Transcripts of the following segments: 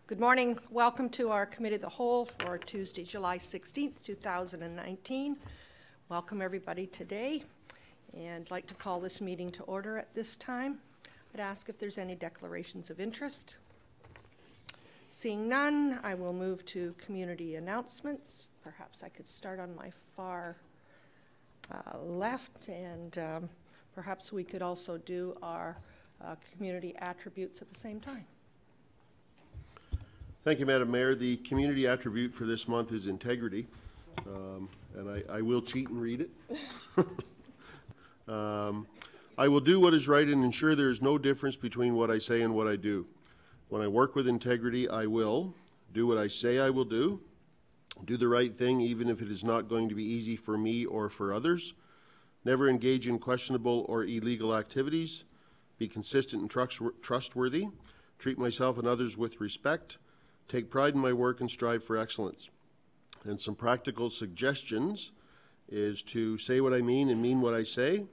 Good morning. Welcome to our Committee of the Whole for Tuesday, July 16th, 2019. Welcome everybody today, and I'd like to call this meeting to order at this time. I'd ask if there's any declarations of interest. Seeing none, I will move to community announcements. Perhaps I could start on my far left, and perhaps we could also do our community attributes at the same time. Thank you, Madam Mayor. The community attribute for this month is integrity, and I will cheat and read it. I will do what is right and ensure there is no difference between what I say and what I do. When I work with integrity, I will do what I say I will do the right thing even if it is not going to be easy for me or for others, never engage in questionable or illegal activities, be consistent and trustworthy, treat myself and others with respect, take pride in my work and strive for excellence. And some practical suggestions is to say what I mean and mean what I say,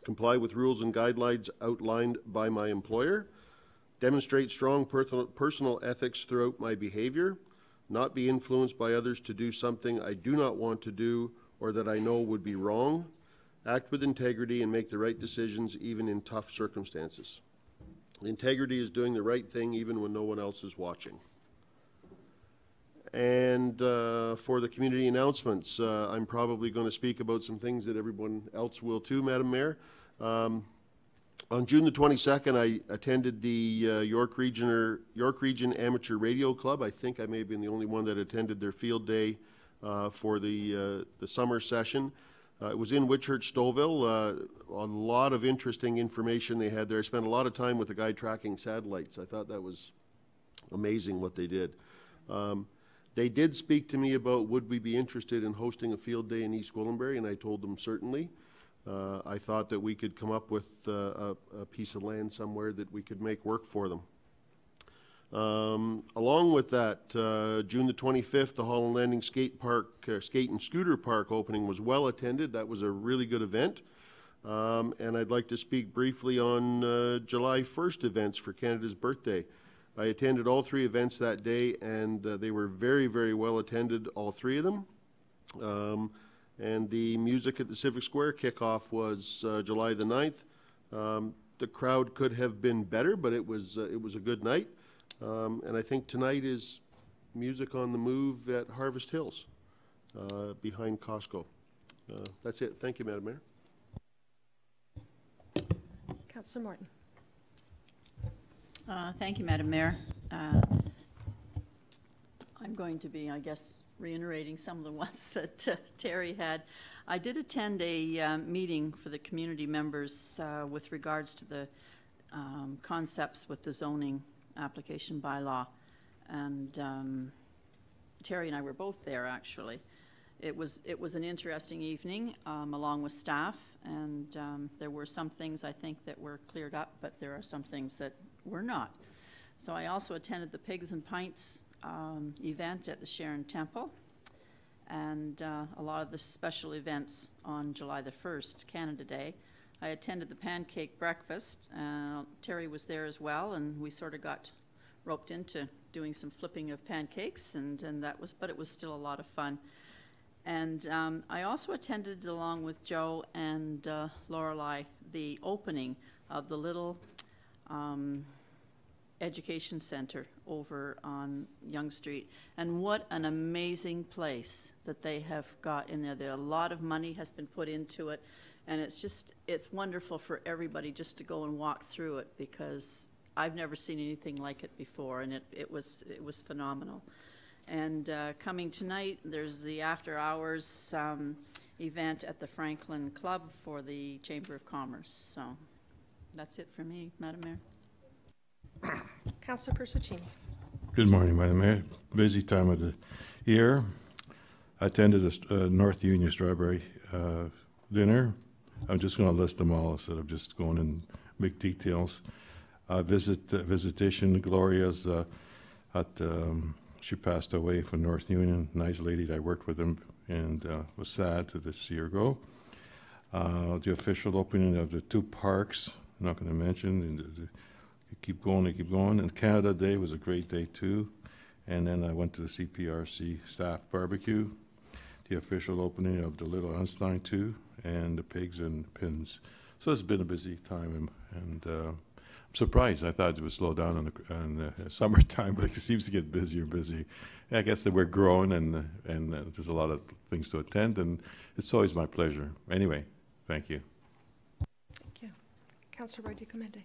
comply with rules and guidelines outlined by my employer, demonstrate strong personal ethics throughout my behavior, not be influenced by others to do something I do not want to do or that I know would be wrong, act with integrity and make the right decisions even in tough circumstances. Integrity is doing the right thing even when no one else is watching. And for the community announcements, I'm probably going to speak about some things that everyone else will too, Madam Mayor. On June the 22nd, I attended the York Region Amateur Radio Club. I think I may have been the only one that attended their field day for the summer session. It was in Whitchurch, Stouffville. A lot of interesting information they had there. I spent a lot of time with the guy tracking satellites. I thought that was amazing what they did. They did speak to me about would we be interested in hosting a field day in East Gwillimbury, and I told them certainly. I thought that we could come up with a piece of land somewhere that we could make work for them. Along with that, June the 25th, the Holland Landing Skate and Scooter Park opening was well attended. That was a really good event. And I'd like to speak briefly on July 1st events for Canada's birthday. I attended all three events that day, and they were very, very well attended, all three of them. And the music at the Civic Square kickoff was July the 9th. The crowd could have been better, but it was a good night. And I think tonight is Music on the Move at Harvest Hills, behind Costco. That's it. Thank you, Madam Mayor. Councillor Morton. Thank you, Madam Mayor. I'm going to be, I guess, reiterating some of the ones that Terry had. I did attend a meeting for the community members with regards to the concepts with the zoning application bylaw, and Terry and I were both there actually. It was an interesting evening along with staff, and there were some things I think that were cleared up, but there are some things that were not. So I also attended the Pigs and Pints event at the Sharon Temple, and a lot of the special events on July the 1st, Canada Day. I attended the pancake breakfast. Terry was there as well, and we sort of got roped into doing some flipping of pancakes, and that was, but it was still a lot of fun. And I also attended, along with Joe and Lorelei, the opening of the little education center over on Yonge Street. And what an amazing place that they have got in there. A lot of money has been put into it, and it's wonderful for everybody just to go and walk through it, because I've never seen anything like it before, and it was phenomenal. And coming tonight, there's the after hours event at the Franklin Club for the Chamber of Commerce. So that's it for me, Madam Mayor. Councillor Persechini. Good morning, Madam Mayor. Busy time of the year. I attended a North Union Strawberry dinner. I'm just going to list them all instead of just going in big details. Visitation, Gloria's she passed away from North Union. Nice lady. I worked with them and was sad to see her go. The official opening of the two parks, I'm not going to mention, keep going and keep going. And Canada Day was a great day too. And then I went to the CPRC staff barbecue, the official opening of the Little Einstein too, and the pigs and pins. So it's been a busy time, and I'm surprised. I thought it would slow down in the summertime, but it seems to get busier and busy. I guess that we're growing, and there's a lot of things to attend, and it's always my pleasure. Anyway, thank you. Thank you. Councillor Roy-DiClemente.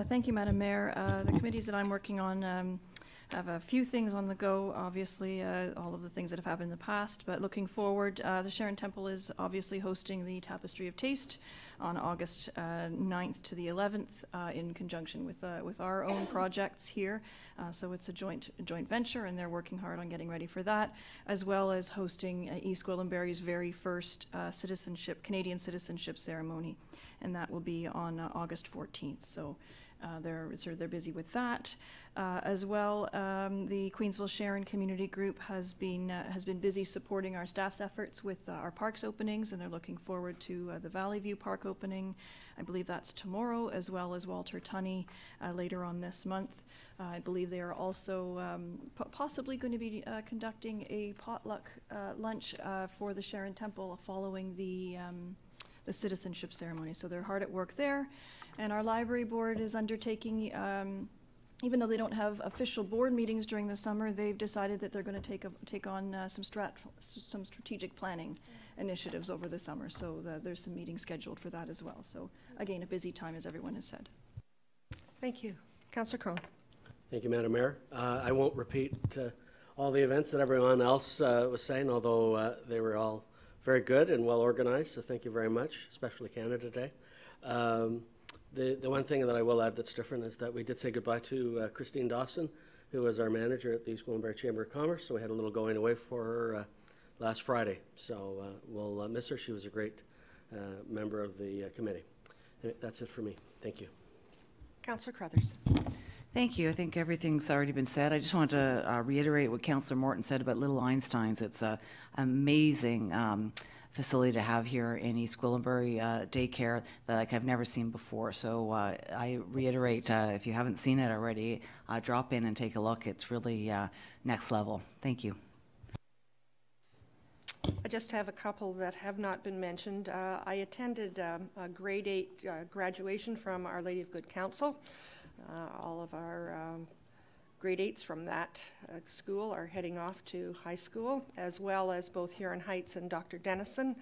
Thank you, Madam Mayor. The committees that I'm working on have a few things on the go, obviously, all of the things that have happened in the past, but looking forward, the Sharon Temple is obviously hosting the Tapestry of Taste on August 9th to the 11th in conjunction with our own projects here. So it's a joint venture, and they're working hard on getting ready for that, as well as hosting East Gwillimbury's very first Canadian citizenship ceremony, and that will be on August 14th. So they're busy with that. As well, the Queensville Sharon Community Group has been busy supporting our staff's efforts with our parks openings, and they're looking forward to the Valley View Park opening. I believe that's tomorrow, as well as Walter Tunney later on this month. I believe they are also possibly going to be conducting a potluck lunch for the Sharon Temple following the citizenship ceremony. So they're hard at work there. And our library board is undertaking, even though they don't have official board meetings during the summer, they've decided that they're going to take on some strategic planning initiatives over the summer. So there's some meetings scheduled for that as well. So again, a busy time, as everyone has said. Thank you. Councillor Crone. Thank you, Madam Mayor. I won't repeat all the events that everyone else was saying, although they were all very good and well organized, so thank you very much, especially Canada Day. The one thing that I will add that's different is that we did say goodbye to Christine Dawson, who was our manager at the East Gwillimbury Chamber of Commerce, so we had a little going away for her last Friday. So we'll miss her. She was a great member of the committee. That's it for me. Thank you. Councillor Carruthers. Thank you. I think everything's already been said. I just want to reiterate what Councillor Morton said about Little Einsteins. It's an amazing facility to have here in East Gwillimbury, daycare that I've never seen before. So I reiterate, if you haven't seen it already, drop in and take a look. It's really next level. Thank you. I just have a couple that have not been mentioned. I attended a grade 8 graduation from Our Lady of Good Counsel. All of our grade 8s from that school are heading off to high school, as well as both Huron Heights and Dr. Denison.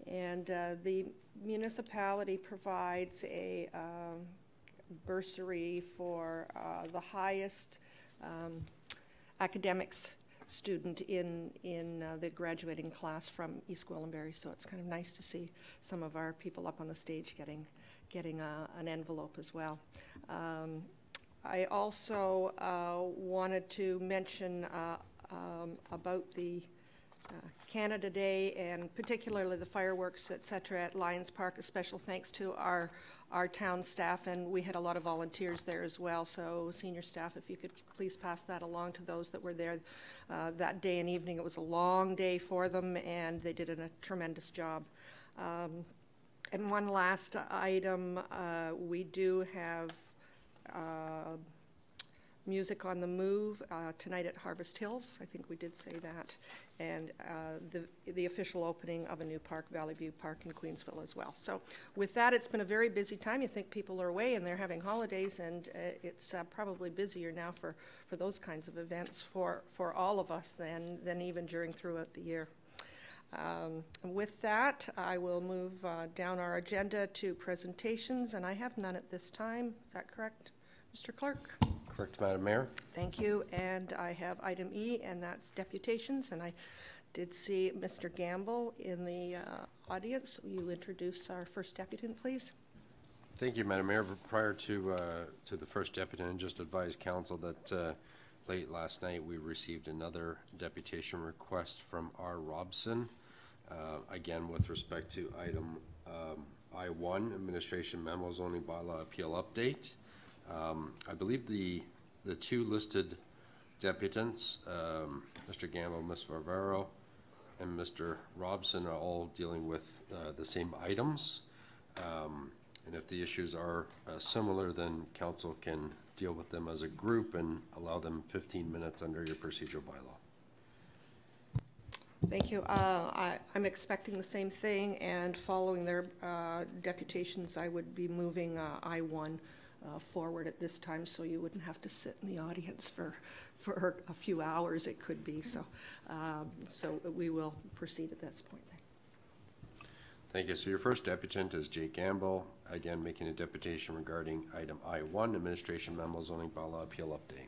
And the municipality provides a bursary for the highest academics student in the graduating class from East Gwillimbury. So it's kind of nice to see some of our people up on the stage getting an envelope as well. I also wanted to mention about the Canada Day, and particularly the fireworks, etc., at Lions Park. A special thanks to our town staff, and we had a lot of volunteers there as well. So senior staff, if you could please pass that along to those that were there that day and evening. It was a long day for them, and they did a tremendous job. And one last item, we do have Music on the Move tonight at Harvest Hills. I think we did say that. And the official opening of a new park, Valley View Park in Queensville as well. So with that, it's been a very busy time. You think people are away and they're having holidays, and it's probably busier now for those kinds of events for all of us than even throughout the year. With that, I will move down our agenda to presentations, and I have none at this time. Is that correct, Mr. Clerk? Correct, Madam Mayor. Thank you. And I have item E, and that's deputations. And I did see Mr. Gamble in the audience. Will you introduce our first deputant, please? Thank you, Madam Mayor. Prior to the first deputant, just advise council that late last night we received another deputation request from R. Robson. Again, with respect to item I-1, Administration Memo Zoning Bylaw Appeal Update. I believe the two listed deputants, Mr. Gamble, Ms. Varvaro, and Mr. Robson, are all dealing with the same items. And if the issues are similar, then council can deal with them as a group and allow them 15 minutes under your procedural bylaw. Thank you. I'm expecting the same thing, and following their deputations, I would be moving I-1 forward at this time, so you wouldn't have to sit in the audience for a few hours, it could be. So, so we will proceed at this point. Thank you. So your first deputant is Jay Gamble, again making a deputation regarding item I-1, Administration Memo Zoning Bylaw Appeal Update.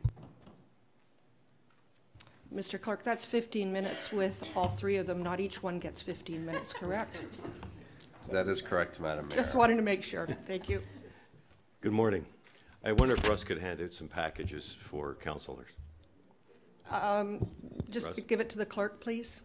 Mr. Clerk, that's 15 minutes with all three of them. Not each one gets 15 minutes, correct? That is correct, Madam Mayor. Just wanted to make sure. Thank you. Good morning. I wonder if Russ could hand out some packages for councillors. Just Russ? give it to the clerk, please.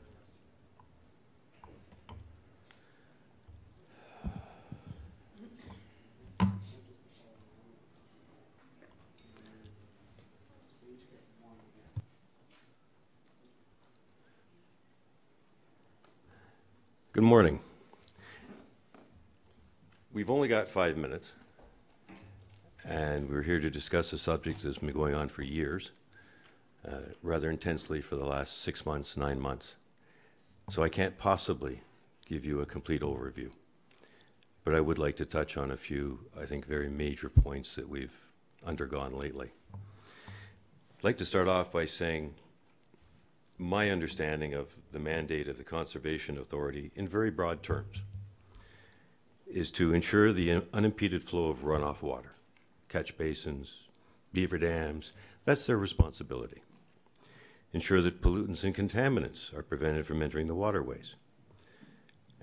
Good morning. We've only got 5 minutes, and we're here to discuss a subject that's been going on for years, rather intensely for the last 6 months, 9 months. So I can't possibly give you a complete overview, but I would like to touch on a few, I think, very major points that we've undergone lately. I'd like to start off by saying my understanding of the mandate of the Conservation Authority in very broad terms is to ensure the unimpeded flow of runoff water, catch basins, beaver dams. That's their responsibility. Ensure that pollutants and contaminants are prevented from entering the waterways.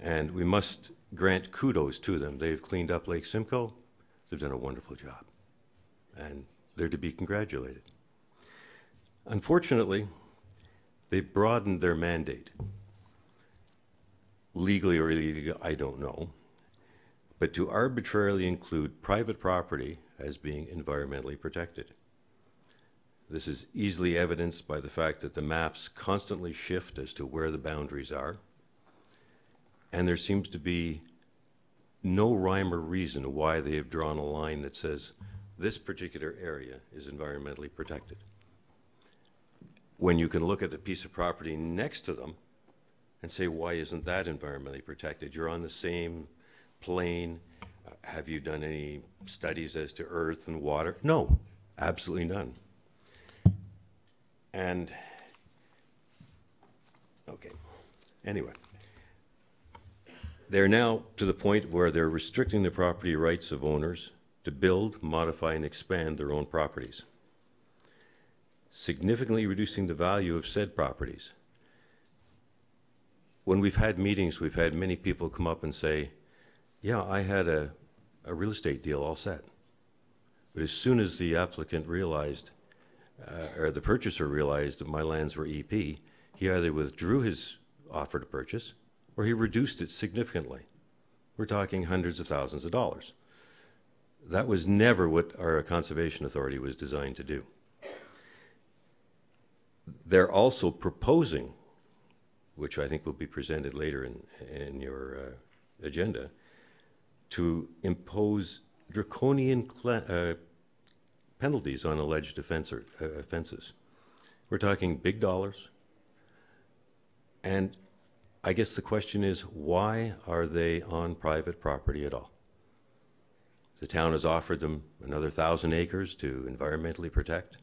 And we must grant kudos to them. They've cleaned up Lake Simcoe. They've done a wonderful job, and they're to be congratulated. Unfortunately, they've broadened their mandate. Legally or illegally, I don't know, but to arbitrarily include private property as being environmentally protected. This is easily evidenced by the fact that the maps constantly shift as to where the boundaries are, and there seems to be no rhyme or reason why they have drawn a line that says this particular area is environmentally protected, when you can look at the piece of property next to them and say, why isn't that environmentally protected? You're on the same plane. Have you done any studies as to earth and water? No, absolutely none. And, okay, anyway. They're now to the point where they're restricting the property rights of owners to build, modify, and expand their own properties, significantly reducing the value of said properties. When we've had meetings, we've had many people come up and say, yeah, I had a real estate deal all set. But as soon as the applicant realized, or the purchaser realized that my lands were EP, he either withdrew his offer to purchase or he reduced it significantly. We're talking hundreds of thousands of dollars. That was never what our Conservation Authority was designed to do. They're also proposing, which I think will be presented later in your agenda, to impose draconian penalties on alleged offenses. We're talking big dollars. And I guess the question is, why are they on private property at all? The town has offered them another 1,000 acres to environmentally protect.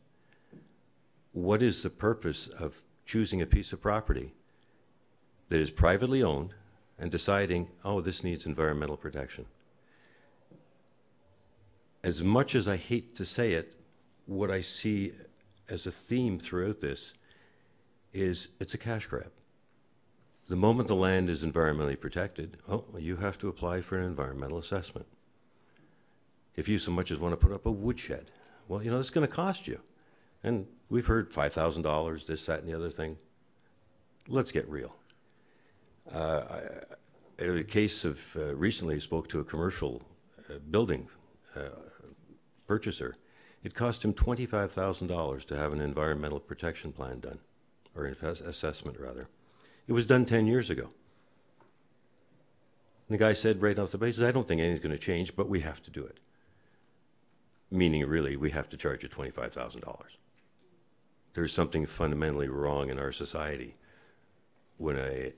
What is the purpose of choosing a piece of property that is privately owned and deciding, oh, this needs environmental protection? As much as I hate to say it, what I see as a theme throughout this is it's a cash grab. The moment the land is environmentally protected, oh, you have to apply for an environmental assessment. If you so much as want to put up a woodshed, well, you know, it's going to cost you. And we've heard $5,000, this, that, and the other thing. Let's get real. In a case of recently, I spoke to a commercial building purchaser. It cost him $25,000 to have an environmental protection plan done, or an assessment rather. It was done 10 years ago. And the guy said right off the bat, he says, I don't think anything's going to change, but we have to do it. Meaning, really, we have to charge you $25,000. There's something fundamentally wrong in our society when a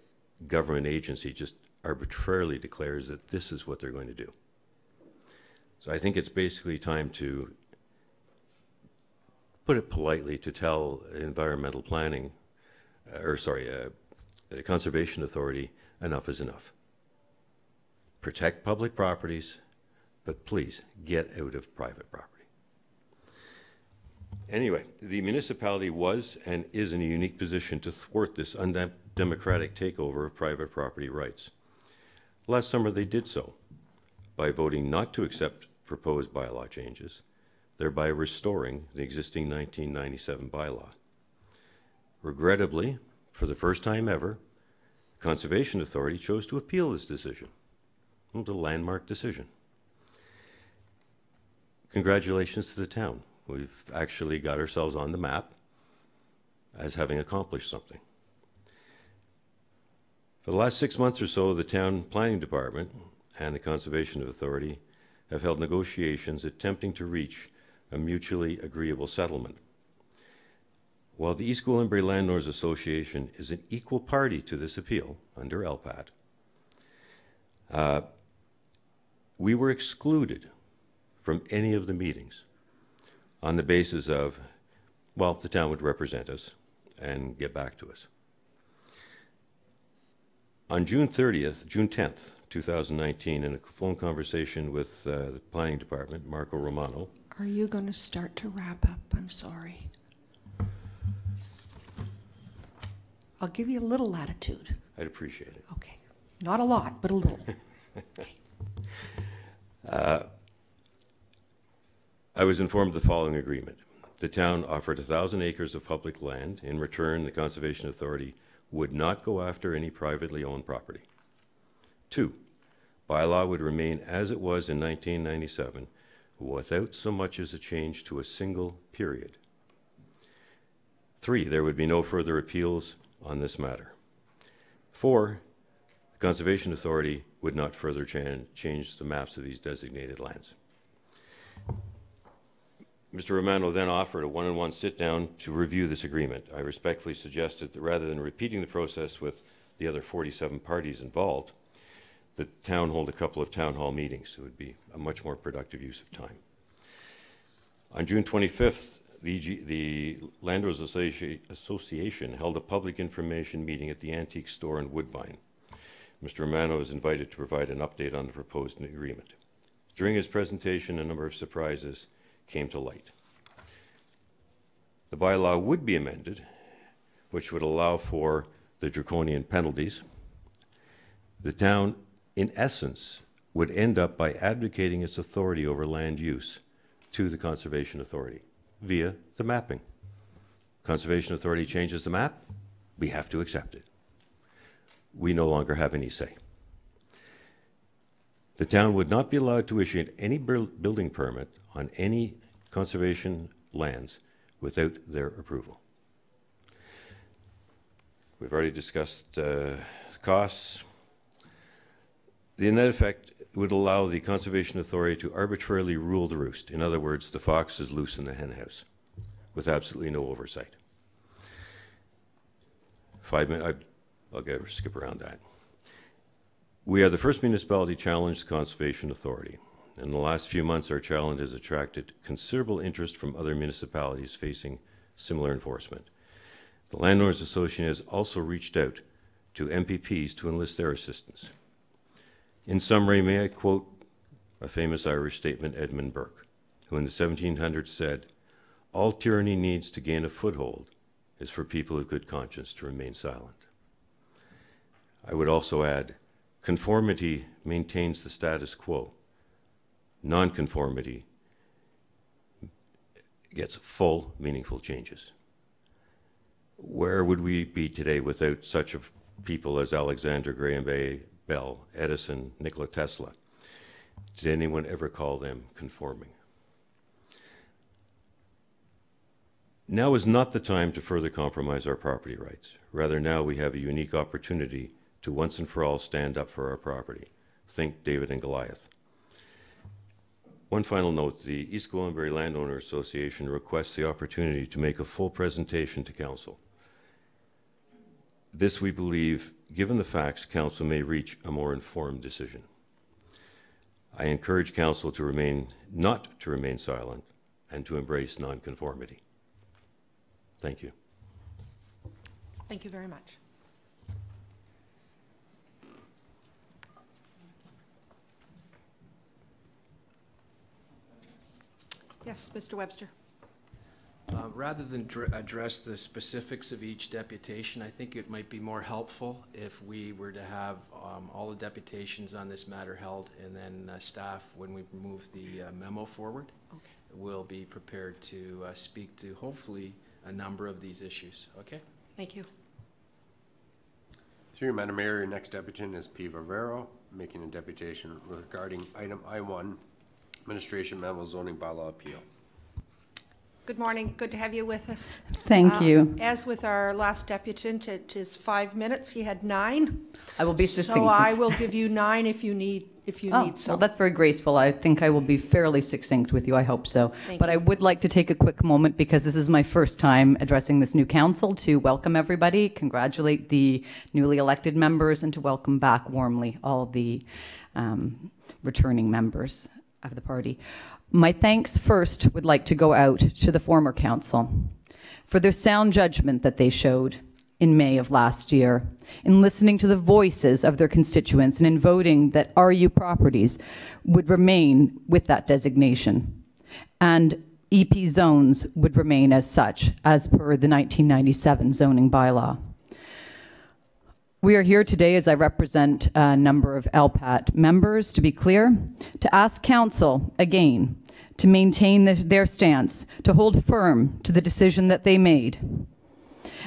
government agency just arbitrarily declares that this is what they're going to do. So I think it's basically time to, put it politely, to tell environmental planning, the Conservation Authority, enough is enough. Protect public properties, but please get out of private property. Anyway, the municipality was and is in a unique position to thwart this undemocratic takeover of private property rights. Last summer they did so by voting not to accept proposed bylaw changes, thereby restoring the existing 1997 bylaw. Regrettably, for the first time ever, the Conservation Authority chose to appeal this decision. It was a landmark decision. Congratulations to the town. We've actually got ourselves on the map as having accomplished something. For the last 6 months or so, the town planning department and the Conservation Authority have held negotiations attempting to reach a mutually agreeable settlement. While the East Gwillimbury Landlords Association is an equal party to this appeal under LPAT, we were excluded from any of the meetings on the basis of, well, the town would represent us and get back to us. On June 10th, 2019, in a phone conversation with the Planning Department, Marco Romano. Are you going to start to wrap up? I'm sorry. I'll give you a little latitude. I'd appreciate it. Okay. Not a lot, but a little. Okay. I was informed of the following agreement. The town offered 1,000 acres of public land. In return, the Conservation Authority would not go after any privately owned property. 2, bylaw would remain as it was in 1997 without so much as a change to a single period. 3, there would be no further appeals on this matter. 4, the Conservation Authority would not further change the maps of these designated lands. Mr. Romano then offered a one-on-one sit-down to review this agreement. I respectfully suggested that rather than repeating the process with the other 47 parties involved, the town hold a couple of town hall meetings. It would be a much more productive use of time. On June 25th, the Landlords Association held a public information meeting at the Antique Store in Woodbine. Mr. Romano was invited to provide an update on the proposed agreement. During his presentation, a number of surprises came to light. The bylaw would be amended, which would allow for the draconian penalties. The town, in essence, would end up by advocating its authority over land use to the Conservation Authority via the mapping. Conservation Authority changes the map, we have to accept it. We no longer have any say. The town would not be allowed to issue any building permit on any conservation lands without their approval. We've already discussed costs. The net effect would allow the Conservation Authority to arbitrarily rule the roost. In other words, the fox is loose in the hen house with absolutely no oversight. 5 minutes, I'll skip around that. We are the first municipality to challenge the Conservation Authority. In the last few months, our challenge has attracted considerable interest from other municipalities facing similar enforcement. The Landlords Association has also reached out to MPPs to enlist their assistance. In summary, may I quote a famous Irish statesman, Edmund Burke, who in the 1700s said, "All tyranny needs to gain a foothold is for people of good conscience to remain silent." I would also add, conformity maintains the status quo. Nonconformity gets full, meaningful changes. Where would we be today without such of people as Alexander Graham Bell, Edison, Nikola Tesla? Did anyone ever call them conforming? Now is not the time to further compromise our property rights. Rather, now we have a unique opportunity to once and for all stand up for our property. Think David and Goliath. One final note, the East Gwillimbury Landowner Association requests the opportunity to make a full presentation to Council. This, we believe, given the facts, Council may reach a more informed decision. I encourage Council to not to remain silent and to embrace nonconformity. Thank you. Thank you very much. Yes, Mr. Webster. Rather than address the specifics of each deputation, I think it might be more helpful if we were to have all the deputations on this matter held, and then staff, when we move the memo forward, will be prepared to speak to hopefully a number of these issues. Okay? Thank you. Through you, Madam Mayor, your next deputant is P. Varvaro, making a deputation regarding item I-1, Administration Memo Zoning Bylaw Appeal. Good morning. Good to have you with us. Thank you. As with our last deputant, it is 5 minutes. He had 9. I will be succinct. So I will give you 9 if you need some. Well, that's very graceful. I think I will be fairly succinct with you. I hope so. Thank but you. I would like to take a quick moment, because this is my first time addressing this new council, to welcome everybody, congratulate the newly elected members, and to welcome back warmly all the returning members of the party. My thanks first would like to go out to the former council for their sound judgment that they showed in May of last year, in listening to the voices of their constituents and in voting that RU properties would remain with that designation, and EP zones would remain as such, as per the 1997 zoning bylaw. We are here today, as I represent a number of LPAT members, to be clear, to ask Council again to maintain their stance, to hold firm to the decision that they made,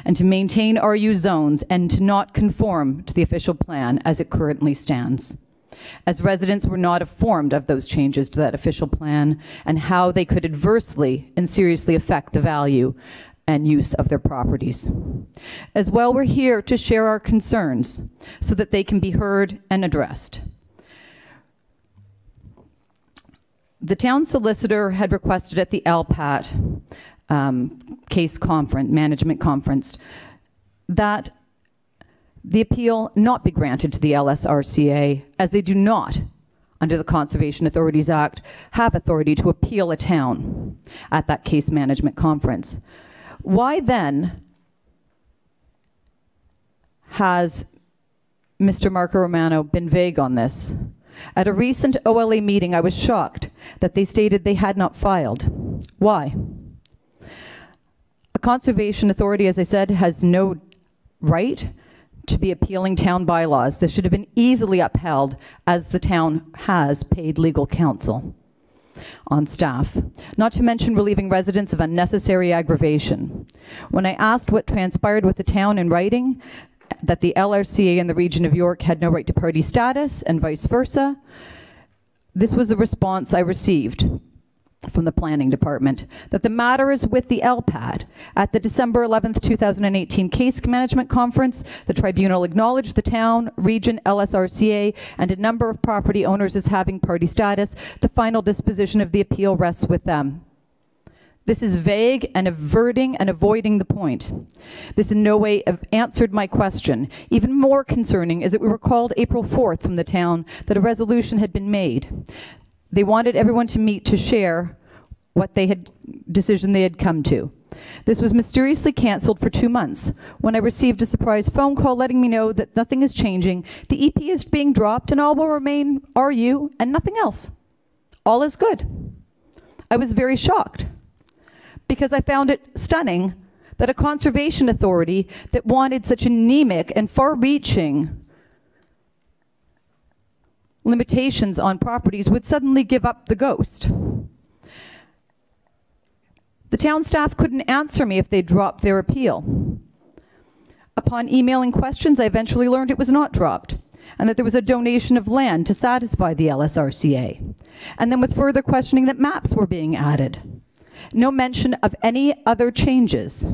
and to maintain RU zones and to not conform to the official plan as it currently stands, as residents were not informed of those changes to that official plan and how they could adversely and seriously affect the value and use of their properties. As well, we're here to share our concerns so that they can be heard and addressed. The town solicitor had requested at the LPAT case conference, management conference, that the appeal not be granted to the LSRCA, as they do not, under the Conservation Authorities Act, have authority to appeal a town at that case management conference. Why then has Mr. Marco Romano been vague on this? At a recent OLA meeting, I was shocked that they stated they had not filed. Why? A conservation authority, as I said, has no right to be appealing town bylaws. This should have been easily upheld, as the town has paid legal counsel on staff, not to mention relieving residents of unnecessary aggravation. When I asked what transpired with the town in writing, that the LRCA in the region of York had no right to party status and vice versa, this was the response I received from the planning department, that the matter is with the LPAT. At the December 11th, 2018 case management conference, the tribunal acknowledged the town, region, LSRCA, and a number of property owners as having party status. The final disposition of the appeal rests with them. This is vague and averting and avoiding the point. This in no way answered my question. Even more concerning is that we were called April 4th from the town that a resolution had been made. They wanted everyone to meet to share what decision they had come to. This was mysteriously canceled for 2 months when I received a surprise phone call letting me know that nothing is changing, the EP is being dropped, and all will remain RU and nothing else. All is good. I was very shocked, because I found it stunning that a conservation authority that wanted such anemic and far-reaching limitations on properties would suddenly give up the ghost. The town staff couldn't answer me if they dropped their appeal. Upon emailing questions, I eventually learned it was not dropped, and that there was a donation of land to satisfy the LSRCA. And then with further questioning, that maps were being added. No mention of any other changes.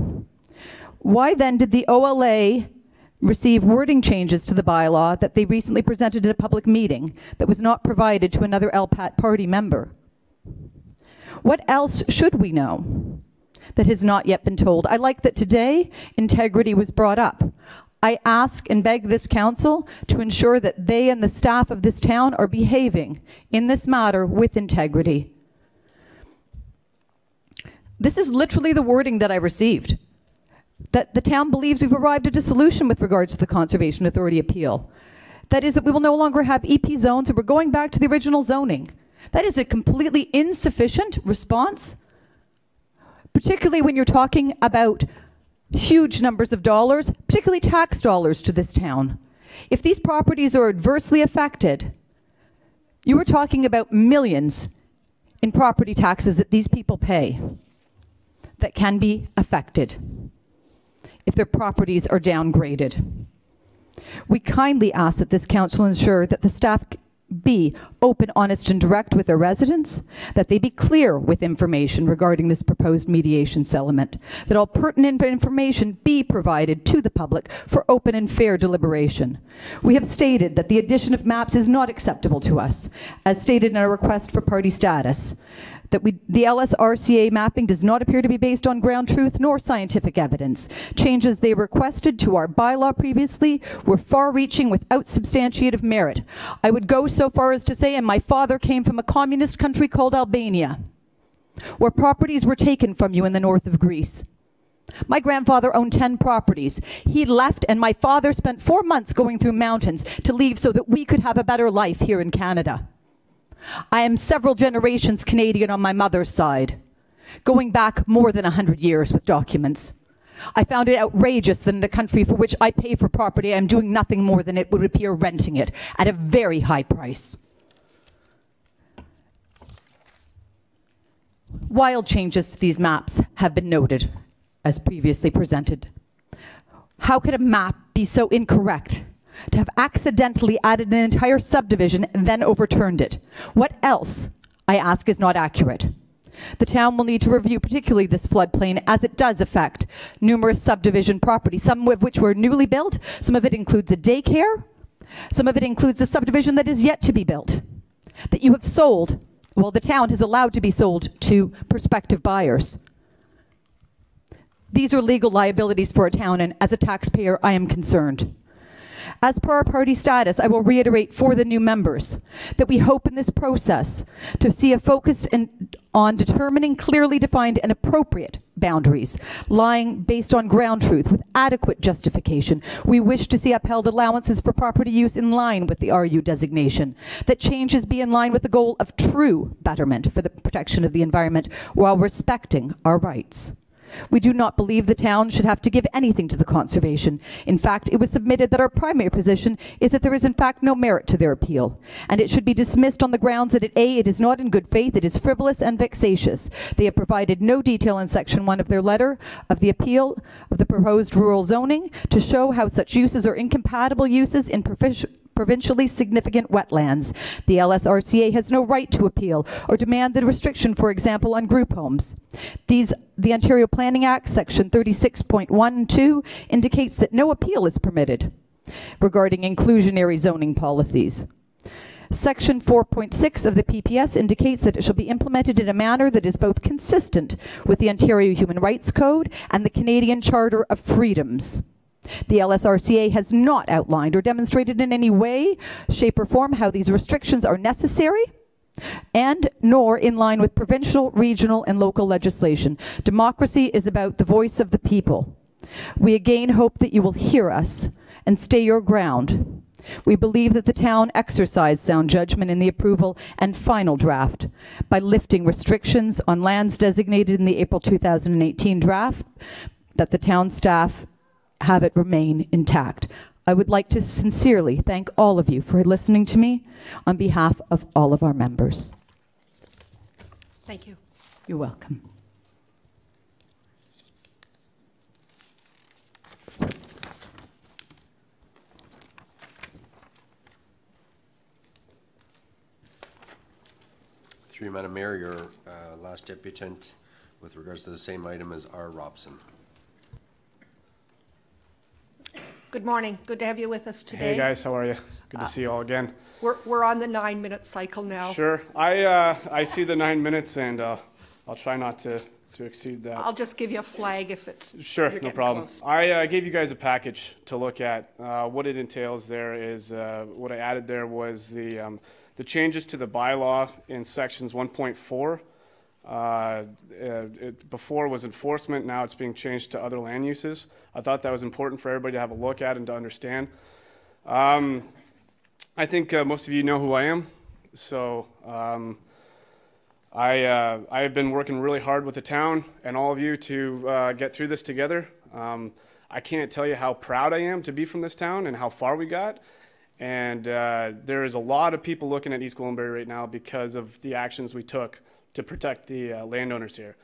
Why then did the OLA receive wording changes to the bylaw that they recently presented at a public meeting that was not provided to another LPAT party member? What else should we know that has not yet been told? I like that today integrity was brought up. I ask and beg this council to ensure that they and the staff of this town are behaving in this matter with integrity. This is literally the wording that I received, that the town believes we've arrived at a solution with regards to the Conservation Authority appeal. That is that we will no longer have EP zones and we're going back to the original zoning. That is a completely insufficient response, particularly when you're talking about huge numbers of dollars, particularly tax dollars to this town. If these properties are adversely affected, you are talking about millions in property taxes that these people pay that can be affected if their properties are downgraded. We kindly ask that this council ensure that the staff be open, honest, and direct with their residents, that they be clear with information regarding this proposed mediation settlement, that all pertinent information be provided to the public for open and fair deliberation. We have stated that the addition of maps is not acceptable to us, as stated in our request for party status, that the LSRCA mapping does not appear to be based on ground truth nor scientific evidence. Changes they requested to our bylaw previously were far-reaching without substantiative merit. I would go so far as to say, and my father came from a communist country called Albania, where properties were taken from you in the north of Greece. My grandfather owned 10 properties. He left, and my father spent 4 months going through mountains to leave so that we could have a better life here in Canada. I am several generations Canadian on my mother's side, going back more than 100 years with documents. I found it outrageous that in a country for which I pay for property, I am doing nothing more than it would appear renting it at a very high price. Wild changes to these maps have been noted, as previously presented. How could a map be so incorrect? To have accidentally added an entire subdivision and then overturned it. What else, I ask, is not accurate? The town will need to review particularly this floodplain, as it does affect numerous subdivision properties, some of which were newly built, some of it includes a daycare, some of it includes a subdivision that is yet to be built, that you have sold, well, the town has allowed to be sold to prospective buyers. These are legal liabilities for a town, and as a taxpayer, I am concerned. As per our party status, I will reiterate for the new members that we hope in this process to see a focus on determining clearly defined and appropriate boundaries, lying based on ground truth with adequate justification. We wish to see upheld allowances for property use in line with the RU designation, that changes be in line with the goal of true betterment for the protection of the environment while respecting our rights. We do not believe the town should have to give anything to the conservation. In fact, it was submitted that our primary position is that there is in fact no merit to their appeal, and it should be dismissed on the grounds that it is not in good faith, it is frivolous and vexatious. They have provided no detail in section 1 of their letter of the appeal of the proposed rural zoning to show how such uses are incompatible uses in provincially significant wetlands. The LSRCA has no right to appeal or demand the restriction, for example, on group homes. The Ontario Planning Act, section 36.12, indicates that no appeal is permitted regarding inclusionary zoning policies. Section 4.6 of the PPS indicates that it shall be implemented in a manner that is both consistent with the Ontario Human Rights Code and the Canadian Charter of Freedoms. The LSRCA has not outlined or demonstrated in any way, shape, or form how these restrictions are necessary and nor in line with provincial, regional, and local legislation. Democracy is about the voice of the people. We again hope that you will hear us and stay your ground. We believe that the town exercised sound judgment in the approval and final draft by lifting restrictions on lands designated in the April 2018 draft, that the town staff have it remain intact. I would like to sincerely thank all of you for listening to me on behalf of all of our members. Thank you. You're welcome. Through you, Madam Mayor, your last deputant with regards to the same item as R. Robson. Good morning. Good to have you with us today. Hey guys, how are you? Good to see you all again. We're on the 9-minute cycle now. Sure. I see the 9 minutes, and I'll try not to exceed that. I'll just give you a flag if it's Sure, you're no getting problem. close. I gave you guys a package to look at. What it entails there is what I added there was the changes to the bylaw in sections 1.4. It before was enforcement, now it's being changed to other land uses. I thought that was important for everybody to have a look at and to understand. I think most of you know who I am, so I have been working really hard with the town and all of you to get through this together. I can't tell you how proud I am to be from this town and how far we got. And there is a lot of people looking at East Gwillimbury right now because of the actions we took to protect the landowners here.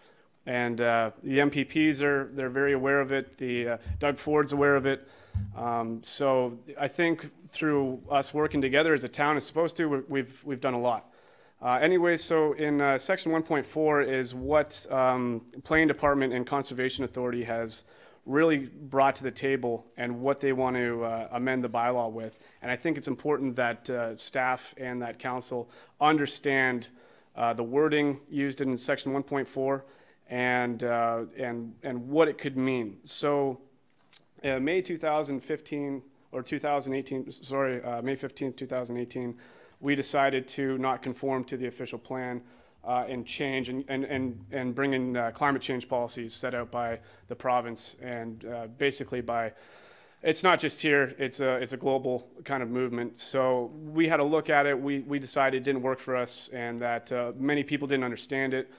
And the MPPs they're very aware of it. The Doug Ford's aware of it. So I think through us working together as a town is supposed to, we've done a lot. Anyway, so in section 1.4 is what Planning Department and Conservation Authority has really brought to the table and what they want to amend the bylaw with. And I think it's important that staff and that council understand the wording used in section 1.4 and what it could mean. So May 2015 or 2018, sorry, May 15th, 2018, we decided to not conform to the official plan and change and bring in climate change policies set out by the province and basically by, it's not just here, it's a global kind of movement. So we had a look at it, we decided it didn't work for us and that many people didn't understand it.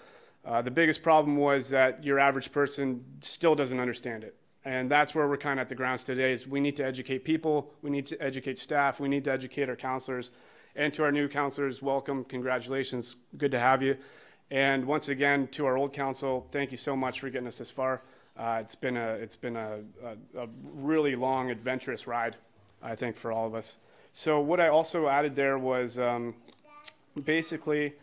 The biggest problem was that your average person still doesn't understand it. And that's where we're kind of at the grounds today is we need to educate people, we need to educate staff, we need to educate our councillors. And to our new councillors, welcome, congratulations, good to have you. And once again, to our old council, thank you so much for getting us this far. It's been a really long, adventurous ride, I think, for all of us. So what I also added there was basically,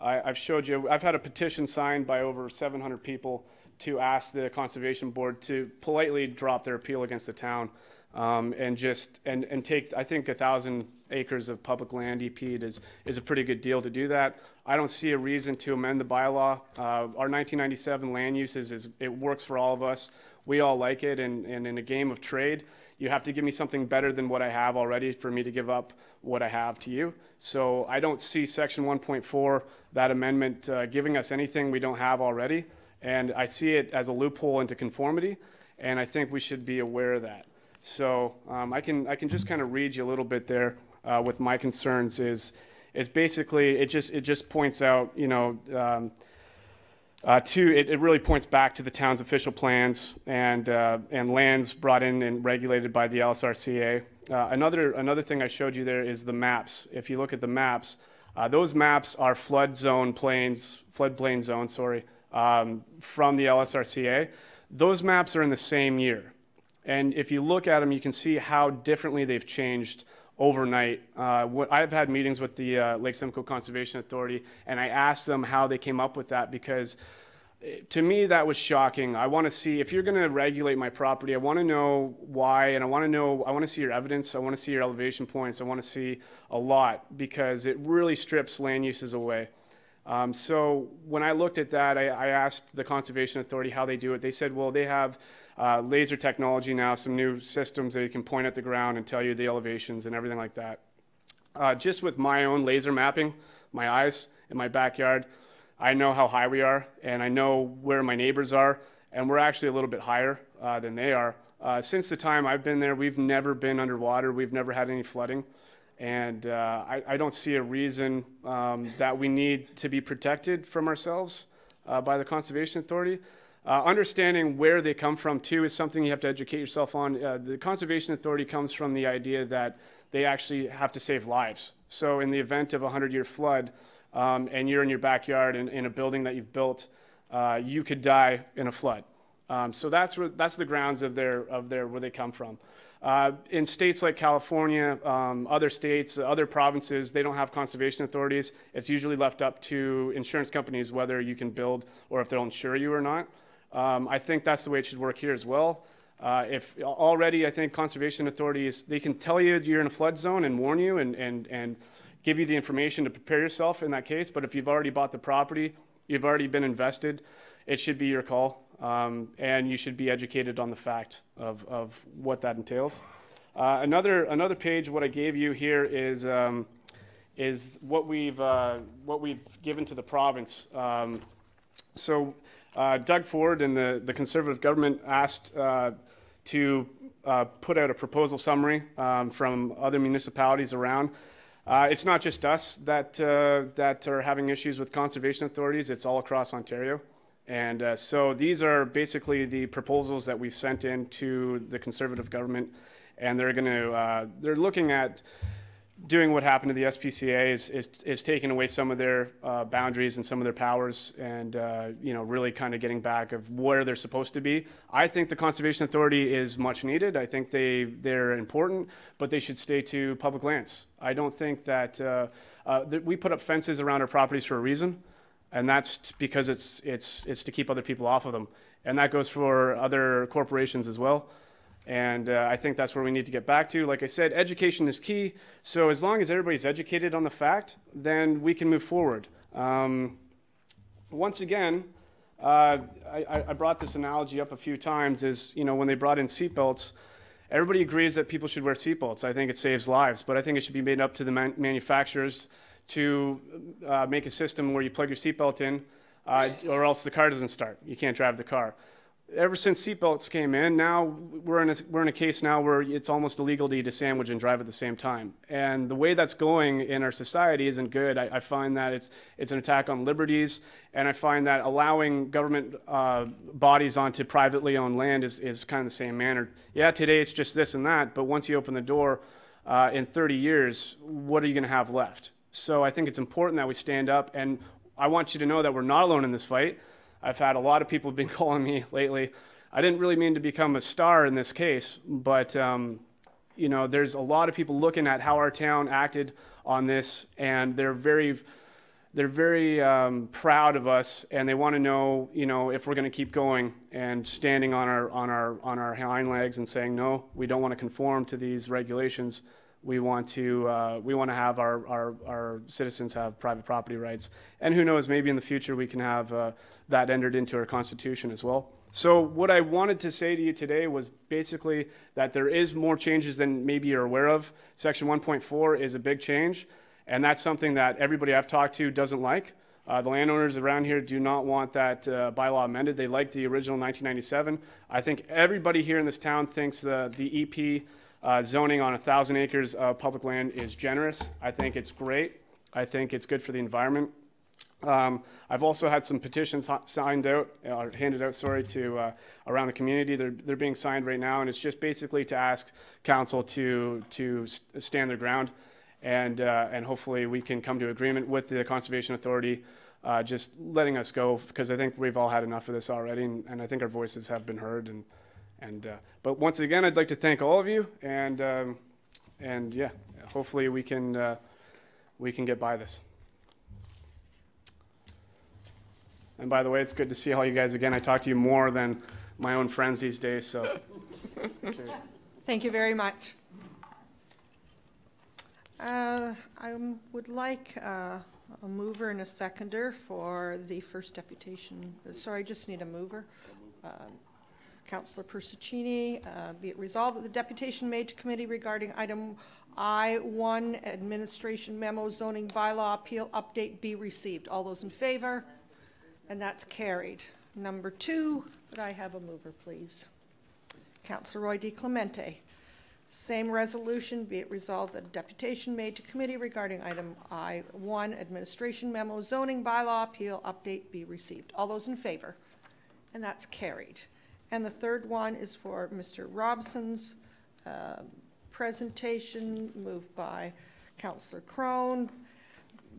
I've showed you, I've had a petition signed by over 700 people to ask the Conservation Board to politely drop their appeal against the town and take, I think, 1,000 acres of public land EP'd is a pretty good deal to do that. I don't see a reason to amend the bylaw. Our 1997 land uses, it works for all of us. We all like it, and in a game of trade, you have to give me something better than what I have already for me to give up what I have to you. So I don't see section 1.4, that amendment, giving us anything we don't have already. And I see it as a loophole into conformity, and I think we should be aware of that. So I can just kind of read you a little bit there with my concerns is basically it just points out, you know, it really points back to the town's official plans and lands brought in and regulated by the LSRCA. Another thing I showed you there is the maps. If you look at the maps, those maps are floodplain zones, sorry, from the LSRCA. Those maps are in the same year. And if you look at them, you can see how differently they've changed overnight. I've had meetings with the Lake Simcoe Conservation Authority, and I asked them how they came up with that because to me that was shocking. I want to see, if you're going to regulate my property, I want to know why, and I want to see your evidence, I want to see your elevation points, I want to see a lot because it really strips land uses away. So when I looked at that, I asked the Conservation Authority how they do it. They said, well, they have laser technology now, some new systems that you can point at the ground and tell you the elevations and everything like that. Just with my own laser mapping, my eyes in my backyard, I know how high we are and I know where my neighbors are, and we're actually a little bit higher than they are. Since the time I've been there, we've never been underwater, we've never had any flooding. And I don't see a reason that we need to be protected from ourselves by the Conservation Authority. Understanding where they come from, too, is something you have to educate yourself on. The Conservation Authority comes from the idea that they actually have to save lives. So in the event of a 100-year flood and you're in your backyard in a building that you've built, you could die in a flood. So that's the grounds of where they come from. In states like California, other states, other provinces, they don't have conservation authorities. It's usually left up to insurance companies whether you can build or if they'll insure you or not. I think that's the way it should work here as well. If already, I think conservation authorities, they can tell you you're in a flood zone and warn you and give you the information to prepare yourself in that case. But if you've already bought the property, you've already been invested, it should be your call. And you should be educated on the fact of what that entails. Another page, what I gave you here is what we've given to the province. So Doug Ford and the Conservative government asked to put out a proposal summary from other municipalities around. It's not just us that are having issues with conservation authorities, it's all across Ontario. And so these are basically the proposals that we've sent in to the Conservative government, and they're looking at doing what happened to the SPCA is taking away some of their boundaries and some of their powers, and really kind of getting back of where they're supposed to be. I think the Conservation Authority is much needed. I think they're important, but they should stay to public lands. I don't think that we put up fences around our properties for a reason, and that's because it's to keep other people off of them, and that goes for other corporations as well. And I think that's where we need to get back to. Like I said, education is key. So as long as everybody's educated on the fact, then we can move forward. Once again, I brought this analogy up a few times is, when they brought in seatbelts, everybody agrees that people should wear seatbelts. I think it saves lives, but I think it should be made up to the manufacturers to make a system where you plug your seatbelt in or else the car doesn't start. You can't drive the car. Ever since seatbelts came in, now we're in a case now where it's almost illegal to eat a sandwich and drive at the same time. And the way that's going in our society isn't good. I find that it's an attack on liberties, and I find that allowing government bodies onto privately owned land is kind of the same manner. Yeah, today it's just this and that, but once you open the door, in 30 years, what are you going to have left? So I think it's important that we stand up, and I want you to know that we're not alone in this fight. I've had a lot of people been calling me lately. I didn't really mean to become a star in this case, but there's a lot of people looking at how our town acted on this, and they're very proud of us, and they want to know, if we're going to keep going and standing on our hind legs and saying no, we don't want to conform to these regulations. We want to have our citizens have private property rights, and who knows, maybe in the future we can have that entered into our Constitution as well. So what I wanted to say to you today was basically that there is more changes than maybe you're aware of. Section 1.4 is a big change, and that's something that everybody I've talked to doesn't like. The landowners around here do not want that bylaw amended. They like the original 1997. I think everybody here in this town thinks the EP zoning on 1,000 acres of public land is generous. I think it's great. I think it's good for the environment. I've also had some petitions handed out, to around the community. They're being signed right now, and it's just basically to ask council to stand their ground, and hopefully we can come to agreement with the Conservation Authority, just letting us go, because I think we've all had enough of this already, and I think our voices have been heard. But once again, I'd like to thank all of you, and yeah, hopefully we can get by this. And by the way, it's good to see all you guys again. I talk to you more than my own friends these days, so. Thank you very much. I would like a mover and a seconder for the first deputation. Sorry, I just need a mover. Councillor Persechini, be it resolved that the deputation made to committee regarding item I-1, administration memo zoning bylaw appeal update be received. All those in favor? And that's carried. Number 2, could I have a mover, please? Councillor Roy-DiClemente. Same resolution, be it resolved that a deputation made to committee regarding item I-1, administration memo zoning bylaw appeal update be received. All those in favor? And that's carried. And the third one is for Mr. Robson's presentation, moved by Councillor Crone.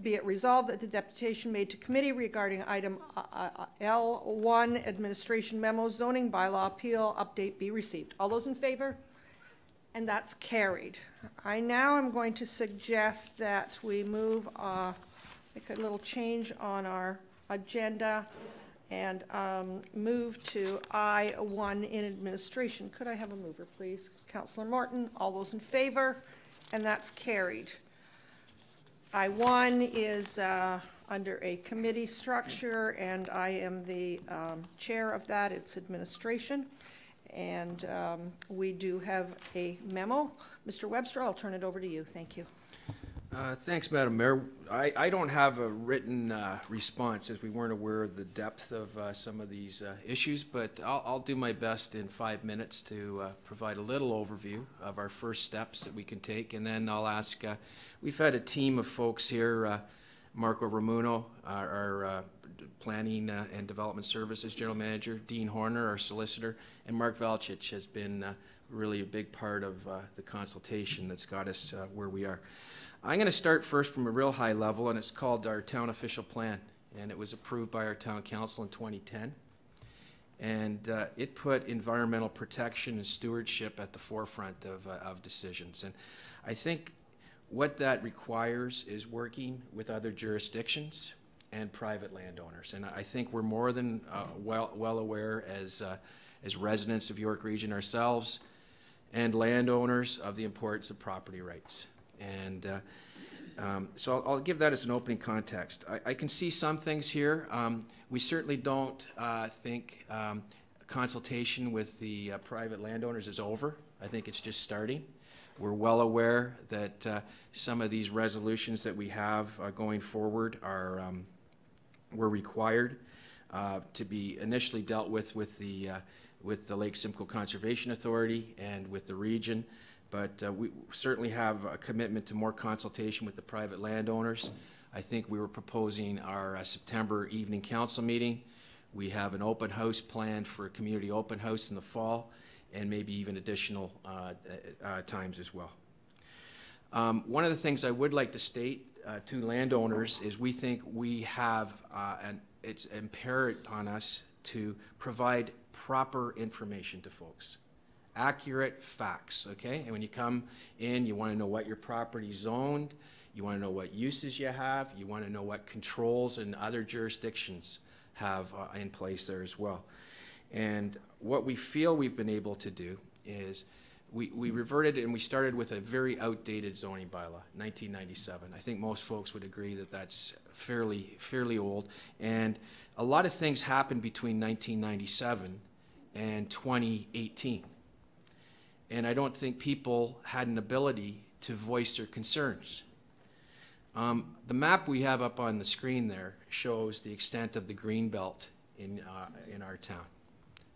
Be it resolved that the deputation made to committee regarding item L1, administration memo zoning bylaw appeal update be received. All those in favor? And that's carried. I now am going to suggest that we move, make a little change on our agenda, and move to I-1 in administration. Could I have a mover, please? Councillor Morton, all those in favor? And that's carried. I-1 is under a committee structure, and I am the chair of that. It's administration. And we do have a memo. Mr. Webster, I'll turn it over to you. Thank you. Thanks, Madam Mayor. I don't have a written response, as we weren't aware of the depth of some of these issues, but I'll do my best in 5 minutes to provide a little overview of our first steps that we can take, and then I'll ask, we've had a team of folks here, Marco Ramuno, our Planning and Development Services General Manager, Dean Horner, our solicitor, and Mark Valchich has been really a big part of the consultation that's got us where we are. I'm going to start first from a real high level, and it's called our Town Official Plan, and it was approved by our Town Council in 2010. And it put environmental protection and stewardship at the forefront of decisions. And I think what that requires is working with other jurisdictions and private landowners. And I think we're more than well aware as residents of York Region ourselves and landowners of the importance of property rights. And so I'll give that as an opening context. I can see some things here. We certainly don't think consultation with the private landowners is over. I think it's just starting. We're well aware that some of these resolutions that we have going forward are were required to be initially dealt with the Lake Simcoe Conservation Authority and with the region. But we certainly have a commitment to more consultation with the private landowners. I think we were proposing our September evening council meeting. We have an open house planned for a community open house in the fall, and maybe even additional times as well. One of the things I would like to state to landowners is we think we have, and it's imperative on us to provide proper information to folks. Accurate facts, okay? And when you come in, you want to know what your property's zoned, you want to know what uses you have, you want to know what controls and other jurisdictions have in place there as well. And what we feel we've been able to do is we reverted and we started with a very outdated zoning bylaw, 1997. I think most folks would agree that that's fairly old. And a lot of things happened between 1997 and 2018. And I don't think people had an ability to voice their concerns. The map we have up on the screen there shows the extent of the green belt in our town.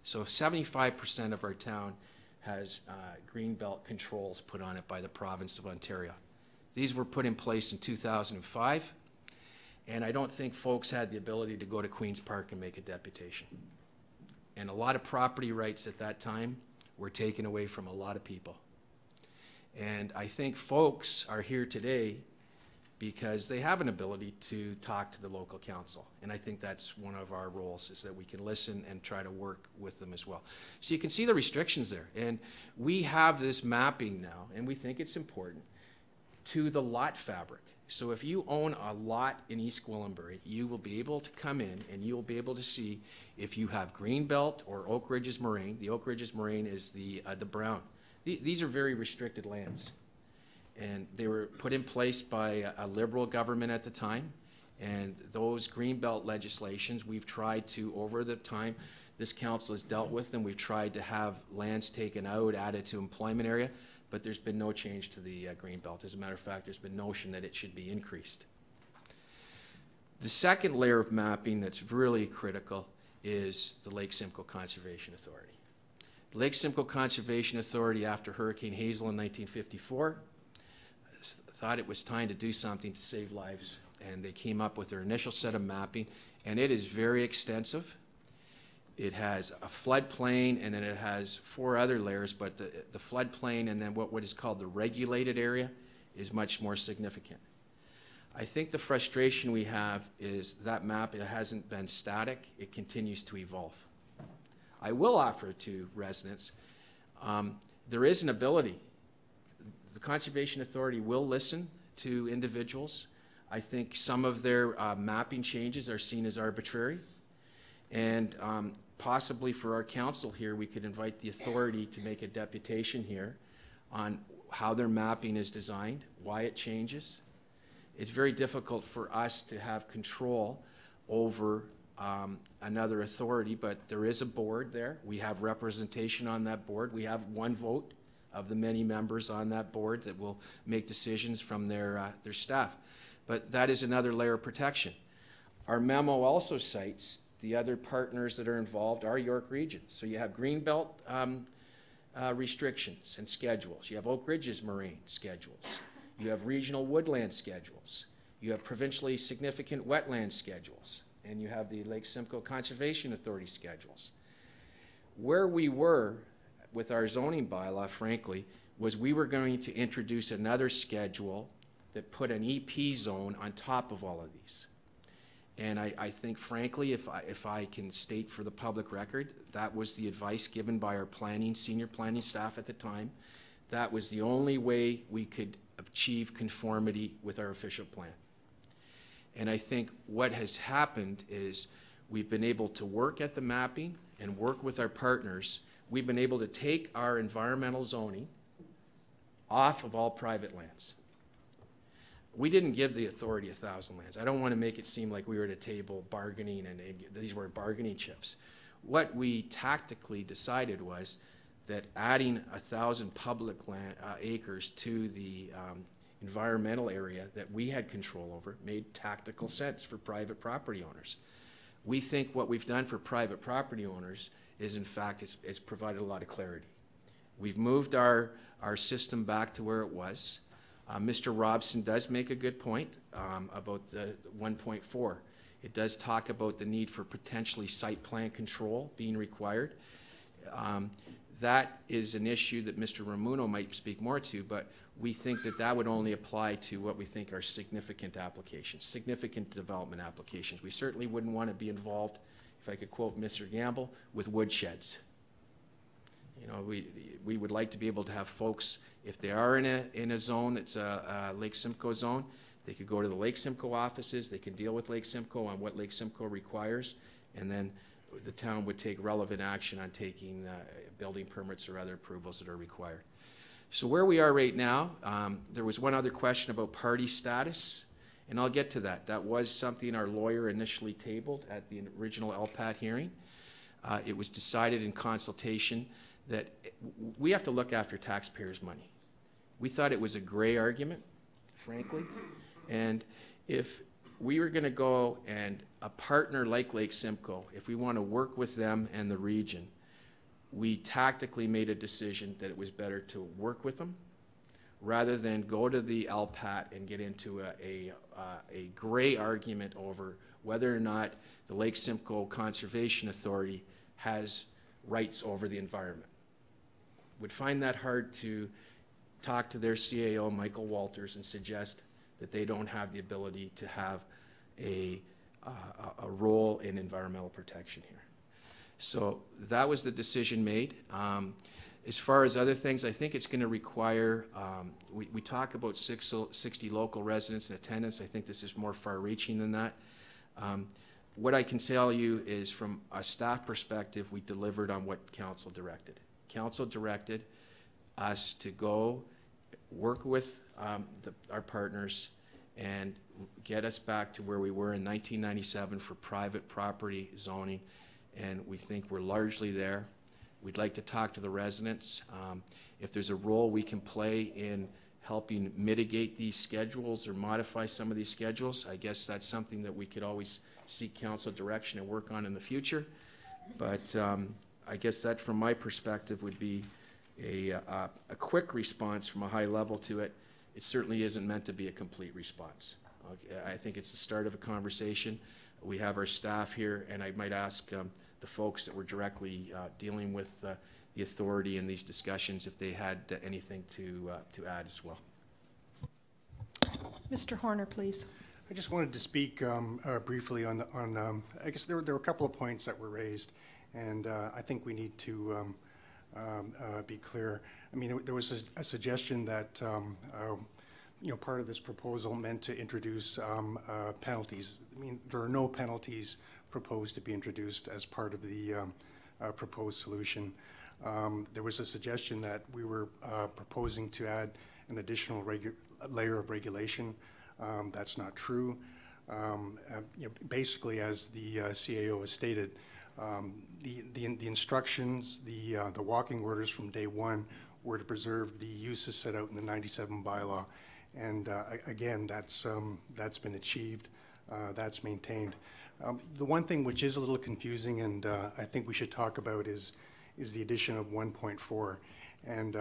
So 75% of our town has green belt controls put on it by the province of Ontario. These were put in place in 2005, and I don't think folks had the ability to go to Queen's Park and make a deputation. And a lot of property rights at that time were taken away from a lot of people. And I think folks are here today because they have an ability to talk to the local council. And I think that's one of our roles, is that we can listen and try to work with them as well. So you can see the restrictions there. And we have this mapping now, and we think it's important, to the lot fabric. So if you own a lot in East Gwillimbury, you will be able to come in and you will be able to see if you have Greenbelt or Oak Ridges Moraine. The Oak Ridges Moraine is the brown. These are very restricted lands. And they were put in place by a Liberal government at the time. And those Greenbelt legislations, we've tried to, over the time, this council has dealt with them. We've tried to have lands taken out, added to employment area. But there's been no change to the Greenbelt. As a matter of fact, there's been notion that it should be increased. The second layer of mapping that's really critical is the Lake Simcoe Conservation Authority. The Lake Simcoe Conservation Authority, after Hurricane Hazel in 1954, thought it was time to do something to save lives, and they came up with their initial set of mapping, and it is very extensive. It has a floodplain, and then it has 4 other layers, but the floodplain and then what is called the regulated area is much more significant. I think the frustration we have is that map, it hasn't been static, it continues to evolve. I will offer to residents, there is an ability. The Conservation Authority will listen to individuals. I think some of their mapping changes are seen as arbitrary. And possibly for our council here, we could invite the authority to make a deputation here on how their mapping is designed, why it changes. It's very difficult for us to have control over another authority, but there is a board there. We have representation on that board. We have one vote of the many members on that board that will make decisions from their staff. But that is another layer of protection. Our memo also cites the other partners that are involved are York Region. So you have Greenbelt restrictions and schedules. You have Oak Ridge's marine schedules. You have regional woodland schedules. You have provincially significant wetland schedules. And you have the Lake Simcoe Conservation Authority schedules. Where we were with our zoning bylaw, frankly, was we were going to introduce another schedule that put an EP zone on top of all of these. And I think, frankly, if I can state for the public record, that was the advice given by our senior planning staff at the time. That was the only way we could achieve conformity with our official plan. And I think what has happened is we've been able to work at the mapping and work with our partners. We've been able to take our environmental zoning off of all private lands. We didn't give the authority 1,000 lands. I don't want to make it seem like we were at a table bargaining and these were bargaining chips. What we tactically decided was that adding 1,000 public acres to the environmental area that we had control over made tactical sense for private property owners. We think what we've done for private property owners is, in fact, it's provided a lot of clarity. We've moved our system back to where it was. Mr. Robson does make a good point about the 1.4. It does talk about the need for potentially site plan control being required. That is an issue that Mr. Ramuno might speak more to, but we think that that would only apply to what we think are significant applications, significant development applications. We certainly wouldn't want to be involved, if I could quote Mr. Gamble, with woodsheds. You know, we would like to be able to have folks, if they are in a zone that's a Lake Simcoe zone, they could go to the Lake Simcoe offices, they can deal with Lake Simcoe on what Lake Simcoe requires, and then the town would take relevant action on taking building permits or other approvals that are required. So where we are right now, there was one other question about party status, and I'll get to that. That was something our lawyer initially tabled at the original LPAT hearing. It was decided in consultation that we have to look after taxpayers' money. We thought it was a gray argument, frankly, and if we were going to go and a partner like Lake Simcoe, if we want to work with them and the region, we tactically made a decision that it was better to work with them rather than go to the LPAT and get into a gray argument over whether or not the Lake Simcoe Conservation Authority has rights over the environment. Would find that hard to talk to their CAO, Michael Walters, and suggest that they don't have the ability to have a role in environmental protection here. So that was the decision made. As far as other things, I think it's going to require, we talk about 60 local residents in attendance. I think this is more far-reaching than that. What I can tell you is from a staff perspective, we delivered on what Council directed. Council directed us to go work with our partners and get us back to where we were in 1997 for private property zoning, and we think we're largely there. We'd like to talk to the residents. If there's a role we can play in helping mitigate these schedules or modify some of these schedules, I guess that's something that we could always seek council direction and work on in the future. But I guess that, from my perspective, would be a quick response from a high level to it. It certainly isn't meant to be a complete response. I think it's the start of a conversation. We have our staff here, and I might ask the folks that were directly dealing with the authority in these discussions if they had anything to add as well. Mr. Horner, please. I just wanted to speak briefly on I guess there were a couple of points that were raised, and I think we need to be clear. I mean, there was a suggestion that you know, part of this proposal meant to introduce penalties. I mean, there are no penalties proposed to be introduced as part of the proposed solution. There was a suggestion that we were proposing to add an additional layer of regulation. That's not true. Basically, as the CAO has stated, the instructions, the walking orders from day one were to preserve the uses set out in the 97 bylaw. And again, that's been achieved, that's maintained. The one thing which is a little confusing and I think we should talk about is the addition of 1.4. And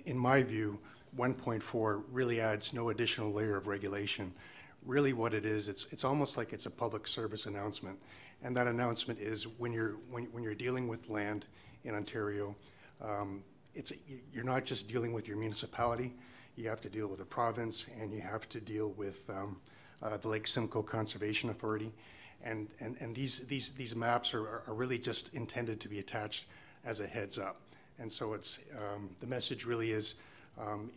in my view, 1.4 really adds no additional layer of regulation. Really what it is, it's almost like it's a public service announcement. And that announcement is when you're dealing with land in Ontario, you're not just dealing with your municipality, you have to deal with the province and you have to deal with the Lake Simcoe Conservation Authority. And these maps are really just intended to be attached as a heads up. And so it's, the message really is,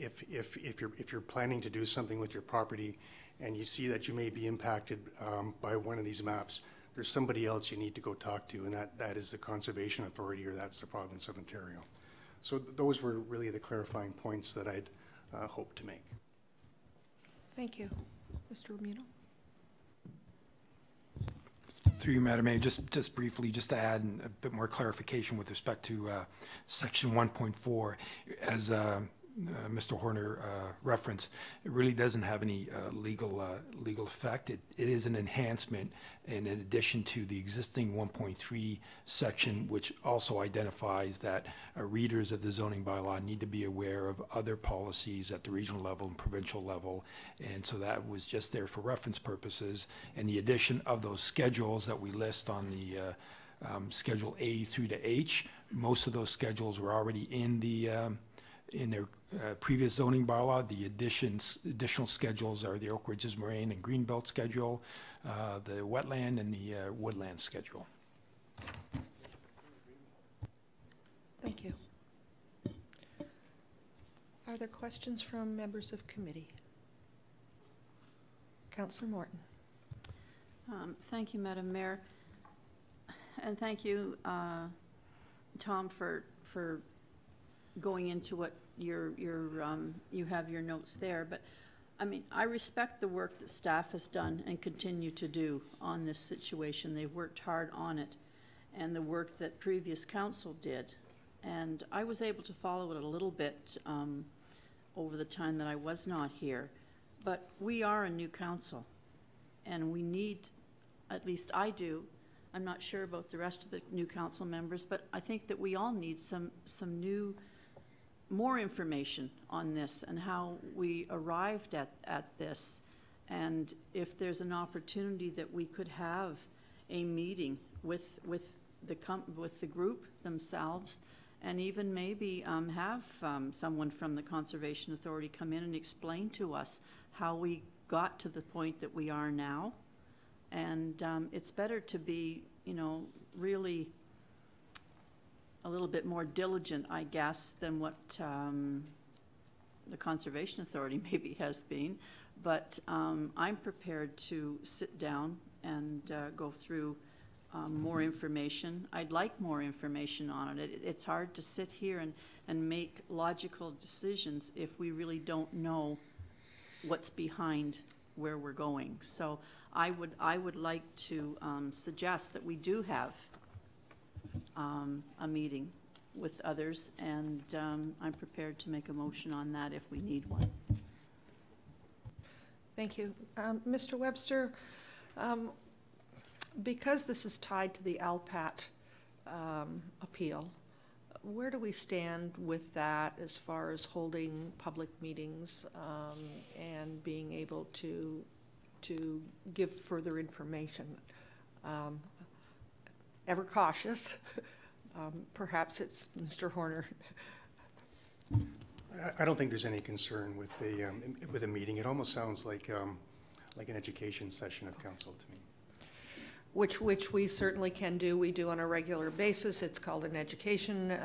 if you're planning to do something with your property and you see that you may be impacted by one of these maps, there's somebody else you need to go talk to, and that is the Conservation Authority, or that's the Province of Ontario. So those were really the clarifying points that I'd hoped to make. Thank you. Mr. Romino? Through you, Madam Mayor, just briefly, just to add a bit more clarification with respect to Section 1.4, as Mr. Horner referenced, it really doesn't have any legal effect. It is an enhancement in addition to the existing 1.3 section, which also identifies that readers of the zoning bylaw need to be aware of other policies at the regional level and provincial level. And so that was just there for reference purposes. And the addition of those schedules that we list on the Schedule A through to H, most of those schedules were already in the in their previous zoning bylaw. The additional schedules are the Oak Ridges Moraine and Greenbelt schedule, the wetland and the woodland schedule. Thank you. Are there questions from members of committee? Councillor Morton. Thank you, Madam Mayor. And thank you, Tom, for going into what you have your notes there. But I mean, I respect the work that staff has done and continue to do on this situation. They've worked hard on it, and the work that previous council did. And I was able to follow it a little bit over the time that I was not here. But we are a new council, and we need, at least I do, I'm not sure about the rest of the new council members, but I think that we all need some more information on this and how we arrived at this. And if there's an opportunity that we could have a meeting with the group themselves, and even maybe have someone from the Conservation Authority come in and explain to us how we got to the point that we are now. And it's better to be, you know, really a little bit more diligent, I guess, than what the Conservation Authority maybe has been. But I'm prepared to sit down and go through more information. I'd like more information on it. It's hard to sit here and make logical decisions if we really don't know what's behind where we're going. So I would like to suggest that we do have a meeting with others, and I'm prepared to make a motion on that if we need one. Thank you. Mr. Webster, because this is tied to the ALPAT appeal, where do we stand with that as far as holding public meetings and being able to give further information? Ever cautious. Perhaps it's Mr. Horner. I don't think there's any concern with a meeting. It almost sounds like an education session of council to me. Which we certainly can do. We do on a regular basis. It's called an education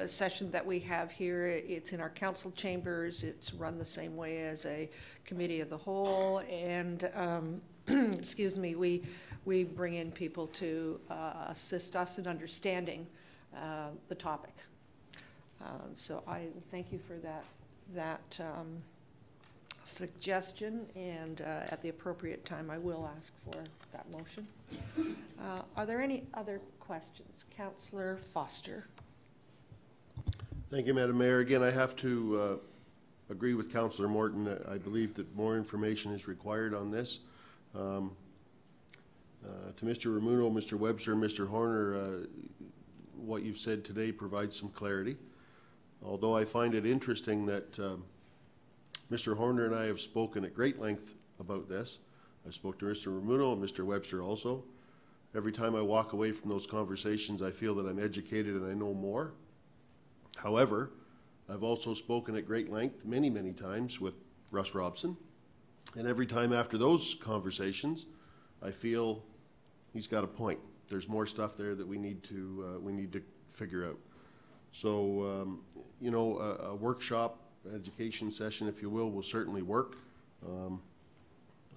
session that we have here. It's in our council chambers. It's run the same way as a committee of the whole. And excuse me, we bring in people to assist us in understanding the topic. So I thank you for that suggestion, and at the appropriate time I will ask for that motion. Are there any other questions? Councillor Foster. Thank you, Madam Mayor. Again, I have to agree with Councillor Morton. I believe that more information is required on this. To Mr. Ramuno, Mr. Webster, Mr. Horner, what you've said today provides some clarity. Although I find it interesting that Mr. Horner and I have spoken at great length about this. I spoke to Mr. Ramuno and Mr. Webster also. Every time I walk away from those conversations, I feel that I'm educated and I know more. However, I've also spoken at great length many, many times with Russ Robson. And every time after those conversations, I feel he's got a point. There's more stuff there that we need to figure out. So, you know, a workshop, education session, if you will certainly work.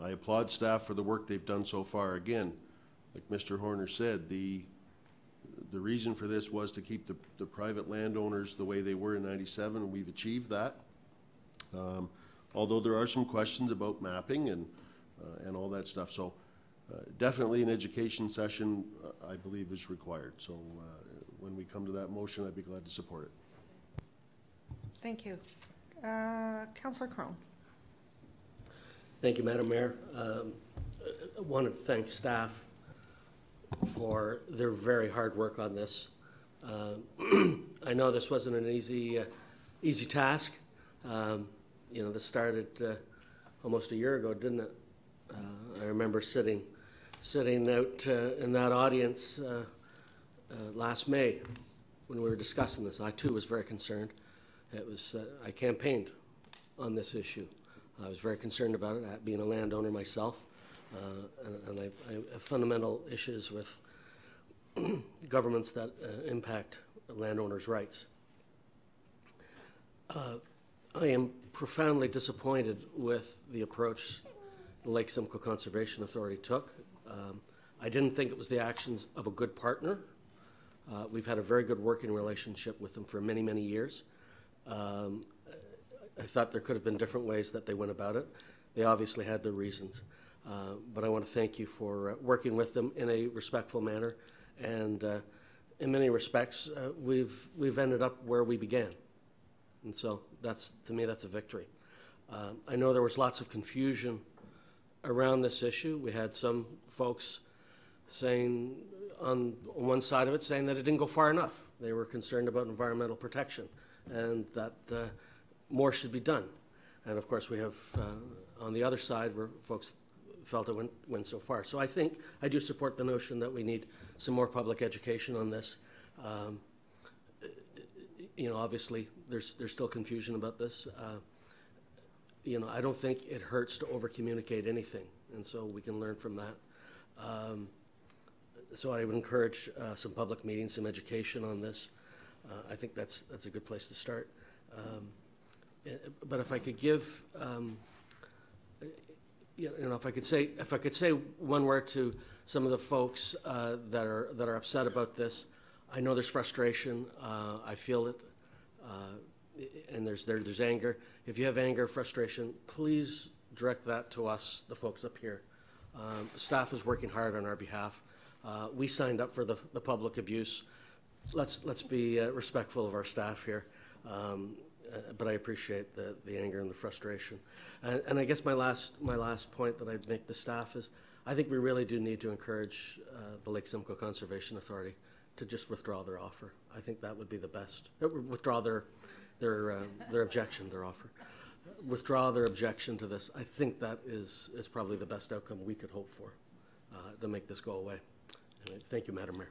I applaud staff for the work they've done so far. Again, like Mr. Horner said, the reason for this was to keep the private landowners the way they were in '97, and we've achieved that. Although there are some questions about mapping and all that stuff. So definitely an education session, I believe, is required. So when we come to that motion, I'd be glad to support it. Thank you. Councillor Crone. Thank you, Madam Mayor. I want to thank staff for their very hard work on this. I know this wasn't an easy task. You know, this started almost a year ago, didn't it? I remember sitting out in that audience last May when we were discussing this. I too was very concerned. It was I campaigned on this issue. I was very concerned about it, being a landowner myself, and I have fundamental issues with governments that impact landowners' rights. I am profoundly disappointed with the approach the Lake Simcoe Conservation Authority took. I didn't think it was the actions of a good partner. We've had a very good working relationship with them for many, many years. I thought there could have been different ways that they went about it. They obviously had their reasons. But I want to thank you for working with them in a respectful manner. And in many respects, we've ended up where we began. And so to me, that's a victory. I know there was lots of confusion around this issue. We had some folks saying, on one side of it, saying that it didn't go far enough. They were concerned about environmental protection and that more should be done. And of course, we have on the other side where folks felt it went so far. So I do support the notion that we need some more public education on this. You know, obviously, there's still confusion about this. You know, I don't think it hurts to over-communicate anything, and so we can learn from that. So I would encourage some public meetings, some education on this. I think that's a good place to start. But if I could give, you know, if I could say one word to some of the folks that are upset about this. I know there's frustration. I feel it, and there's anger. If you have anger, frustration, please direct that to us, the folks up here. Staff is working hard on our behalf. We signed up for the public abuse. Let's be respectful of our staff here. But I appreciate the anger and the frustration. And I guess my last point that I'd make to staff is I think we really do need to encourage the Lake Simcoe Conservation Authority to just withdraw their offer. I think that would be the best. Withdraw their objection, their offer. Withdraw their objection to this. I think that is probably the best outcome we could hope for to make this go away. Anyway, thank you, Madam Mayor.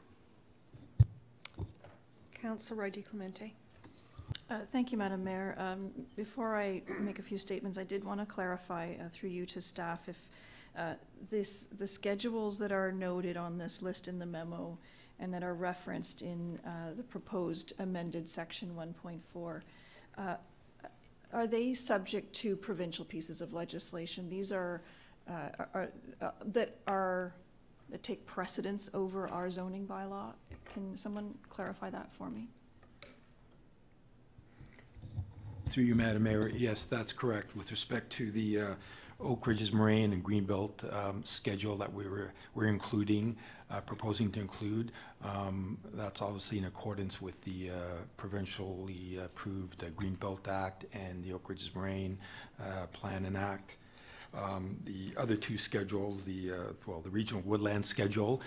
Councillor Roy-DiClemente. Thank you, Madam Mayor. Before I make a few statements, I did want to clarify through you to staff if the schedules that are noted on this list in the memo and that are referenced in the proposed amended section 1.4, are they subject to provincial pieces of legislation? These are that are that take precedence over our zoning bylaw. Can someone clarify that for me? Through you, Madam Mayor, yes, that's correct. With respect to the Oak Ridges Moraine and Greenbelt schedule that we're including, proposing to include, that's obviously in accordance with the provincially approved Greenbelt Act and the Oak Ridges Moraine Plan and Act. The other two schedules, the regional woodland schedule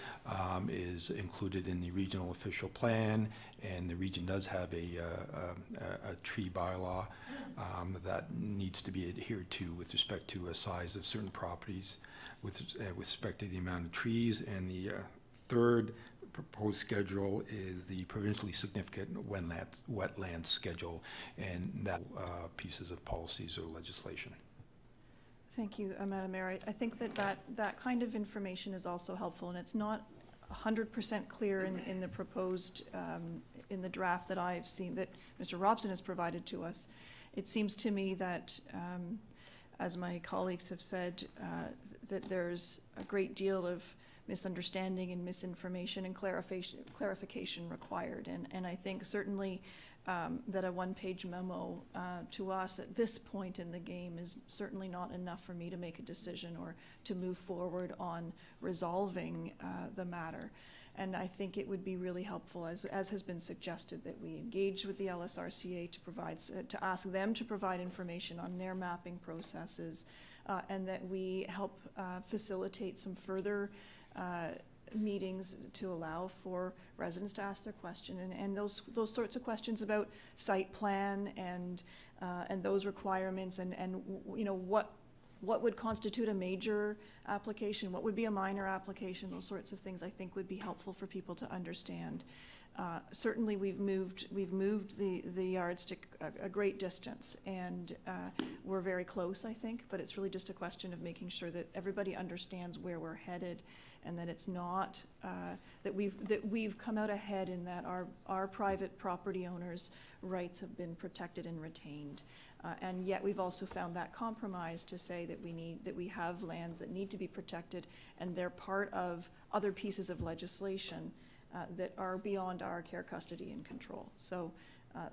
is included in the regional official plan, and the region does have a tree bylaw that needs to be adhered to with respect to a size of certain properties, with respect to the amount of trees. And the third proposed schedule is the provincially significant wetland schedule, and that pieces of policies or legislation. Thank you, Madam Mayor. I think that kind of information is also helpful, and it's not 100% clear in the proposed, in the draft that I've seen that Mr. Robson has provided to us. It seems to me that, as my colleagues have said, that there's a great deal of misunderstanding and misinformation and clarification required. And I think certainly that a one-page memo to us at this point in the game is certainly not enough for me to make a decision or to move forward on resolving the matter. And I think it would be really helpful, as has been suggested, that we engage with the LSRCA to ask them to provide information on their mapping processes, and that we help facilitate some further meetings to allow for residents to ask their question, and those sorts of questions about site plan and those requirements, and you know, what would constitute a major application, what would be a minor application, those sorts of things I think would be helpful for people to understand. Certainly we've moved the yardstick a great distance, and we're very close, I think, but it's really just a question of making sure that everybody understands where we're headed, and that it's not that we've come out ahead in that our private property owners' rights have been protected and retained. And yet we've also found that compromise to say that we have lands that need to be protected, and they're part of other pieces of legislation that are beyond our care, custody, and control. So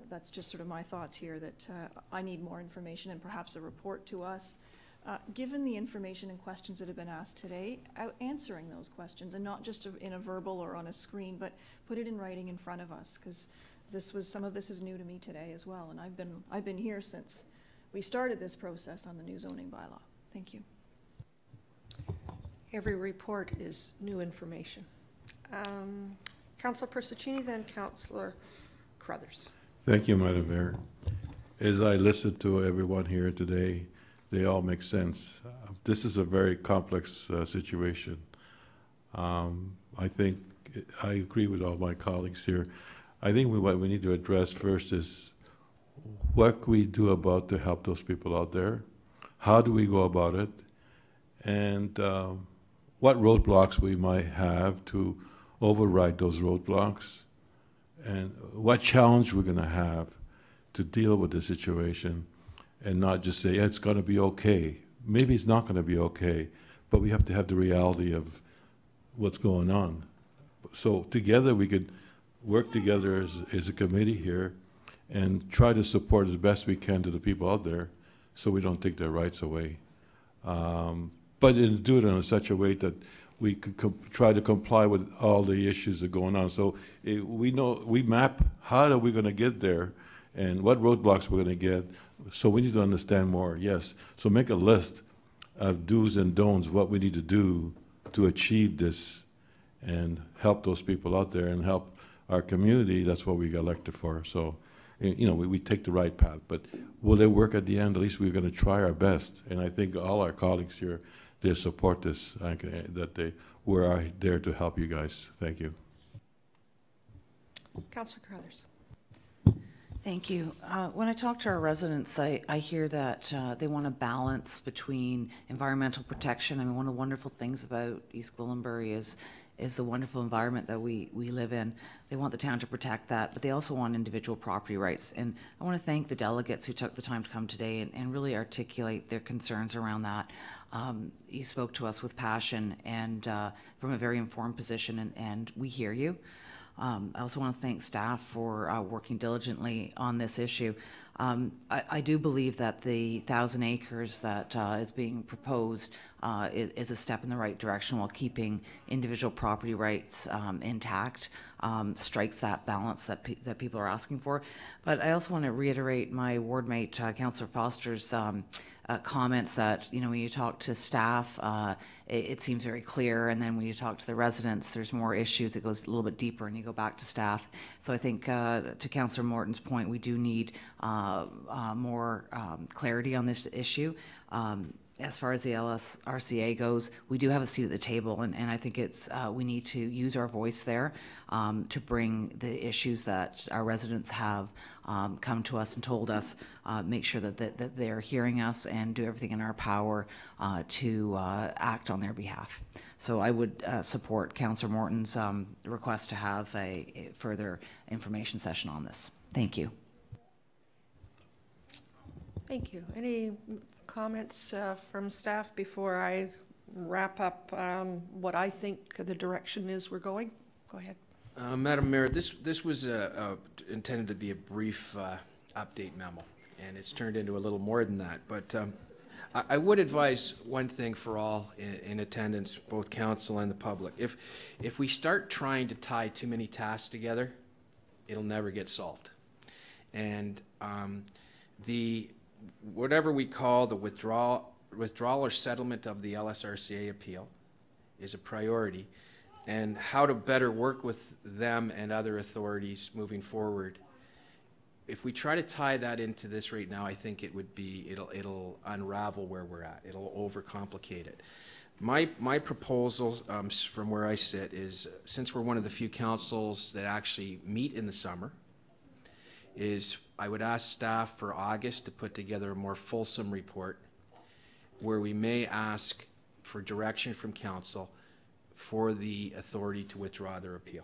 that's just sort of my thoughts here, that I need more information and perhaps a report to us, given the information and questions that have been asked today, answering those questions, and not just in a verbal or on a screen, but put it in writing in front of us, because some of this is new to me today as well, and I've been here since we started this process on the new zoning bylaw. Thank you. Every report is new information. Councillor Persechini, then Councillor Carruthers. Thank you, Madam Mayor. As I listened to everyone here today, they all make sense. This is a very complex situation. I think I agree with all my colleagues here. I think what we need to address first is what can we do about to help those people out there? How do we go about it? And what roadblocks we might have to override those roadblocks, and what challenge we're going to have to deal with the situation, and not just say, yeah, it's going to be okay. Maybe it's not going to be okay, but we have to have the reality of what's going on. So together we could work together as a committee here and try to support as best we can to the people out there so we don't take their rights away. But do it in such a way that we could try to comply with all the issues that are going on. So we map how are we going to get there and what roadblocks we're going to get. So we need to understand more, yes. So make a list of do's and don'ts, what we need to do to achieve this and help those people out there and help our community. That's what we got elected for. So, you know, we take the right path. But will it work at the end? At least we're going to try our best. And I think all our colleagues here, they support this, that we're there to help you guys. Thank you. Councillor Carruthers. Thank you. When I talk to our residents, I hear that they want a balance between environmental protection. I mean, one of the wonderful things about East Gwillimbury is the wonderful environment that we live in. They want the town to protect that, but they also want individual property rights. And I want to thank the delegates who took the time to come today and really articulate their concerns around that. You spoke to us with passion and from a very informed position, and we hear you. I also want to thank staff for working diligently on this issue. I do believe that the 1,000 acres that is being proposed is a step in the right direction while keeping individual property rights intact, strikes that balance that people are asking for. But I also want to reiterate my ward mate, Councillor Foster's comments that, you know, when you talk to staff, it seems very clear, and then when you talk to the residents, there's more issues. It goes a little bit deeper, and you go back to staff. So I think, to Councillor Morton's point, we do need more clarity on this issue. As far as the LSRCA goes, we do have a seat at the table, and I think it's we need to use our voice there to bring the issues that our residents have come to us and told us, make sure that they're hearing us and do everything in our power to act on their behalf. So I would support Councillor Morton's request to have a further information session on this. Thank you. Thank you. Any comments from staff before I wrap up what I think the direction is we're going? Go ahead. Madam Mayor, this was intended to be a brief update memo, and it's turned into a little more than that. But I would advise one thing for all in attendance, both council and the public. If we start trying to tie too many tasks together, it'll never get solved. And whatever we call the withdrawal or settlement of the LSRCA appeal is a priority, and how to better work with them and other authorities moving forward. If we try to tie that into this right now, I think it'll unravel where we're at. It'll overcomplicate it. My proposal from where I sit is, since we're one of the few councils that actually meet in the summer, is I would ask staff for August to put together a more fulsome report where we may ask for direction from council for the authority to withdraw their appeal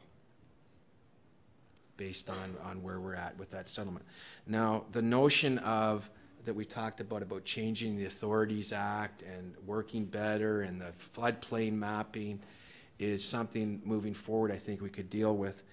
based on where we're at with that settlement. Now, the notion that we talked about changing the Authorities Act and working better and the floodplain mapping is something moving forward I think we could deal with.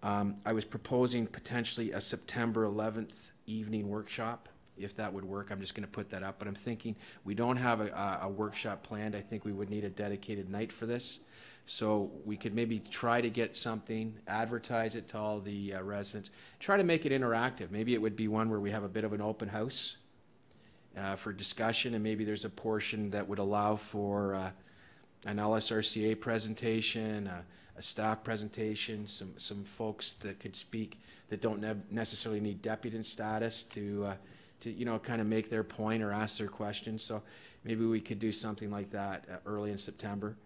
I was proposing potentially a September 11th evening workshop, if that would work. I'm just going to put that up, but I'm thinking we don't have a workshop planned. I think we would need a dedicated night for this. So we could maybe try to get something, advertise it to all the residents, try to make it interactive. Maybe it would be one where we have a bit of an open house for discussion, and maybe there's a portion that would allow for an LSRCA presentation, a staff presentation, some folks that could speak that don't necessarily need deputant status to you know, kind of make their point or ask their questions. So maybe we could do something like that early in September.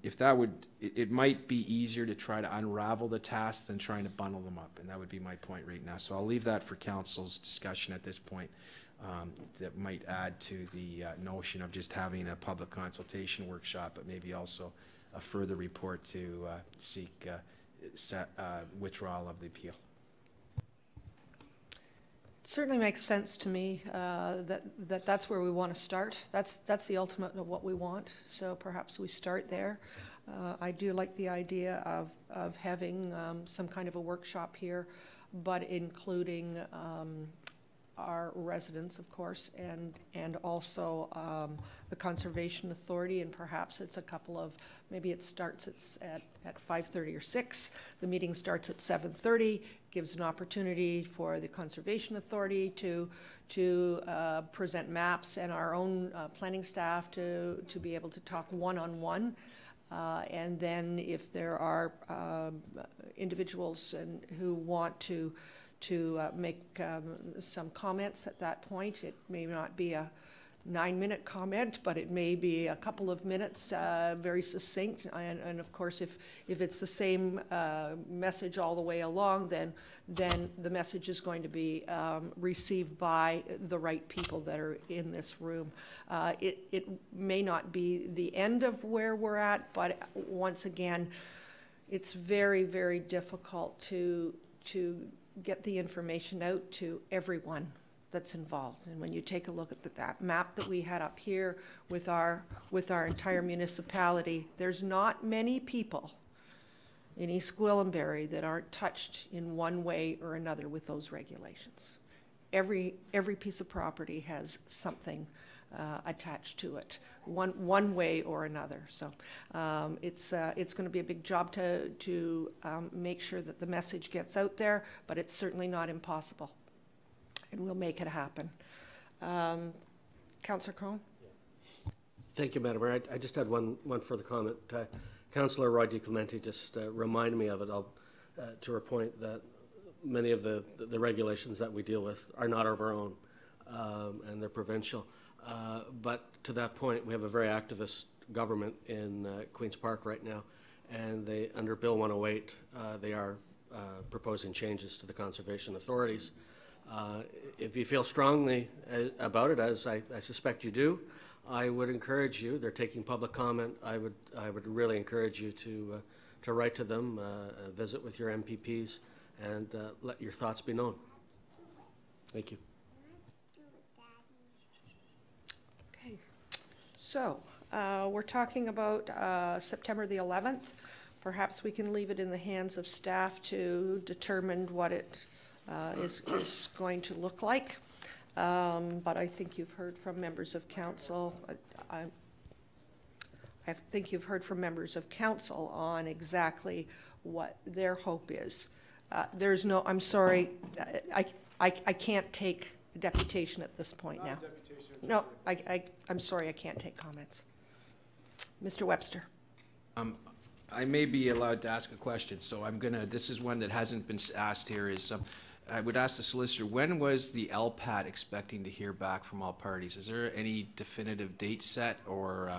If that would, it might be easier to try to unravel the tasks than trying to bundle them up, and that would be my point right now. So I'll leave that for council's discussion at this point. That might add to the notion of just having a public consultation workshop, but maybe also a further report to seek withdrawal of the appeal. It certainly makes sense to me that's where we want to start. That's the ultimate of what we want. So perhaps we start there. I do like the idea of having some kind of a workshop here, but including our residents, of course, and also the Conservation Authority, and perhaps it's a couple of, maybe it starts at 5:30 or 6. The meeting starts at 7:30, gives an opportunity for the Conservation Authority to present maps, and our own planning staff to be able to talk one-on-one. And then if there are individuals who want to make some comments at that point, it may not be 9-minute comment, but it may be a couple of minutes, very succinct. And of course, if it's the same message all the way along, then the message is going to be received by the right people that are in this room. It may not be the end of where we're at, but once again, it's very, very difficult to get the information out to everyone that's involved. And when you take a look at that map that we had up here with our entire municipality, there's not many people in East Gwillimbury that aren't touched in one way or another with those regulations. Every piece of property has something attached to it, one way or another. So it's going to be a big job to make sure that the message gets out there, but it's certainly not impossible, and we'll make it happen. Councillor Crone? Thank you, Madam Mayor. I just had one further comment. Councillor Roy-DiClemente just reminded me of it. To her point that many of the regulations that we deal with are not of our own, and they're provincial. But to that point, we have a very activist government in Queen's Park right now, and under Bill 108, they are proposing changes to the conservation authorities. If you feel strongly about it, as I suspect you do, I would encourage you. They're taking public comment. I would really encourage you to write to them, visit with your MPPs, and let your thoughts be known. Thank you. Okay. So we're talking about September the 11th. Perhaps we can leave it in the hands of staff to determine what it is going to look like. But I think you've heard from members of council. I think you've heard from members of council on exactly what their hope is. There's no, I'm sorry, I can't take a deputation at this point now. No, I'm sorry, I can't take comments. Mr. Webster. I may be allowed to ask a question, so this is one that hasn't been asked here, I would ask the solicitor, when was the LPAT expecting to hear back from all parties? Is there any definitive date set, or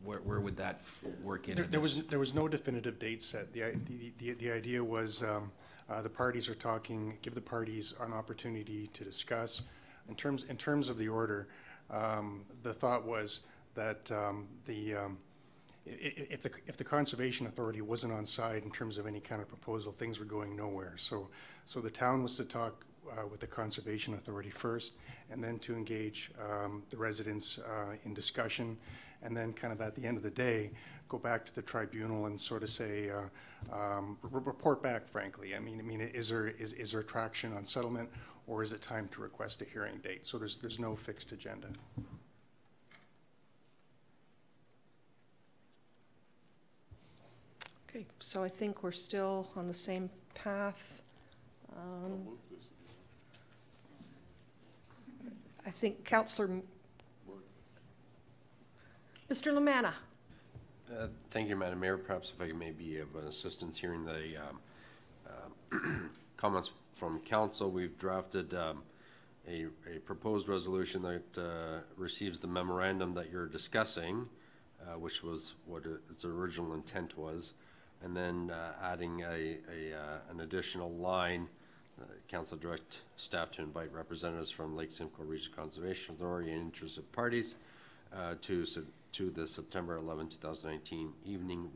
where would that work in? There was no definitive date set. The idea was the parties are talking, give the parties an opportunity to discuss. In terms of the order, the thought was that if the Conservation Authority wasn't on side in terms of any kind of proposal, things were going nowhere. So the town was to talk with the Conservation Authority first, and then to engage the residents in discussion, and then kind of at the end of the day, go back to the tribunal and sort of say, report back, frankly. I mean, is there traction on settlement, or is it time to request a hearing date? So there's no fixed agenda. Okay, so I think we're still on the same path. I think Councillor Mr. Lamanna. Thank you, Madam Mayor. Perhaps if I may be of assistance hearing the comments from Council. We've drafted a proposed resolution that receives the memorandum that you're discussing, which was what its original intent was, and then adding an additional line. Council direct staff to invite representatives from Lake Simcoe Regional Conservation Authority and interested parties to the September 11, 2019 evening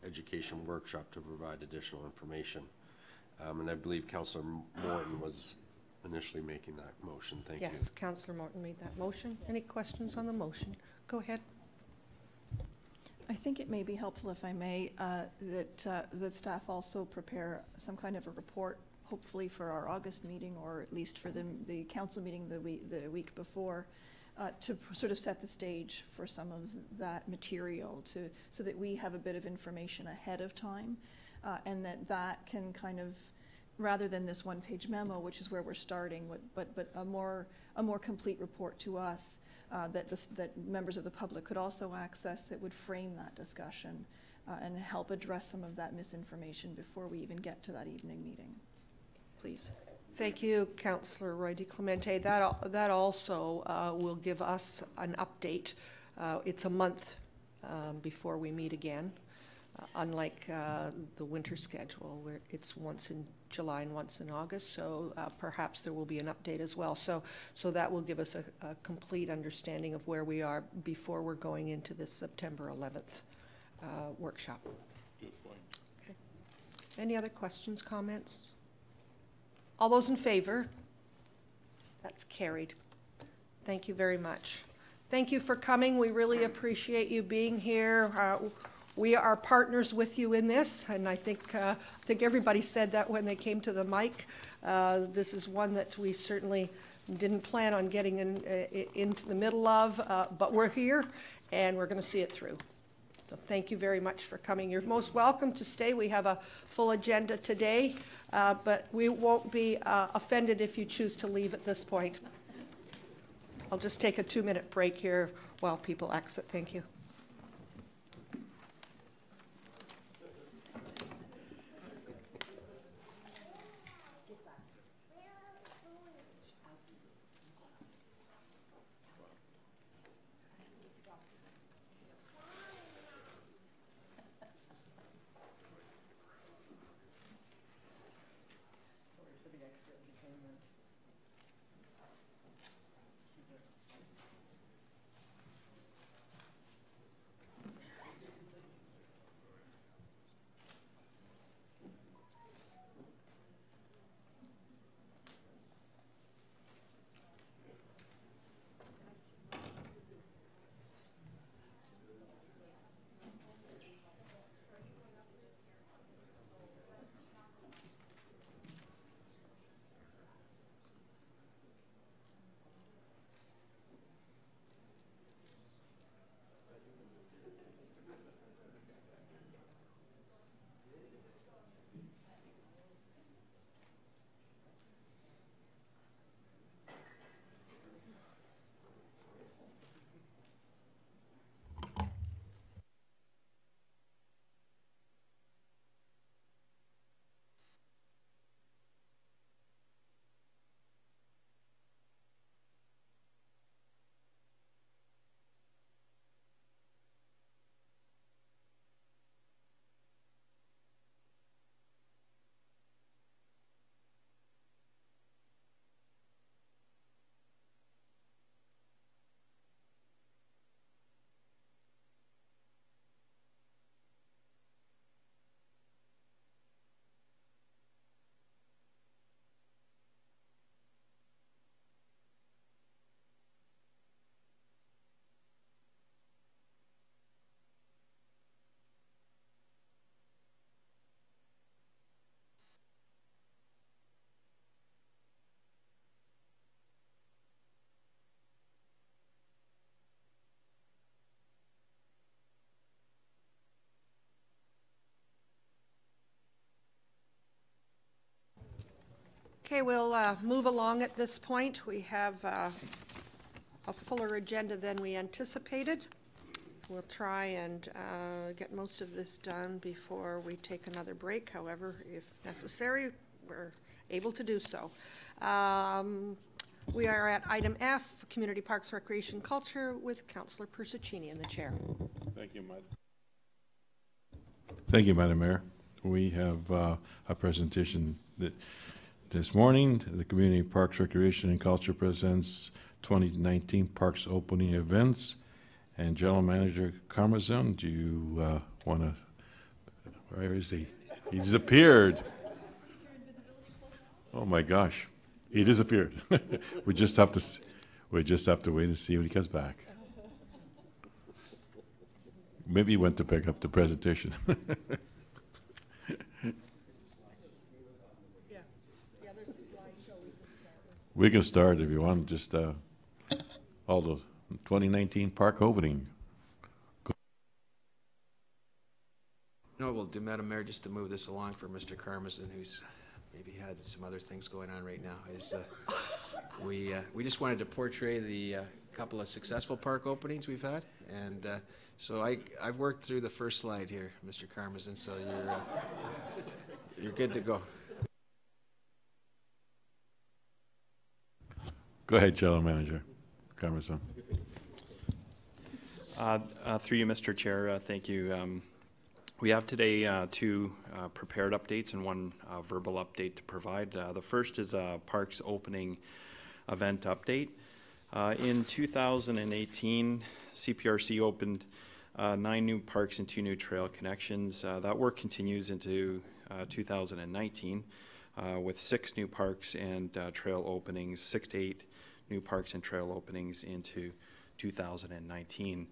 education workshop to provide additional information. And I believe Councillor Morton was initially making that motion. Thank you. Yes, Councillor Morton made that motion. Any questions on the motion? Go ahead. I think it may be helpful, if I may, that staff also prepare some kind of a report, hopefully for our August meeting, or at least for the council meeting the week before, to sort of set the stage for some of that material, so that we have a bit of information ahead of time, and that can kind of, rather than this one-page memo, which is where we're starting, but a more complete report to us that members of the public could also access, that would frame that discussion and help address some of that misinformation before we even get to that evening meeting. Please. Thank you, Councillor Roy-DiClemente. That also will give us an update. It's a month before we meet again, unlike the winter schedule where it's once in July and once in August. So perhaps there will be an update as well. So that will give us a complete understanding of where we are before we're going into this September 11th workshop. Good point. Okay. Any other questions, comments? All those in favor? That's carried. Thank you very much. Thank you for coming. We really appreciate you being here. We are partners with you in this, and I think everybody said that when they came to the mic. This is one that we certainly didn't plan on getting into the middle of, but we're here, and we're going to see it through. So thank you very much for coming. You're most welcome to stay. We have a full agenda today, but we won't be offended if you choose to leave at this point. I'll just take a 2-minute break here while people exit. Thank you. Okay, we'll move along at this point. We have a fuller agenda than we anticipated. We'll try and get most of this done before we take another break. However, if necessary, we're able to do so. We are at item F, Community Parks, Recreation, Culture, with Councillor Persechini in the chair. Thank you, Madam. Thank you, Madam Mayor. We have a presentation that this morning. The Community Parks, Recreation, and Culture presents 2019 Parks Opening Events. And General Manager Carruthers, do you want to? Where is he? He disappeared. Oh my gosh, he disappeared. we just have to wait and see when he comes back. Maybe he went to pick up the presentation. There's a slideshow we can start if you want. Just all the 2019 park opening. No, we'll do, Madam Mayor, just to move this along for Mr. Carruthers, who's maybe had some other things going on right now. Is we just wanted to portray the couple of successful park openings we've had, and so I've worked through the first slide here, Mr. Carruthers, and so you're good to go. Go ahead, General Manager. Congressman. Through you, Mr. Chair, thank you. We have today two prepared updates and one verbal update to provide. The first is a parks opening event update. In 2018, CPRC opened 9 new parks and 2 new trail connections. That work continues into 2019 with 6 new parks and trail openings, 6 to 8 new parks and trail openings into 2019.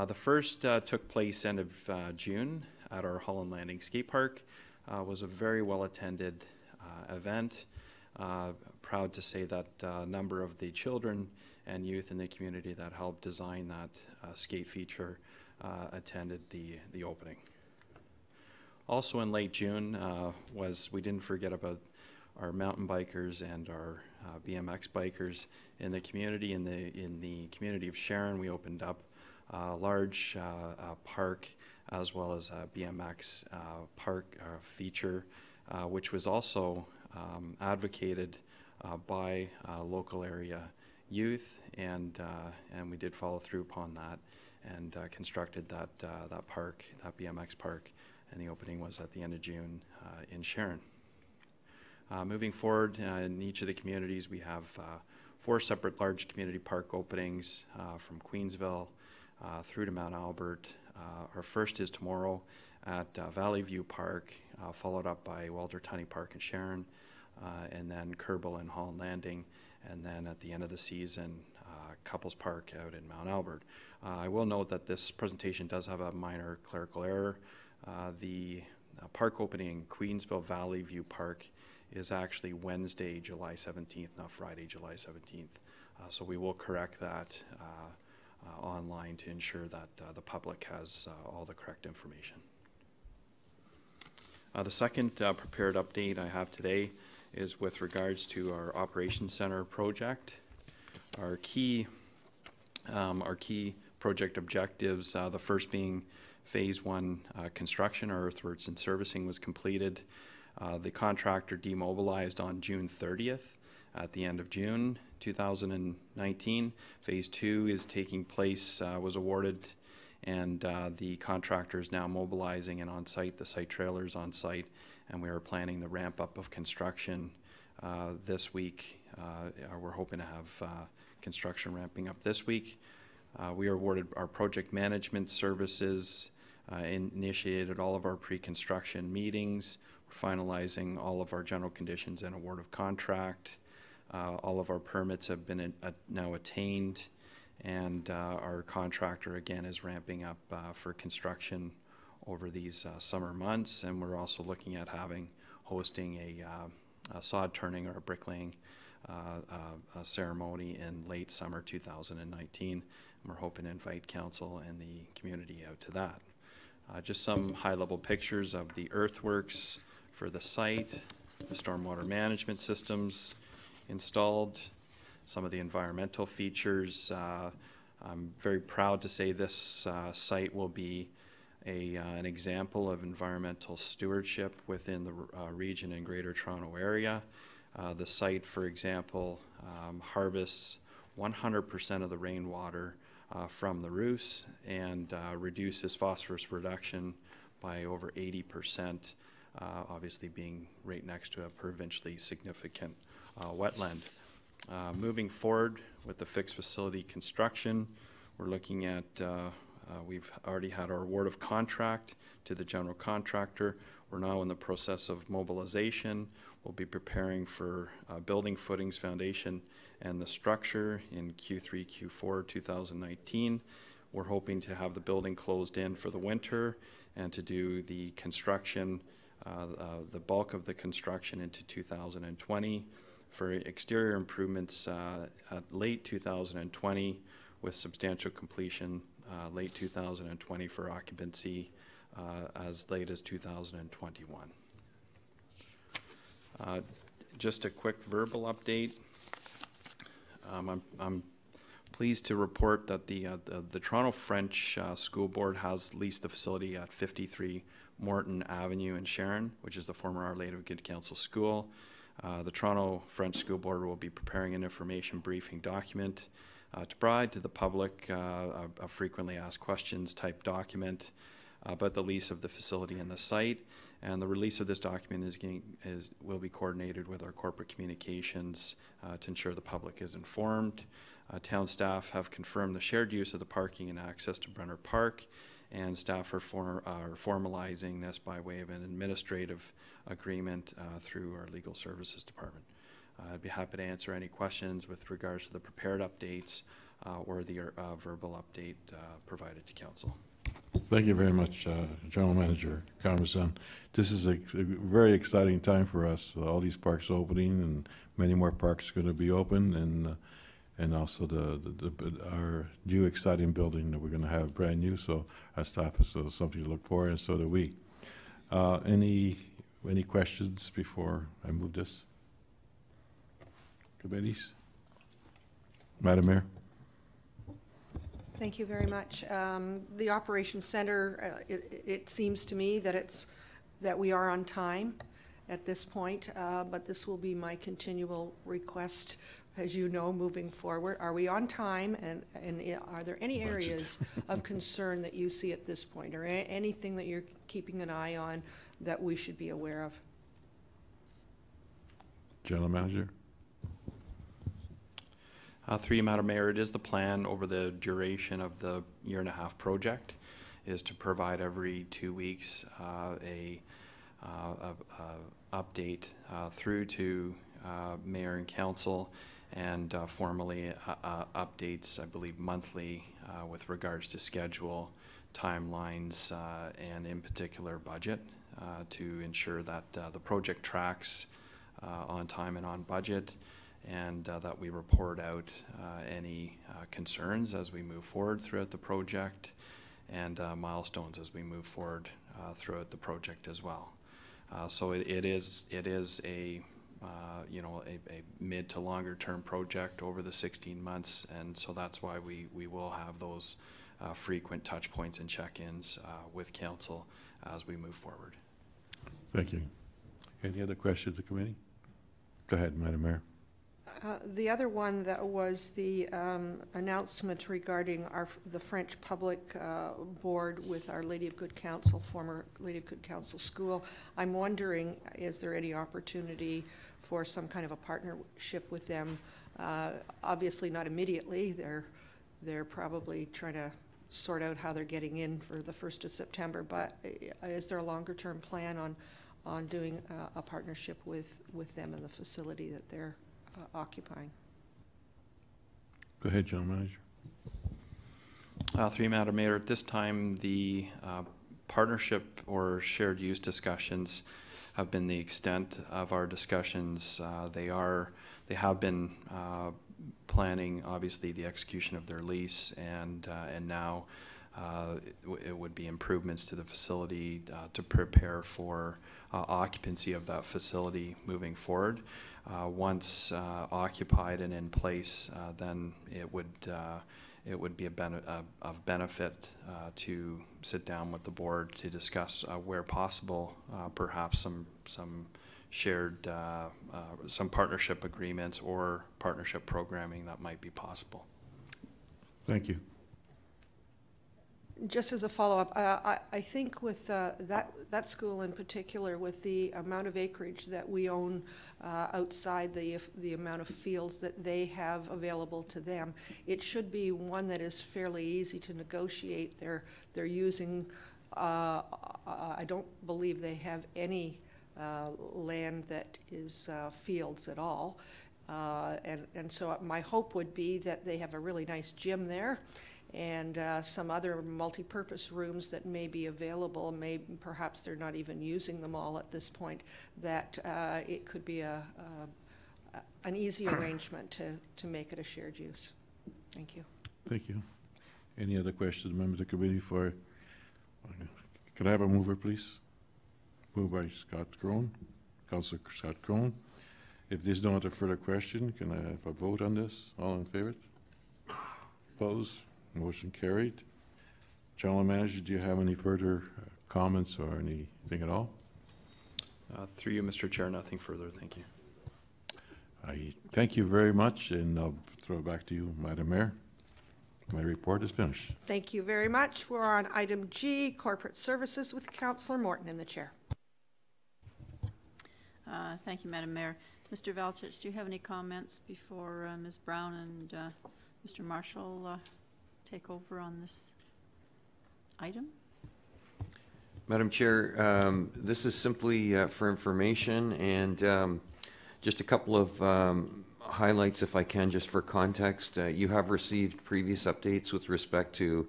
The first took place end of June at our Holland Landing Skate Park. Was a very well attended event. Proud to say that a number of the children and youth in the community that helped design that skate feature attended the opening. Also in late June we didn't forget about our mountain bikers and our BMX bikers in the community. In the community of Sharon, we opened up a large park as well as a BMX park feature, which was also advocated by local area youth, and we did follow through upon that and constructed that park, that BMX park, and the opening was at the end of June in Sharon. Moving forward, in each of the communities, we have 4 separate large community park openings from Queensville through to Mount Albert. Our first is tomorrow at Valley View Park, followed up by Walter Tunney Park in Sharon, and then Kerbal and Holland Landing, and then at the end of the season, Couples Park out in Mount Albert. I will note that this presentation does have a minor clerical error. The park opening in Queensville Valley View Park is actually Wednesday, July 17th, not Friday, July 17th. So we will correct that online to ensure that the public has all the correct information. The second prepared update I have today is with regards to our Operations Center project. Our key project objectives, the first being Phase 1 construction, or earthworks and servicing, was completed. The contractor demobilized on June 30th at the end of June 2019. Phase 2 is taking place, was awarded, and the contractor is now mobilizing and on site, the site trailers on site, and we are planning the ramp up of construction this week. We're hoping to have construction ramping up this week. We are awarded our project management services, initiated all of our pre-construction meetings. We're finalizing all of our general conditions and award of contract. All of our permits have been now attained, and our contractor again is ramping up for construction over these summer months, and we're also looking at hosting a sod turning or a bricklaying a ceremony in late summer 2019. And we're hoping to invite council and the community out to that. Just some high-level pictures of the earthworks for the site, the stormwater management systems installed, some of the environmental features. I'm very proud to say this site will be an example of environmental stewardship within the region and Greater Toronto Area. The site, for example, harvests 100% of the rainwater from the roofs and reduces phosphorus reduction by over 80%, obviously being right next to a provincially significant wetland. Moving forward with the fixed facility construction, we're looking at, we've already had our award of contract to the general contractor. We're now in the process of mobilization. We'll be preparing for building footings, foundation, and the structure in Q3, Q4 2019. We're hoping to have the building closed in for the winter and to do the construction, the bulk of the construction into 2020. For exterior improvements at late 2020 with substantial completion late 2020 for occupancy as late as 2021. Just a quick verbal update. I'm pleased to report that the Toronto French School Board has leased the facility at 53 Morton Avenue in Sharon, which is the former Our Lady of Good Counsel School. The Toronto French School Board will be preparing an information briefing document to provide to the public a frequently asked questions type document about the lease of the facility and the site. And the release of this document will be coordinated with our corporate communications to ensure the public is informed. Town staff have confirmed the shared use of the parking and access to Brenner Park, and staff are formalizing this by way of an administrative agreement through our legal services department. I'd be happy to answer any questions with regards to the prepared updates or the verbal update provided to council. Thank you very much, General Manager Carruthers. This is a very exciting time for us. All these parks opening, and many more parks going to be open, and also our new exciting building that we're going to have brand new. So our staff is something to look for, and so do we. Any questions before I move this? Committees? Madam Mayor. Thank you very much. The Operations Center, it seems to me that we are on time at this point, but this will be my continual request, as you know, moving forward. Are we on time, and are there any areas of concern that you see at this point, or anything that you're keeping an eye on that we should be aware of? General Manager. Through you, Madam Mayor, it is the plan over the duration of the year-and-a-half project is to provide every 2 weeks a update through to Mayor and Council, and formally updates, I believe, monthly with regards to schedule, timelines, and in particular budget to ensure that the project tracks on time and on budget, and that we report out any concerns as we move forward throughout the project, and milestones as we move forward throughout the project as well. So it is a a mid to longer term project over the 16 months, and so that's why we will have those frequent touch points and check-ins with council as we move forward. Thank you. Any other questions of the committee? Go ahead, Madam Mayor. The other one that was the announcement regarding the French Public Board with Our Lady of Good Counsel, former Lady of Good Counsel School. I'm wondering, is there any opportunity for some kind of a partnership with them? Obviously not immediately. They're probably trying to sort out how they're getting in for the 1st of September, but is there a longer term plan on doing a partnership with them in the facility that they're occupying? Go ahead, General Manager. Through you, Madam Mayor, at this time the partnership or shared use discussions have been the extent of our discussions. They have been planning, obviously, the execution of their lease, and now it would be improvements to the facility to prepare for occupancy of that facility moving forward. Once occupied and in place, then it would be of benefit to sit down with the board to discuss where possible, perhaps some shared, some partnership agreements or partnership programming that might be possible. Thank you. Just as a follow-up, I think with that school in particular, with the amount of acreage that we own outside the amount of fields that they have available to them, it should be one that is fairly easy to negotiate. They're using, I don't believe they have any land that is fields at all. And so my hope would be that they have a really nice gym there, and some other multi-purpose rooms that may be available. Perhaps they're not even using them all at this point, that it could be an easy arrangement to make it a shared use. Thank you. Thank you. Any other questions, members of the committee? Can I have a mover, please? Moved by Councillor Scott Crone. If there's no other further question, can I have a vote on this? All in favor? Opposed? Motion carried. General Manager, do you have any further comments or anything at all? Through you, Mr. Chair, nothing further. Thank you. I thank you very much, and I'll throw it back to you, Madam Mayor. My report is finished. Thank you very much. We're on item G, Corporate Services, with Councillor Morton in the chair. Thank you, Madam Mayor. Mr. Velchich, do you have any comments before Ms. Brown and Mr. Marshall take over on this item? Madam Chair, this is simply for information, and just a couple of highlights, if I can, just for context. You have received previous updates with respect to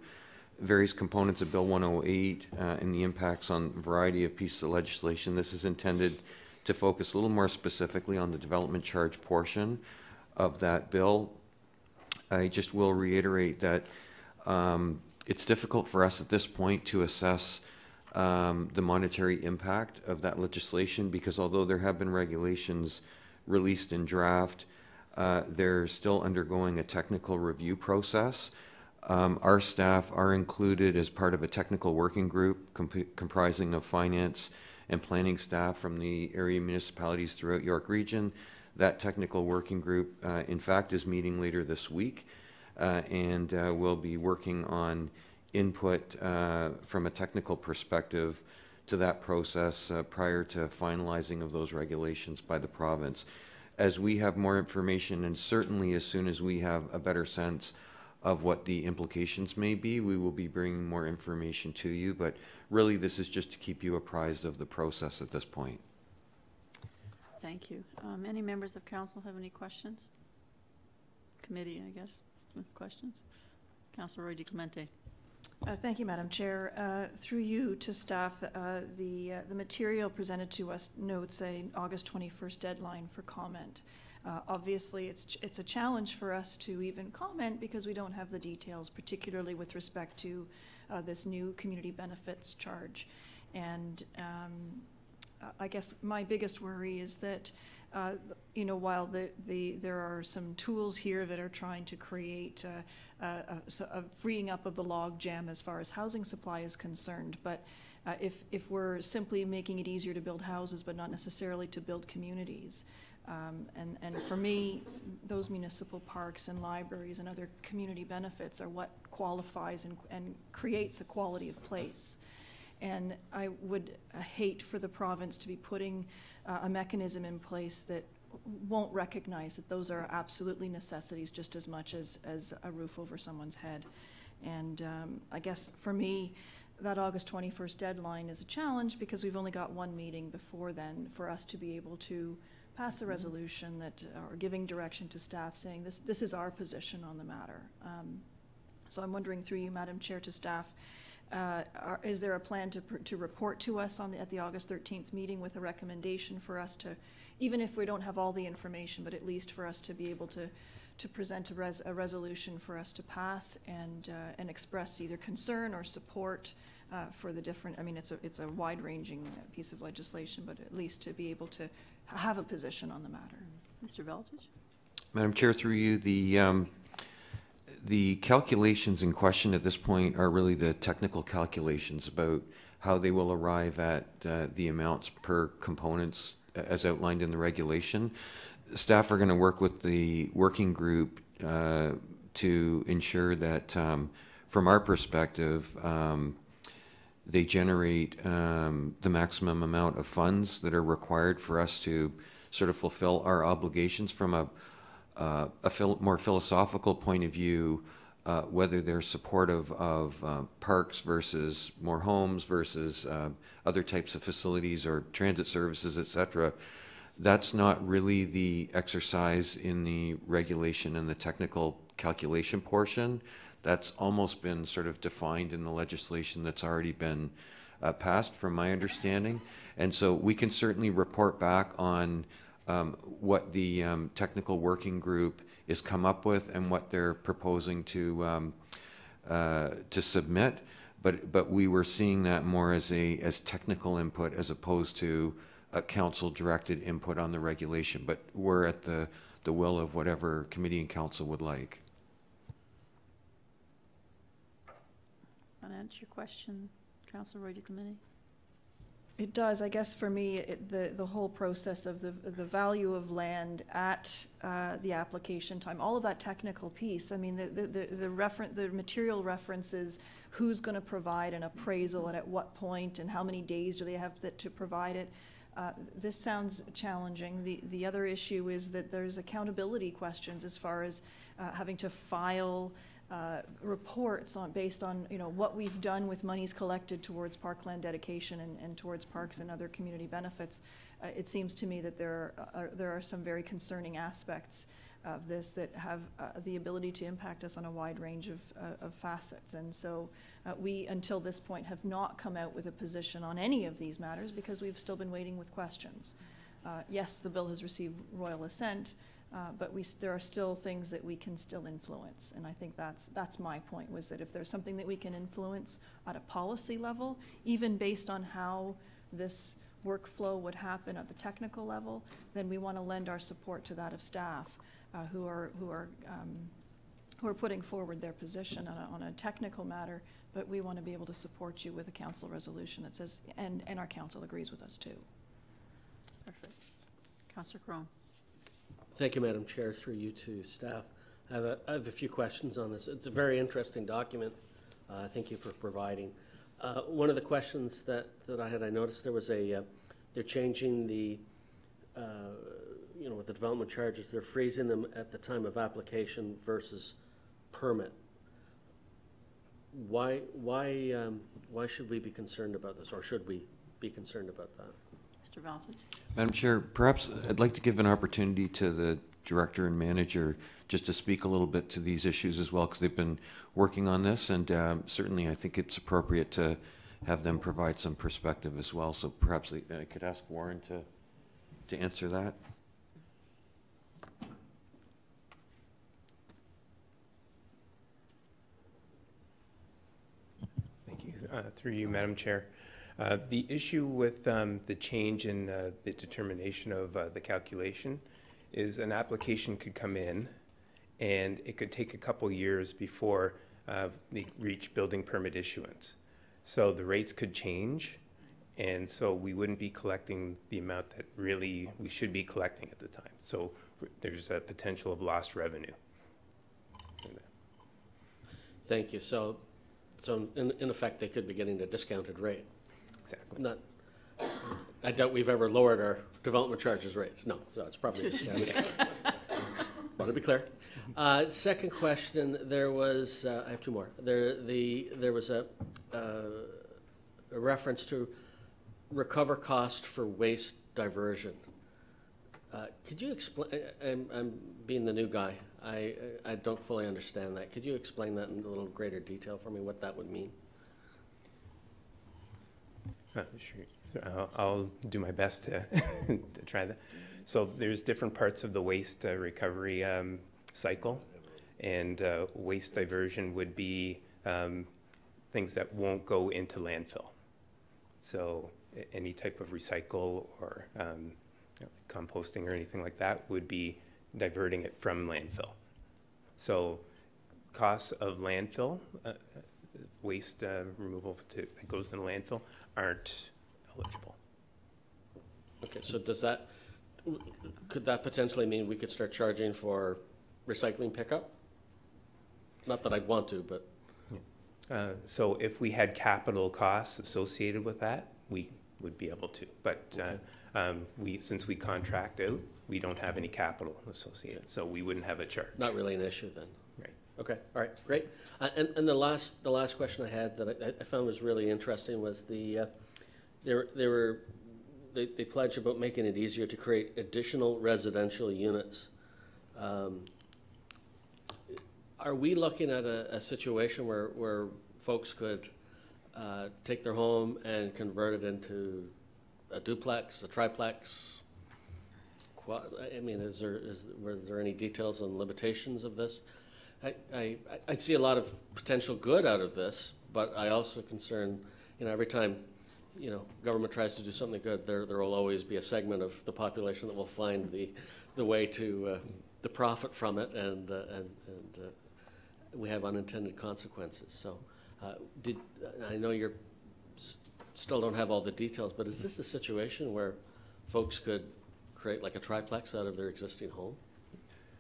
various components of Bill 108 and the impacts on a variety of pieces of legislation. This is intended to focus a little more specifically on the development charge portion of that bill. I just will reiterate that it's difficult for us at this point to assess the monetary impact of that legislation, because although there have been regulations released in draft, they're still undergoing a technical review process. Our staff are included as part of a technical working group comprising of finance and planning staff from the area municipalities throughout York Region. That technical working group, in fact, is meeting later this week, and will be working on input from a technical perspective to that process prior to finalizing of those regulations by the province. As we have more information, and certainly as soon as we have a better sense of what the implications may be, we will be bringing more information to you, but really this is just to keep you apprised of the process at this point. Thank you. Any members of council have any questions? Committee, I guess, with questions? Councillor Roy-DiClemente. Thank you, Madam Chair. Through you to staff, the material presented to us notes an August 21st deadline for comment. Obviously, it's a challenge for us to even comment because we don't have the details, particularly with respect to this new community benefits charge. And I guess my biggest worry is that you know, while there are some tools here that are trying to create a freeing up of the log jam as far as housing supply is concerned, but if we're simply making it easier to build houses but not necessarily to build communities, and for me, those municipal parks and libraries and other community benefits are what qualifies and creates a quality of place. And I would hate for the province to be putting a mechanism in place that won't recognize that those are absolutely necessities just as much as a roof over someone's head. And I guess for me, that August 21st deadline is a challenge because we've only got one meeting before then for us to be able to pass a resolution that, or giving direction to staff saying this is our position on the matter. So I'm wondering through you, Madam Chair, to staff, is there a plan to report to us at the August 13th meeting with a recommendation for us to, even if we don't have all the information, but at least for us to be able to present a resolution for us to pass and express either concern or support for the different, I mean, it's a wide-ranging piece of legislation, but at least to be able to have a position on the matter. Mr. Velchich? Madam Chair, through you, the calculations in question at this point are really the technical calculations about how they will arrive at the amounts per components as outlined in the regulation. Staff are going to work with the working group to ensure that from our perspective, they generate the maximum amount of funds that are required for us to sort of fulfill our obligations from a more philosophical point of view, whether they're supportive of parks versus more homes versus other types of facilities or transit services, etc. That's not really the exercise in the regulation and the technical calculation portion. That's almost been sort of defined in the legislation that's already been passed, from my understanding. And so we can certainly report back on what the technical working group is come up with and what they're proposing to submit. But we were seeing that more as technical input as opposed to a council-directed input on the regulation. But we're at the will of whatever committee and council would like. Want to answer your question, Councillor Roy-DiClemente? It does. I guess for me, the whole process of the value of land at the application time, all of that technical piece. I mean, the material references who's going to provide an appraisal and at what point and how many days do they have to provide it. This sounds challenging. The other issue is that there's accountability questions as far as having to file reports based on what we've done with monies collected towards parkland dedication and towards parks and other community benefits. It seems to me that there are some very concerning aspects of this that have the ability to impact us on a wide range of facets. And so we, until this point, have not come out with a position on any of these matters because we've still been waiting with questions. Yes, the bill has received royal assent, but there are still things that we can still influence. And I think that's my point, was that if there's something that we can influence at a policy level, even based on how this workflow would happen at the technical level, then we want to lend our support to that of staff who are putting forward their position on a technical matter, but we want to be able to support you with a council resolution that says, and our council agrees with us too. Perfect. Councillor Crone. Thank you, Madam Chair. Through you to staff. I have a few questions on this. It's a very interesting document. Thank you for providing. One of the questions that I noticed there was they're changing the, with the development charges, they're freezing them at the time of application versus permit. Why should we be concerned about this, or should we be concerned about that? Mr. Valtage. Madam Chair, perhaps I'd like to give an opportunity to the director and manager just to speak a little bit to these issues as well, because they've been working on this, and certainly I think it's appropriate to have them provide some perspective as well. So perhaps I could ask Warren to answer that. Thank you. Through you, Madam Chair. The issue with the change in the determination of the calculation is an application could come in and it could take a couple years before they reach building permit issuance. So the rates could change, and so we wouldn't be collecting the amount that really we should be collecting at the time. So there's a potential of lost revenue. Thank you. So in effect, they could be getting a discounted rate. Exactly. I doubt we've ever lowered our development charges rates. No, so it's probably just want to be clear. Second question, there was I have two more. There was a reference to recover cost for waste diversion. Could you explain? I'm being the new guy. I don't fully understand that. Could you explain that in a little greater detail for me? What that would mean? Sure. So I'll do my best to try that. So there's different parts of the waste recovery cycle, and waste diversion would be things that won't go into landfill. So any type of recycle or composting or anything like that would be diverting it from landfill. So costs of landfill, waste removal that goes into landfill aren't eligible. Okay, so could that potentially mean we could start charging for recycling pickup? Not that I'd want to, but. So if we had capital costs associated with that, we would be able to. But okay. Since we contract out, we don't have any capital associated, so we wouldn't have a charge. Not really an issue then. Right. Okay, all right, great. And the last question I had that I found was really interesting was they pledged about making it easier to create additional residential units. Are we looking at a situation where folks could take their home and convert it into a duplex, a triplex? I mean, were there any details on limitations of this? I see a lot of potential good out of this, but I also concern, every time, government tries to do something good, there will always be a segment of the population that will find the way to the profit from it, and we have unintended consequences. So, I know you're still don't have all the details, but is this a situation where folks could create like a triplex out of their existing home?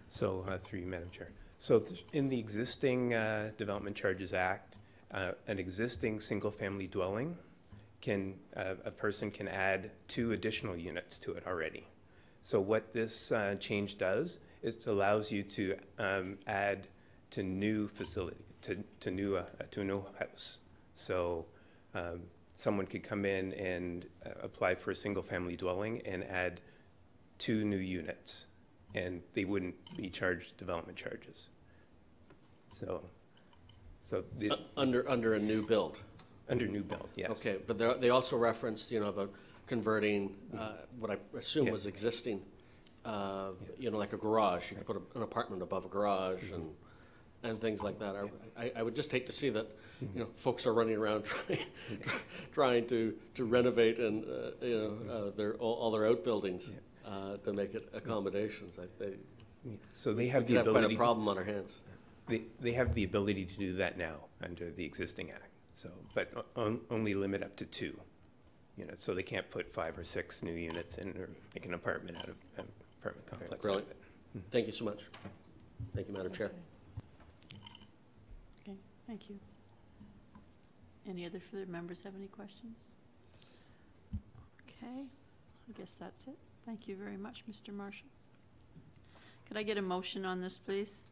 So, through you, Madam Chair. So in the existing Development Charges Act, an existing single-family dwelling a person can add 2 additional units to it already. So what this change does is it allows you to add to new facility, to a new house. So someone could come in and apply for a single-family dwelling and add 2 new units, and they wouldn't be charged development charges. So under a new build. Under new build, yes. Okay, but they also referenced, about converting what I assume was existing, like a garage. You could put an apartment above a garage and things like that. I would just hate to see that, folks are running around trying to renovate and all their outbuildings to make it accommodations. So they have the ability. Quite a to, problem on our hands. They have the ability to do that now under the existing act. So, but only limit up to 2 units. So they can't put 5 or 6 new units in or make an apartment out of an apartment complex. Okay, brilliant. Thank you so much. Thank you, Madam Chair. Okay, thank you. Any other further members have any questions? Okay, I guess that's it. Thank you very much, Mr. Marshall. Could I get a motion on this, please,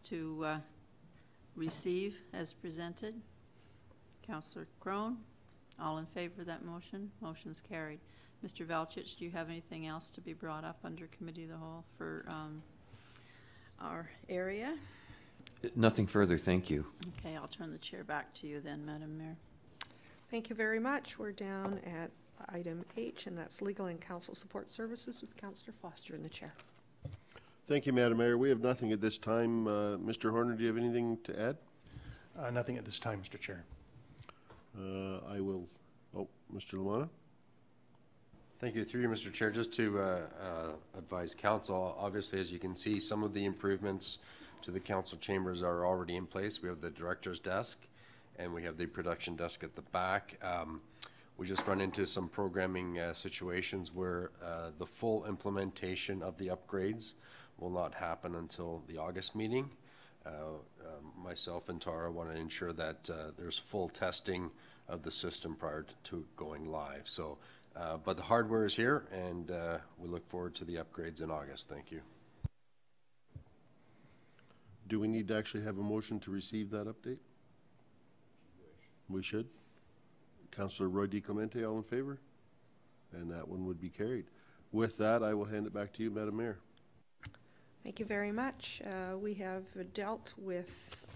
to receive as presented? Councillor Crone, all in favor of that motion? Motion's carried. Mr. Valchich, do you have anything else to be brought up under Committee of the Whole for our area? Nothing further, thank you. Okay, I'll turn the chair back to you then, Madam Mayor. Thank you very much. We're down at item H, and that's Legal and Counsel Support Services with Councillor Foster in the chair. Thank you, Madam Mayor. We have nothing at this time. Mr. Horner, do you have anything to add? Nothing at this time, Mr. Chair. I will, Mr. Lamanna? Thank you. Through you, Mr. Chair, just to advise council, obviously, as you can see, some of the improvements to the council chambers are already in place. We have the director's desk and we have the production desk at the back. We just run into some programming situations where the full implementation of the upgrades will not happen until the August meeting. Myself and Tara want to ensure that there's full testing of the system prior to going live. So, but the hardware is here, and we look forward to the upgrades in August. Thank you. Do we need to actually have a motion to receive that update? We should. Councillor Roy-DiClemente, all in favor? And that one would be carried. With that, I will hand it back to you, Madam Mayor. Thank you very much. We have dealt with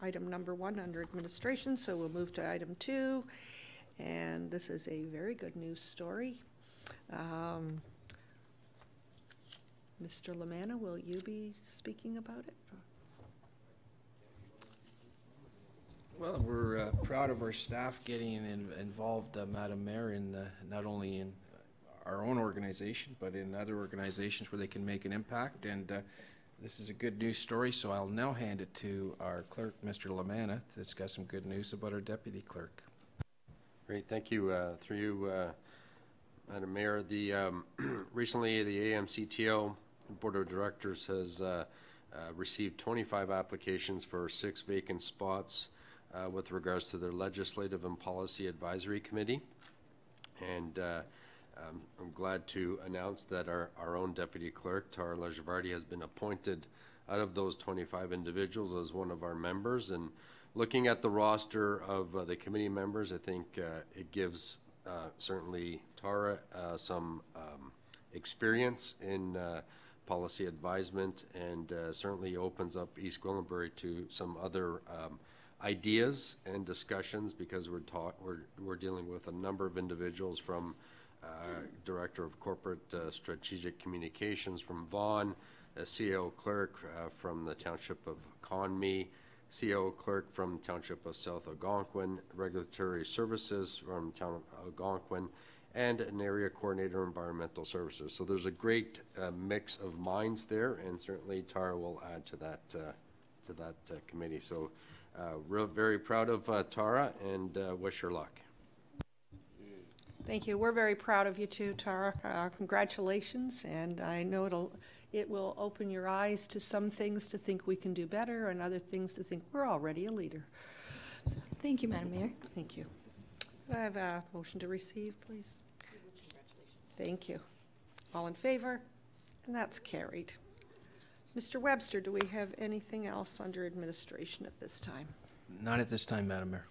item number 1 under administration, so we'll move to item 2. And this is a very good news story. Mr. Lamanna, will you be speaking about it? Well, we're proud of our staff getting involved, Madam Mayor, in not only in our own organization, but in other organizations where they can make an impact. And this is a good news story, so I'll now hand it to our clerk, Mr. Lamanna, to discuss some good news about our deputy clerk. Great, thank you. Through you, Madam Mayor, recently the AMCTO Board of Directors has received 25 applications for 6 vacant spots with regards to their Legislative and Policy Advisory Committee. And I'm glad to announce that our own Deputy Clerk, Tara Lejavardi, has been appointed out of those 25 individuals as one of our members. And looking at the roster of the committee members, I think it gives certainly Tara some experience in policy advisement, and certainly opens up East Gwillimbury to some other ideas and discussions, because we're dealing with a number of individuals from Director of Corporate Strategic Communications from Vaughan, a CAO clerk from the Township of Conmee, CAO clerk from Township of South Algonquin, Regulatory Services from Town of Algonquin, and an area coordinator environmental services. So there's a great mix of minds there, and certainly Tara will add to that committee. So very proud of Tara, and wish her luck. Thank you. We're very proud of you too, Tara. Congratulations, and I know it will open your eyes to some things to think we can do better and other things to think we're already a leader. Thank you, Madam Mayor. Thank you. Could I have a motion to receive, please? Thank you. All in favor? And that's carried. Mr. Webster, do we have anything else under administration at this time? Not at this time, Madam Mayor.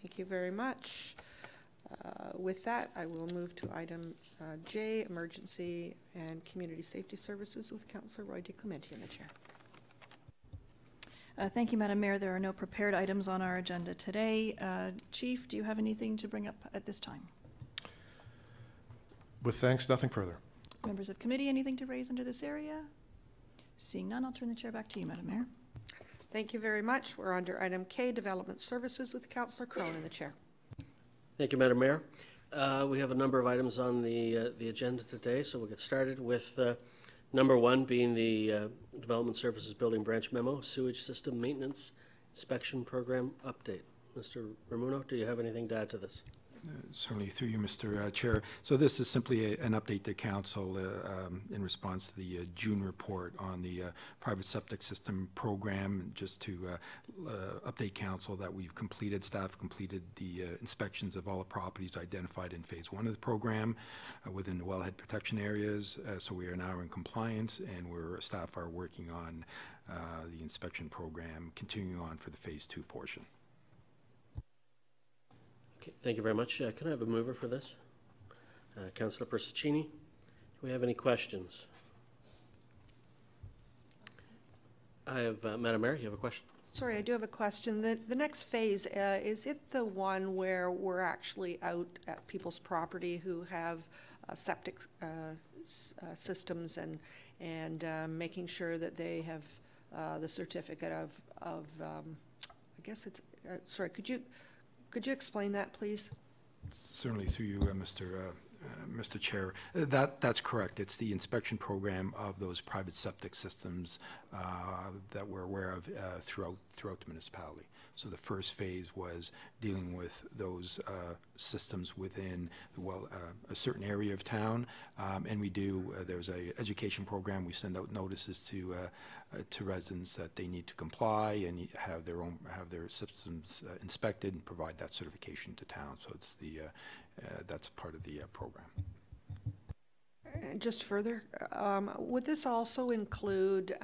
Thank you very much. With that, I will move to item J, Emergency and Community Safety Services with Councillor Roy-DiClemente in the chair. Thank you, Madam Mayor. There are no prepared items on our agenda today. Chief, do you have anything to bring up at this time? With thanks, nothing further. Members of committee, anything to raise under this area? Seeing none, I'll turn the chair back to you, Madam Mayor. Thank you very much. We're under item K, Development Services with Councillor Crone in the chair. Thank you, Madam Mayor. We have a number of items on the agenda today, so we'll get started with number one being the Development Services Building Branch Memo, Sewage System Maintenance Inspection Program Update. Mr. Ramuno, do you have anything to add to this? Certainly, through you, Mr. Chair. So this is simply an update to Council in response to the June report on the private septic system program, just to update Council that we've completed, staff completed the inspections of all the properties identified in phase 1 of the program within the wellhead protection areas. So we are now in compliance, and staff are working on the inspection program, continuing on for the phase 2 portion. Okay, thank you very much. Can I have a mover for this? Councillor Persechini, do we have any questions? I have, Madam Mayor, you have a question? Sorry, I do have a question. The next phase, is it the one where we're actually out at people's property who have septic systems and making sure that they have the certificate of I guess it's, sorry, could you explain that, please? Certainly, through you, Mr. Chair. That's correct. It's the inspection program of those private septic systems that we're aware of throughout the municipality. So the first phase was dealing with those systems within a certain area of town, and we do. There's a education program. We send out notices to residents that they need to comply and have their systems inspected and provide that certification to town. So it's that's part of the program. Just further, would this also include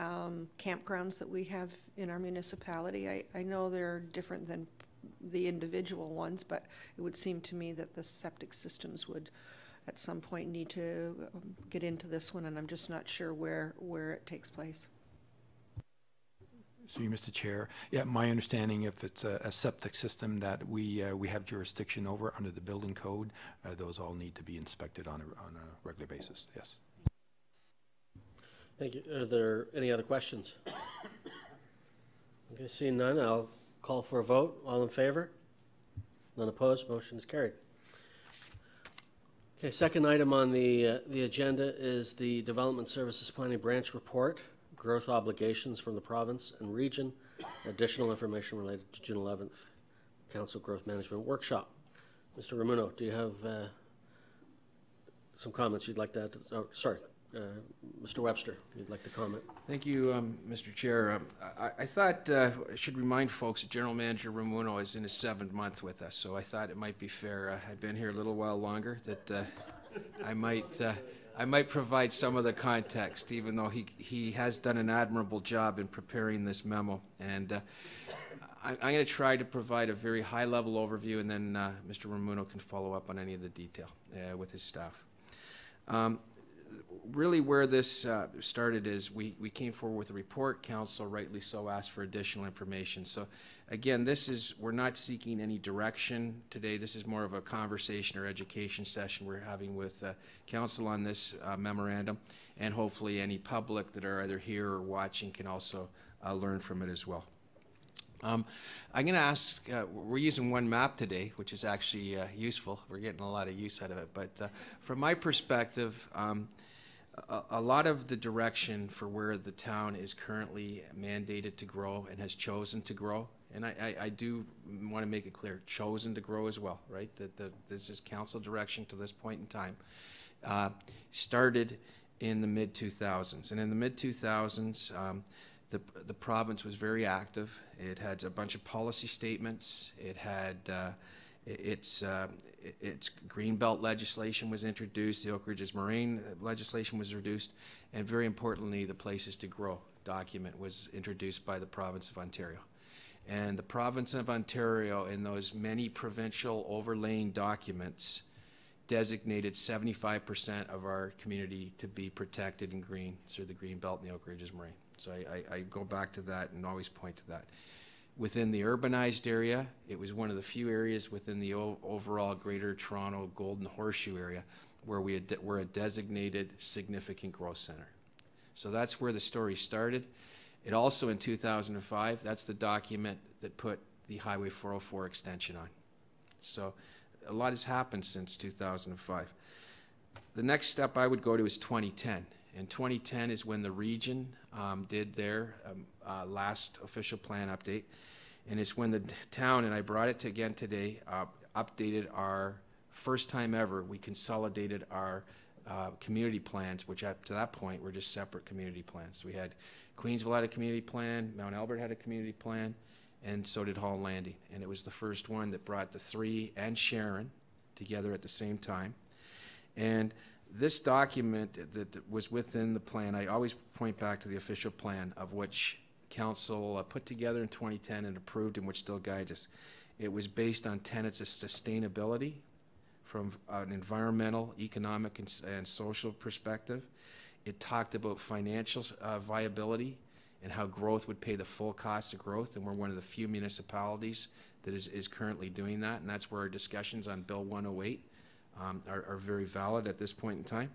campgrounds that we have in our municipality? I know they're different than the individual ones, but it would seem to me that the septic systems would at some point need to get into this one, and I'm just not sure where it takes place. So, Mr. Chair, yeah, my understanding, if it's a septic system that we have jurisdiction over under the building code, those all need to be inspected on a regular basis. Yes. Thank you. Are there any other questions? Okay, seeing none, I'll call for a vote. All in favor? None opposed. Motion is carried. Okay, second item on the agenda is the Development Services Planning Branch Report. Growth obligations from the province and region, additional information related to June 11th Council Growth Management Workshop. Mr. Ramuno, do you have some comments you'd like to add? Sorry, Mr. Webster, you'd like to comment? Thank you, Mr. Chair. I thought I should remind folks that General Manager Ramuno is in his 7th month with us, so I thought it might be fair. I've been here a little while longer, that I might provide some of the context, even though he has done an admirable job in preparing this memo. And I'm going to try to provide a very high-level overview, and then Mr. Ramuno can follow up on any of the detail with his staff. Really where this started is we came forward with a report. Council, rightly so, asked for additional information. So again, we're not seeking any direction today. This is more of a conversation or education session we're having with Council on this memorandum, and hopefully any public that are either here or watching can also learn from it as well. I'm going to ask, we're using one map today, which is actually useful. We're getting a lot of use out of it. But from my perspective, a lot of the direction for where the town is currently mandated to grow and has chosen to grow and I do want to make it clear, chosen to grow as well, right? That this is council direction to this point in time. Started in the mid-2000s, and in the mid-2000s, the province was very active. It had a bunch of policy statements. It had its Greenbelt legislation was introduced. The Oak Ridges Moraine legislation was introduced, and very importantly, the Places to Grow document was introduced by the province of Ontario. And the province of Ontario, in those many provincial overlaying documents, designated 75% of our community to be protected and green through the Greenbelt and the Oak Ridges Moraine. So I go back to that and always point to that. Within the urbanized area, it was one of the few areas within the overall Greater Toronto Golden Horseshoe area where we're a designated significant growth center. So that's where the story started. It also, in 2005, that's the document that put the Highway 404 extension on. So a lot has happened since 2005. The next step I would go to is 2010. And 2010 is when the region did their last official plan update. And it's when the town, and I brought it to again today, updated our first time ever, we consolidated our community plans, which up to that point were just separate community plans. We had Queensville had a community plan, Mount Albert had a community plan, and so did Hall Landing. And it was the first one that brought the three and Sharon together at the same time. And this document that was within the plan, I always point back to the official plan of which Council put together in 2010 and approved, and which still guides us. It was based on tenets of sustainability from an environmental, economic, and social perspective. It talked about financial viability and how growth would pay the full cost of growth, and we're one of the few municipalities that is currently doing that, and that's where our discussions on Bill 108 are very valid at this point in time.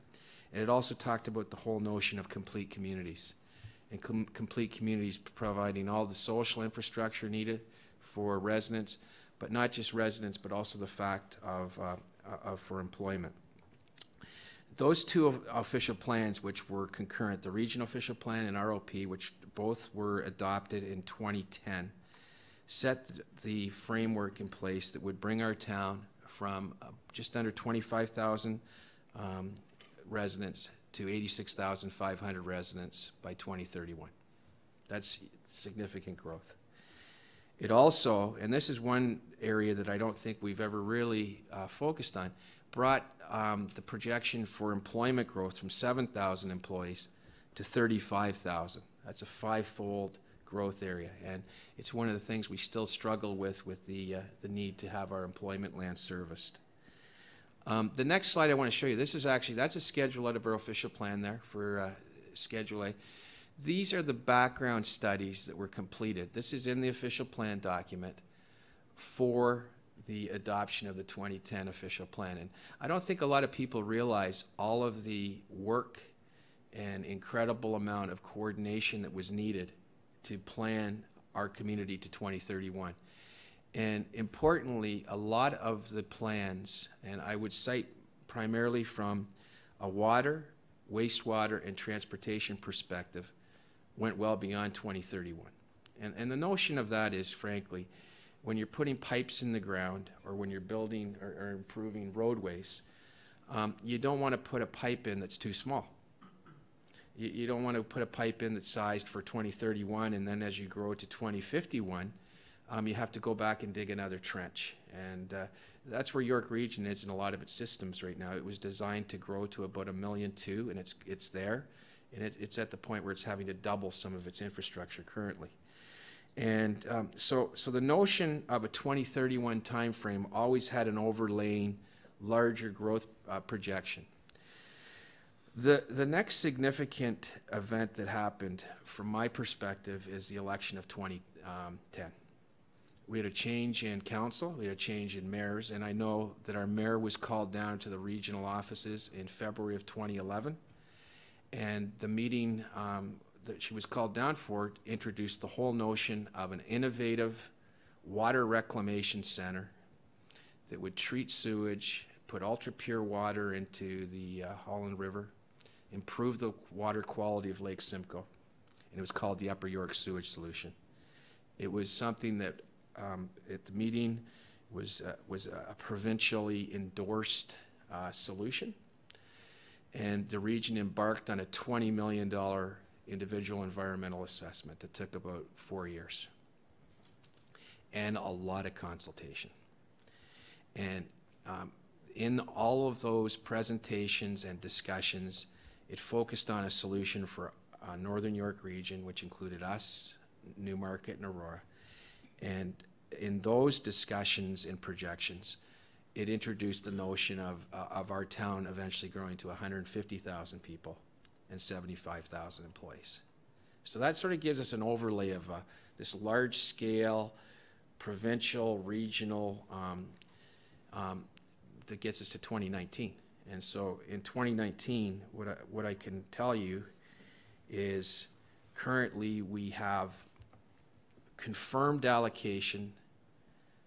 And it also talked about the whole notion of complete communities, and complete communities providing all the social infrastructure needed for residents, but not just residents, but also the fact of for employment. Those two official plans, which were concurrent, the regional official plan and ROP, which both were adopted in 2010, set the framework in place that would bring our town from just under 25,000 residents to 86,500 residents by 2031. That's significant growth. It also, and this is one area that I don't think we've ever really focused on, brought the projection for employment growth from 7,000 employees to 35,000. That's a five-fold growth area, and it's one of the things we still struggle with the need to have our employment land serviced. The next slide I want to show you, this is actually, that's a schedule out of our official plan there for Schedule A. These are the background studies that were completed. This is in the official plan document for the adoption of the 2010 official plan. And I don't think a lot of people realize all of the work and incredible amount of coordination that was needed to plan our community to 2031. And importantly, a lot of the plans, and I would cite primarily from a water, wastewater, and transportation perspective, went well beyond 2031. And the notion of that is, frankly, when you're putting pipes in the ground or when you're building or improving roadways, you don't want to put a pipe in that's too small. You don't want to put a pipe in that's sized for 2031, and then as you grow to 2051, you have to go back and dig another trench. And that's where York Region is in a lot of its systems right now. It was designed to grow to about 1.2 million, and it's there. And it's at the point where it's having to double some of its infrastructure currently. And so the notion of a 2031 timeframe always had an overlaying larger growth projection. The next significant event that happened, from my perspective, is the election of 2010. We had a change in council, we had a change in mayors, and I know that our mayor was called down to the regional offices in February of 2011. And the meeting that she was called down for introduced the whole notion of an innovative water reclamation center that would treat sewage, put ultra-pure water into the Holland River, improve the water quality of Lake Simcoe, and it was called the Upper York Sewage Solution. It was something that at the meeting was a provincially endorsed solution, and the region embarked on a $20 million individual environmental assessment that took about 4 years and a lot of consultation. And in all of those presentations and discussions, it focused on a solution for Northern York region, which included us, Newmarket, and Aurora. And in those discussions and projections, it introduced the notion of our town eventually growing to 150,000 people and 75,000 employees. So that sort of gives us an overlay of this large-scale, provincial, regional, that gets us to 2019. And so in 2019, what I can tell you is currently we have confirmed allocation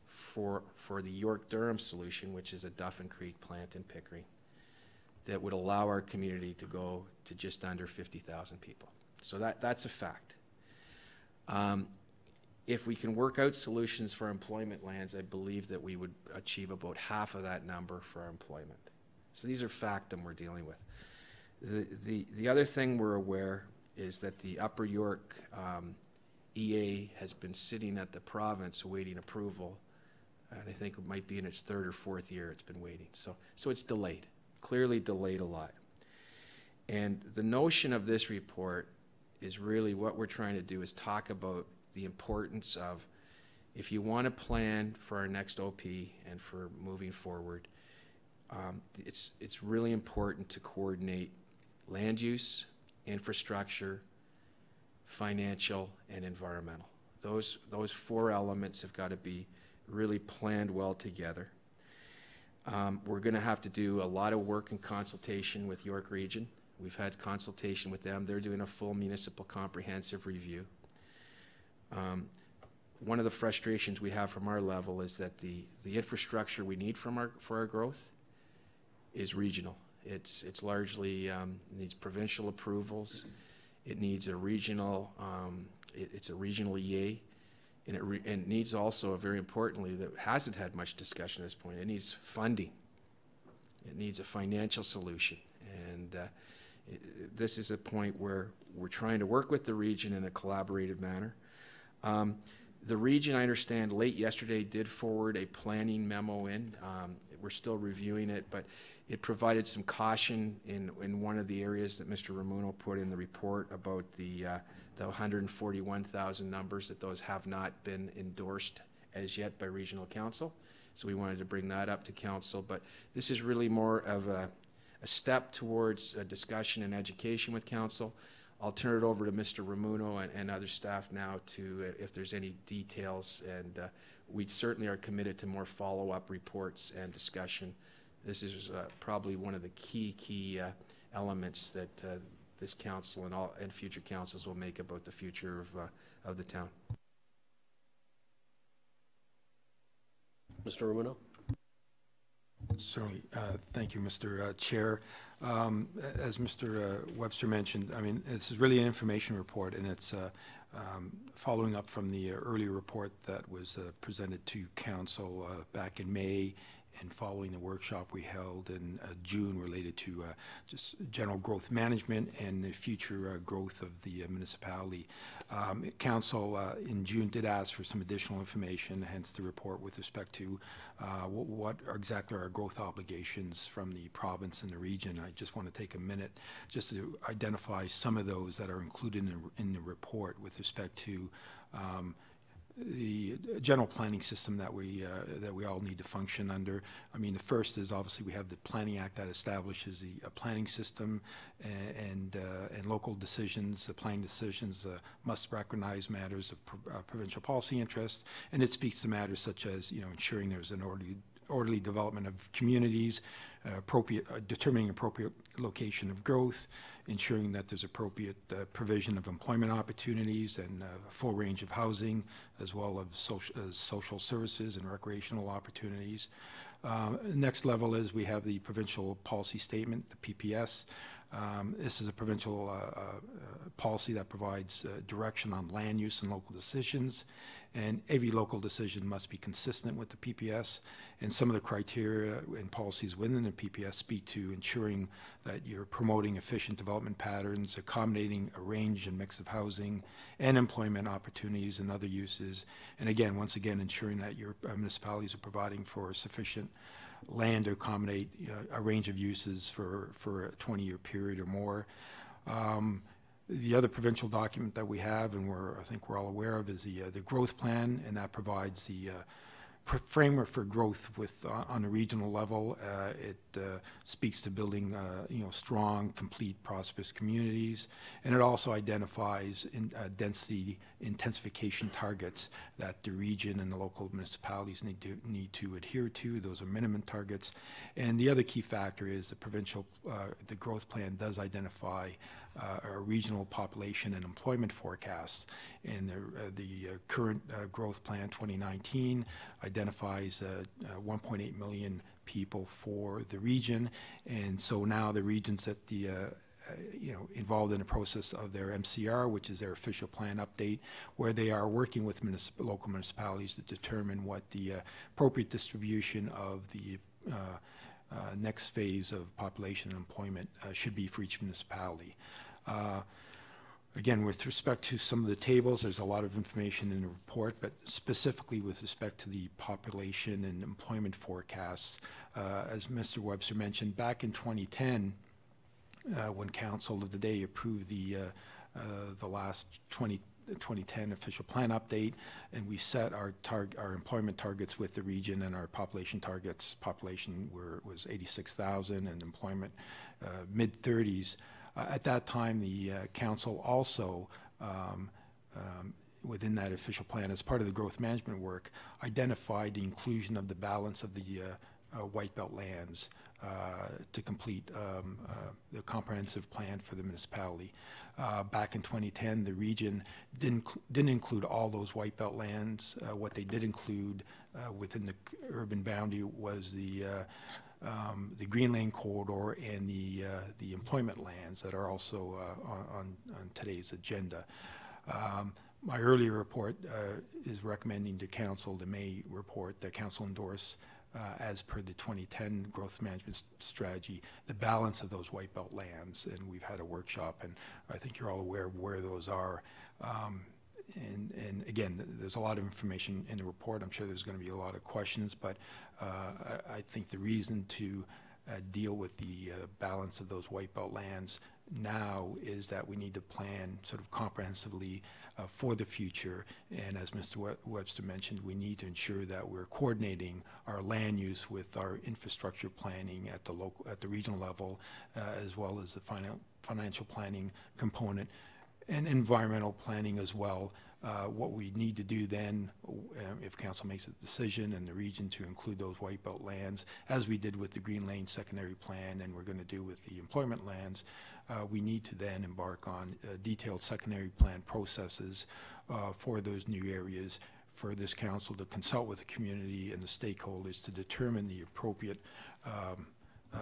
for the York-Durham solution, which is a Duffin Creek plant in Pickering, that would allow our community to go to just under 50,000 people. So that's a fact. If we can work out solutions for employment lands, I believe that we would achieve about half of that number for our employment. So these are facts we're dealing with. The other thing we're aware is that the Upper York EA has been sitting at the province awaiting approval, and I think it might be in its 3rd or 4th year it's been waiting. So it's delayed, clearly delayed a lot. And the notion of this report is really what we're trying to do is talk about the importance of, if you want to plan for our next OP and for moving forward, it's really important to coordinate land use, infrastructure, financial, and environmental. Those 4 elements have got to be really planned well together. We're going to have to do a lot of work in consultation with York Region. We've had consultation with them. They're doing a full municipal comprehensive review. One of the frustrations we have from our level is that the infrastructure we need for our growth is regional. It's largely needs provincial approvals. It needs a regional. It's a regional EA, and it needs also, very importantly, that hasn't had much discussion at this point. It needs funding. It needs a financial solution, and this is a point where we're trying to work with the region in a collaborative manner. The region, I understand, late yesterday did forward a planning memo in. We're still reviewing it, but it provided some caution in one of the areas that Mr. Ramuno put in the report about the 141,000 numbers, that those have not been endorsed as yet by Regional Council. So we wanted to bring that up to Council, but this is really more of a step towards a discussion and education with Council. I'll turn it over to Mr. Ramuno and other staff now to, if there's any details, and we certainly are committed to more follow-up reports and discussion. This is probably one of the key elements that this council and future councils will make about the future of the town. Mr. Ramuno. Certainly. Thank you, Mr. Chair. As Mr. Webster mentioned, I mean, this is really an information report, and it's following up from the earlier report that was presented to Council back in May, and following the workshop we held in June related to just general growth management and the future growth of the municipality. Council in June did ask for some additional information, hence the report with respect to what are exactly our growth obligations from the province and the region. I just want to take a minute just to identify some of those that are included in the report with respect to the general planning system that we all need to function under. I mean, the first is obviously we have the Planning Act that establishes the planning system, and local decisions, the planning decisions must recognize matters of provincial policy interest, and it speaks to matters such as, you know, ensuring there's an orderly development of communities, determining appropriate location of growth, ensuring that there's appropriate provision of employment opportunities and a full range of housing, as well as social services and recreational opportunities. Next level is we have the provincial policy statement, the PPS. This is a provincial policy that provides direction on land use and local decisions, and every local decision must be consistent with the PPS, and some of the criteria and policies within the PPS speak to ensuring that you're promoting efficient development patterns, accommodating a range and mix of housing and employment opportunities and other uses, and again, once again, ensuring that your municipalities are providing for sufficient land to accommodate a range of uses for a 20-year period or more. The other provincial document that we have, and I think we're all aware of, is the growth plan, and that provides the framework for growth on a regional level. It speaks to building strong, complete, prosperous communities, and it also identifies density intensification targets that the region and the local municipalities need to adhere to. Those are minimum targets, and the other key factor is the growth plan does identify a regional population and employment forecast. And the current growth plan 2019 identifies 1.8 million people for the region, and so now the regions that involved in the process of their MCR, which is their official plan update, where they are working with local municipalities to determine what the appropriate distribution of the next phase of population and employment should be for each municipality. Again, with respect to some of the tables, there's a lot of information in the report, but specifically with respect to the population and employment forecasts, as Mr. Webster mentioned, back in 2010, when Council of the day approved the last 2010 official plan update, and we set our employment targets with the region and our population targets. Population was 86,000 and employment mid-30s. At that time, the Council also, within that official plan, as part of the growth management work, identified the inclusion of the balance of the White Belt lands to complete the comprehensive plan for the municipality. Back in 2010, the region didn't include all those White Belt lands. What they did include within the urban boundary was the Green Lane corridor and the employment lands that are also on today's agenda. My earlier report is recommending to Council the May report that Council endorse as per the 2010 growth management strategy, the balance of those White Belt lands, and we've had a workshop, and I think you're all aware of where those are. And again, there's a lot of information in the report. I'm sure there's going to be a lot of questions, but I think the reason to deal with the balance of those White Belt lands now is that we need to plan sort of comprehensively for the future. And as Mr. Webster mentioned, we need to ensure that we're coordinating our land use with our infrastructure planning at the regional level, as well as the financial planning component and environmental planning as well. What we need to do then, if Council makes a decision in the region to include those White Belt lands, as we did with the Green Lane secondary plan and we're going to do with the employment lands, we need to then embark on detailed secondary plan processes for those new areas, for this Council to consult with the community and the stakeholders to determine the appropriate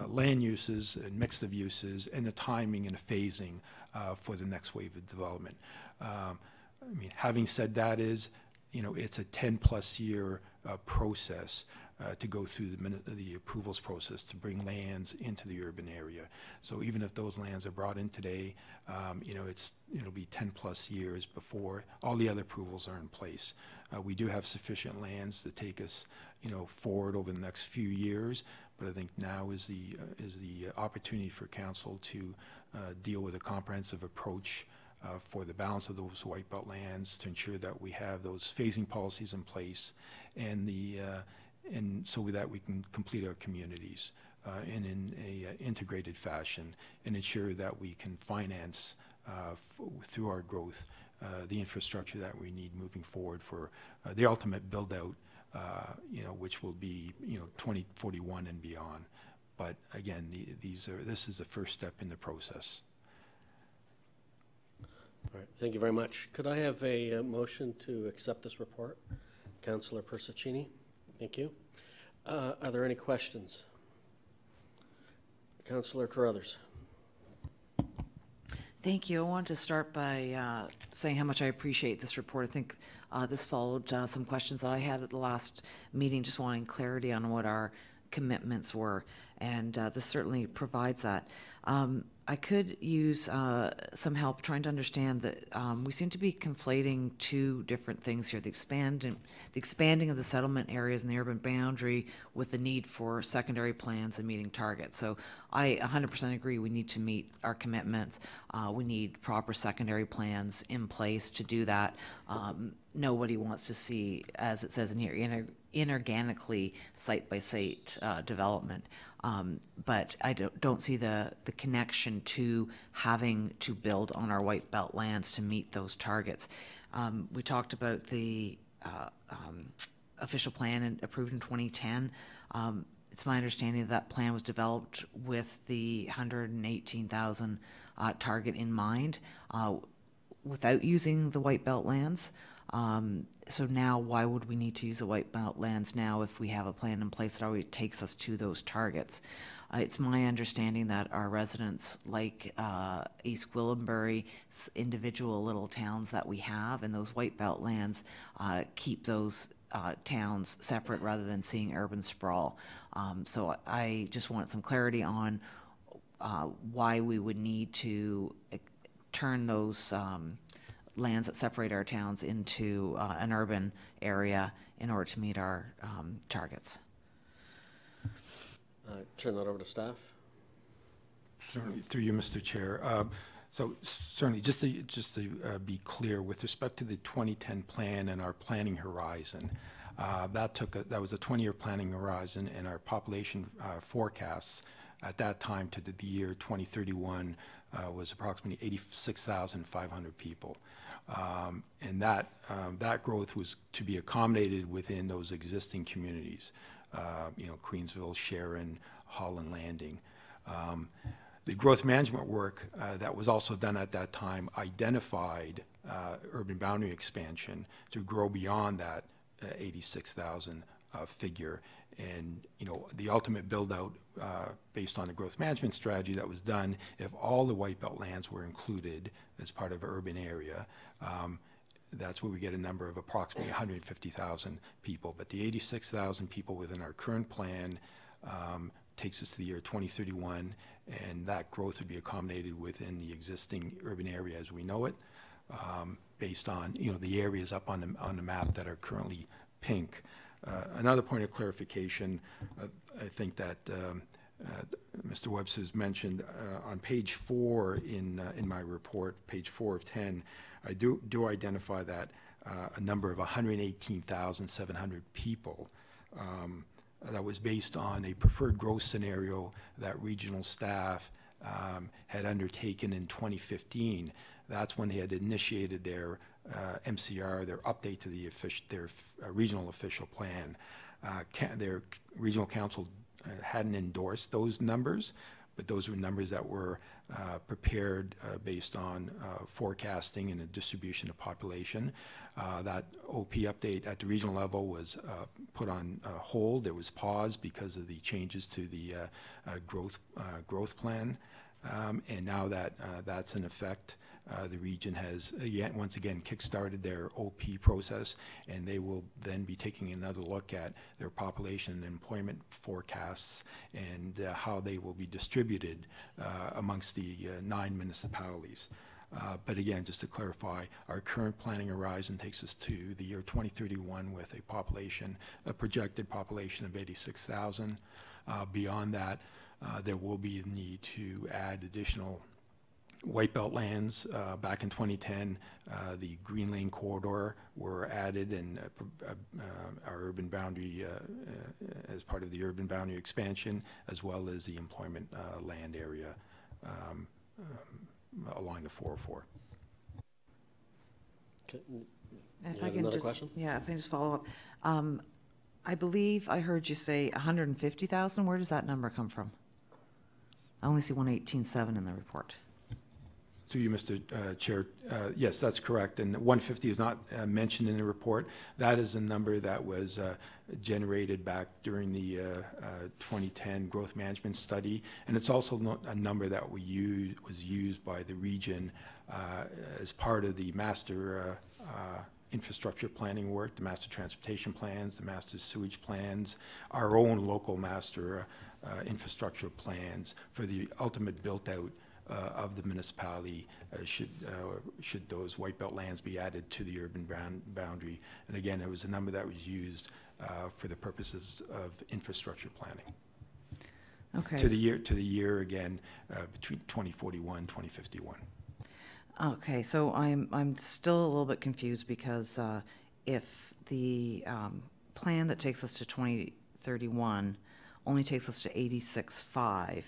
land uses and mix of uses and the timing and the phasing for the next wave of development. I mean, having said that, it's a 10+ year process to go through the approvals process to bring lands into the urban area. So even if those lands are brought in today, it'll be 10+ years before all the other approvals are in place. We do have sufficient lands to take us, forward over the next few years, but I think now is the opportunity for Council to deal with a comprehensive approach for the balance of those White Belt lands to ensure that we have those phasing policies in place and so that we can complete our communities in a integrated fashion and ensure that we can finance through our growth the infrastructure that we need moving forward for the ultimate build out, which will be 2041 and beyond. But again, this is the first step in the process. All right, thank you very much. Could I have a motion to accept this report? Councillor Persechini, thank you. Are there any questions? Councillor Carruthers. Thank you. I wanted to start by saying how much I appreciate this report. I think this followed some questions that I had at the last meeting, just wanting clarity on what our commitments were, and this certainly provides that. I could use some help trying to understand that we seem to be conflating two different things here: the expanding of the settlement areas in the urban boundary with the need for secondary plans and meeting targets. So I 100% agree we need to meet our commitments. We need proper secondary plans in place to do that. Nobody wants to see, as it says in here, inorganically site-by-site development. But I don't see the connection to having to build on our white belt lands to meet those targets. We talked about the official plan approved in 2010. It's my understanding that plan was developed with the 118,000 target in mind, without using the white belt lands. So now, why would we need to use the white belt lands now if we have a plan in place that already takes us to those targets? It's my understanding that our residents like East Gwillimbury, individual little towns that we have, and those white belt lands keep those towns separate rather than seeing urban sprawl. So I just wanted some clarity on why we would need to turn those lands that separate our towns into an urban area in order to meet our targets. Turn that over to staff. Certainly, through you, Mr. Chair. So certainly, just to be clear, with respect to the 2010 plan and our planning horizon, that was a 20-year planning horizon, and our population forecasts at that time to the year 2031 was approximately 86,500 people. And that growth was to be accommodated within those existing communities, Queensville, Sharon, Holland Landing. The growth management work that was also done at that time identified urban boundary expansion to grow beyond that 86,000 figure. And, the ultimate build-out based on the growth management strategy that was done, if all the white belt lands were included as part of an urban area, that's where we get a number of approximately 150,000 people. But the 86,000 people within our current plan takes us to the year 2031, and that growth would be accommodated within the existing urban area as we know it, based on, the areas up on the map that are currently pink. Another point of clarification, I think that Mr. Webster's mentioned on page 4 in my report, page 4 of 10, I do identify that a number of 118,700 people that was based on a preferred growth scenario that regional staff had undertaken in 2015. That's when they had initiated their MCR, their update to their regional official plan. Their regional council hadn't endorsed those numbers, but those were numbers that were prepared based on forecasting and a distribution of population. That OP update at the regional level was put on hold. It was paused because of the changes to the growth plan. And now that that's in effect, the region has once again kick-started their OP process, and they will then be taking another look at their population and employment forecasts and how they will be distributed amongst the 9 municipalities. But again, just to clarify, our current planning horizon takes us to the year 2031 with a projected population of 86,000. Beyond that, there will be a need to add additional white belt lands. Back in 2010, the Green Lane corridor were added, and our urban boundary as part of the urban boundary expansion, as well as the employment land area along the 404. Okay. If I can question? Yeah, if I can just follow up. I believe I heard you say 150,000. Where does that number come from? I only see 118.7 in the report. Through you, Mr. Chair, yes, that's correct. And 150 is not mentioned in the report. That is a number that was generated back during the 2010 growth management study. And it's also a number that was used by the region as part of the master infrastructure planning work, the master transportation plans, the master sewage plans, our own local master infrastructure plans for the ultimate built-out of the municipality should those white belt lands be added to the urban boundary. And again, it was a number that was used for the purposes of infrastructure planning. Okay. To the year again between 2041 and 2051. Okay, so I'm still a little bit confused because if the plan that takes us to 2031 only takes us to 86.5,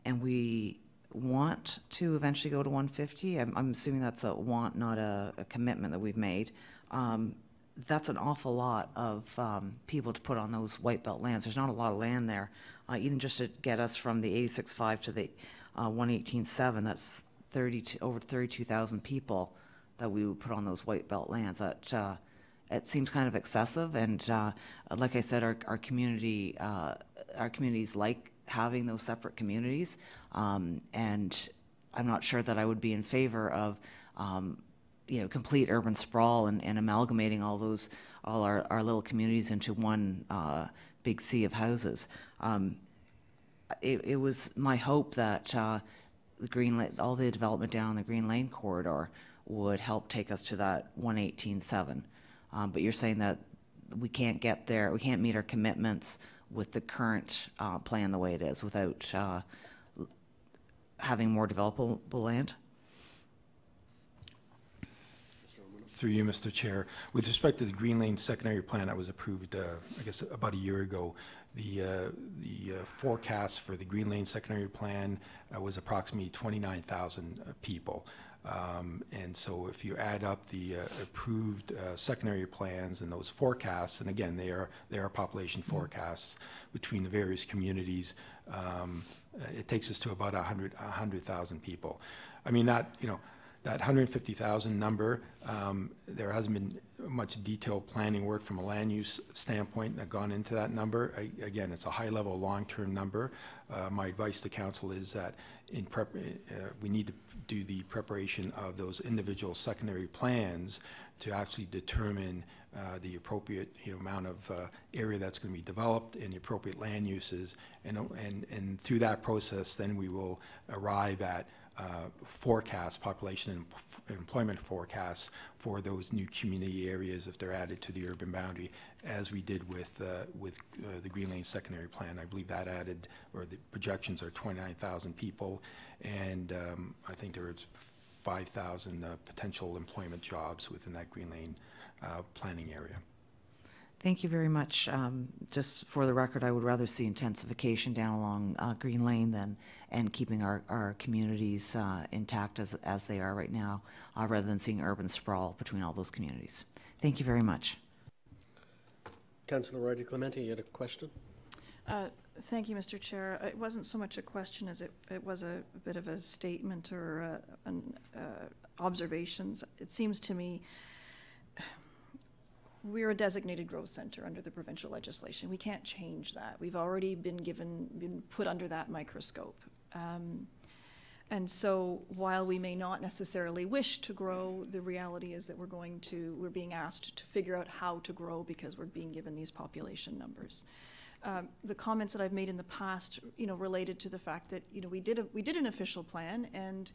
and we want to eventually go to 150, I'm assuming that's a want, not a commitment that we've made. That's an awful lot of people to put on those white belt lands. There's not a lot of land there, even just to get us from the 86.5 to the 118.7. That's over 32,000 people that we would put on those white belt lands. That it seems kind of excessive, and like I said, our communities like having those separate communities, and I'm not sure that I would be in favor of complete urban sprawl and amalgamating all our little communities into one big sea of houses. It was my hope that all the development down the Green Lane corridor would help take us to that 118.7. But you're saying that we can't get there, we can't meet our commitments with the current plan the way it is without having more developable land? Through you, Mr. Chair. With respect to the Green Lane secondary plan that was approved, I guess about a year ago, the forecast for the Green Lane secondary plan was approximately 29,000 people. And so if you add up the approved secondary plans and those forecasts, and again, they are population forecasts between the various communities, it takes us to about 100,000 people. I mean, that 150,000 number, there hasn't been much detailed planning work from a land use standpoint that gone into that number. Again, it's a high-level, long-term number. My advice to council is that we need to do the preparation of those individual secondary plans to actually determine the appropriate amount of area that's going to be developed and the appropriate land uses, and through that process, then we will arrive at forecasts, population and employment forecasts for those new community areas if they're added to the urban boundary, as we did with the Green Lane secondary plan. I believe that added, or the projections are 29,000 people, and I think there was 5,000 potential employment jobs within that Green Lane planning area. Thank you very much. Just for the record, I would rather see intensification down along Green Lane and keeping our communities intact as they are right now, rather than seeing urban sprawl between all those communities. Thank you very much. Councillor Roy-DiClemente, you had a question? Thank you, Mr. Chair. It wasn't so much a question as it was a bit of a statement or observations. It seems to me we're a designated growth center under the provincial legislation. We can't change that. We've already been put under that microscope. And so while we may not necessarily wish to grow, the reality is that we're being asked to figure out how to grow because we're being given these population numbers. The comments that I've made in the past, related to the fact that, we did an official plan, and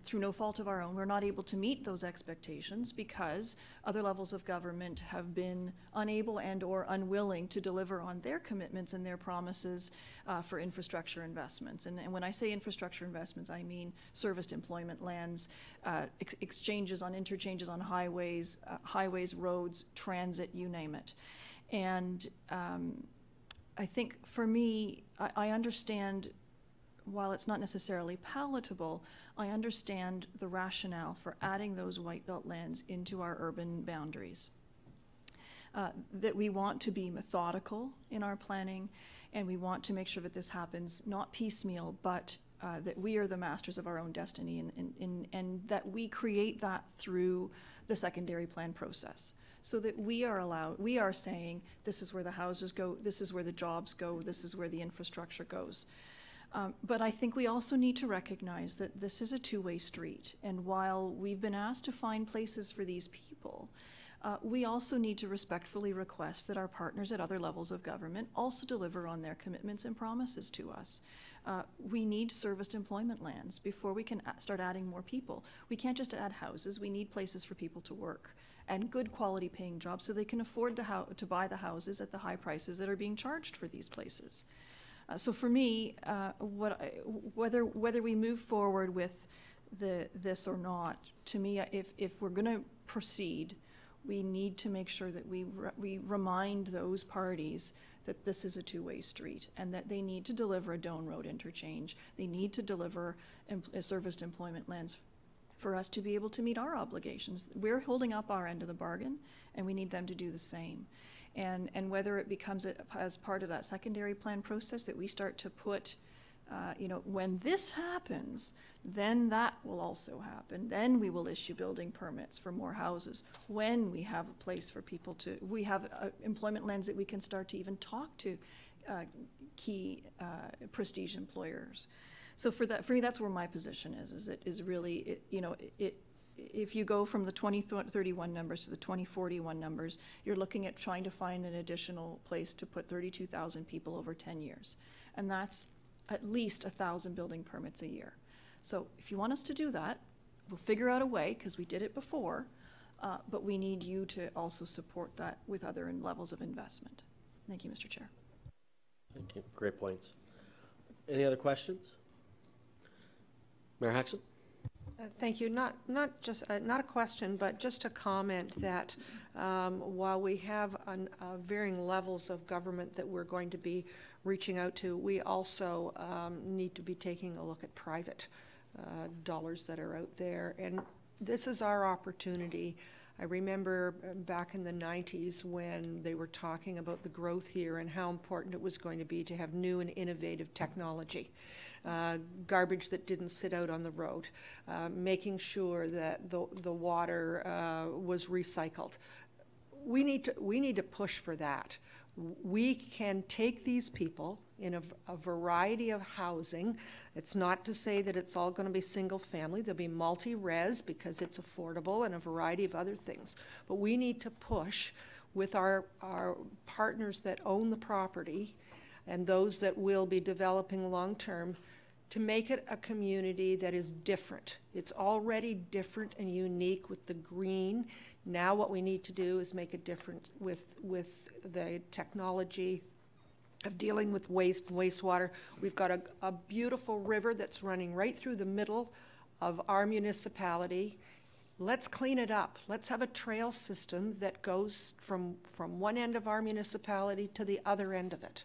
through no fault of our own, we're not able to meet those expectations because other levels of government have been unable and or unwilling to deliver on their commitments and their promises for infrastructure investments. And when I say infrastructure investments, I mean serviced employment lands, exchanges on interchanges on highways, roads, transit, you name it. And I think for me, I understand, while it's not necessarily palatable, I understand the rationale for adding those white belt lands into our urban boundaries. That we want to be methodical in our planning, and we want to make sure that this happens not piecemeal, but that we are the masters of our own destiny, and that we create that through the secondary plan process. So that we are saying, this is where the houses go, this is where the jobs go, this is where the infrastructure goes. But I think we also need to recognize that this is a two-way street. And while we've been asked to find places for these people, we also need to respectfully request that our partners at other levels of government also deliver on their commitments and promises to us. We need serviced employment lands before we can start adding more people. We can't just add houses, we need places for people to work and good quality paying jobs so they can afford to buy the houses at the high prices that are being charged for these places. So for me, whether we move forward with this or not, to me, if we're going to proceed, we need to make sure that we remind those parties that this is a two-way street and that they need to deliver a Doan Road interchange. They need to deliver serviced employment lands for us to be able to meet our obligations. We're holding up our end of the bargain, and we need them to do the same. And whether it becomes as part of that secondary plan process that we start to put, when this happens, then that will also happen. Then we will issue building permits for more houses. When we have a place for people we have employment lands that we can start to even talk to key prestige employers. So for me, that's where my position is really, if you go from the 2031 numbers to the 2041 numbers, you're looking at trying to find an additional place to put 32,000 people over 10 years. And that's at least 1,000 building permits a year. So if you want us to do that, we'll figure out a way, because we did it before, but we need you to also support that with other levels of investment. Thank you, Mr. Chair. Thank you. Great points. Any other questions? Mayor Hackson? Thank you. Not a question, but just a comment that while we have varying levels of government that we're going to be reaching out to, we also need to be taking a look at private dollars that are out there. And this is our opportunity. I remember back in the 90s when they were talking about the growth here and how important it was going to be to have new and innovative technology. Garbage that didn't sit out on the road, making sure that the water was recycled. We need to push for that. We can take these people in a variety of housing. It's not to say that it's all going to be single family. There'll be multi-res because it's affordable and a variety of other things. But we need to push with our partners that own the property and those that will be developing long-term to make it a community that is different. It's already different and unique with the green. Now what we need to do is make it different with the technology of dealing with waste and wastewater. We've got a beautiful river that's running right through the middle of our municipality. Let's clean it up. Let's have a trail system that goes from one end of our municipality to the other end of it.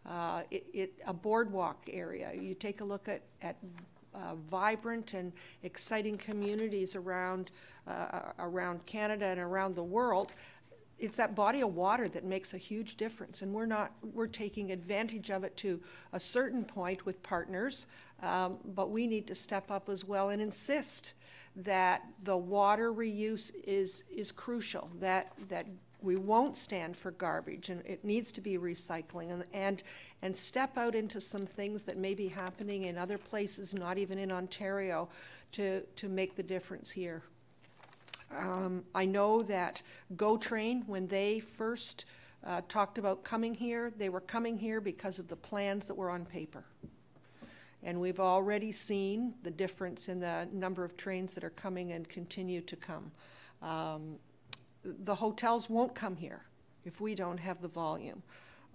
A boardwalk area. You take a look at vibrant and exciting communities around Canada and around the world. It's that body of water that makes a huge difference, and we're taking advantage of it to a certain point with partners, but we need to step up as well and insist that the water reuse is crucial, that we won't stand for garbage, and it needs to be recycling, and step out into some things that may be happening in other places, not even in Ontario, to make the difference here. I know that Go Train, when they first talked about coming here, they were coming here because of the plans that were on paper. And we've already seen the difference in the number of trains that are coming and continue to come. The hotels won't come here if we don't have the volume.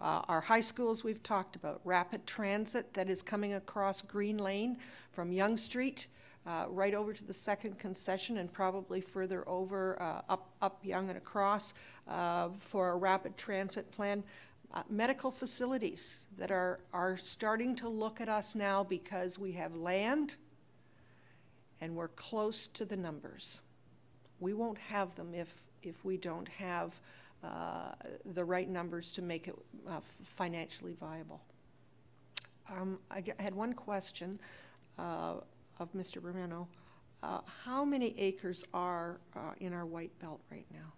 Our high schools we've talked about, rapid transit that is coming across Green Lane from Yonge Street right over to the second concession and probably further over up Yonge and across for a rapid transit plan. Medical facilities that are starting to look at us now because we have land and we're close to the numbers. We won't have them if we don't have the right numbers to make it financially viable. I had one question. of Mr. Romano, how many acres are in our white belt right now?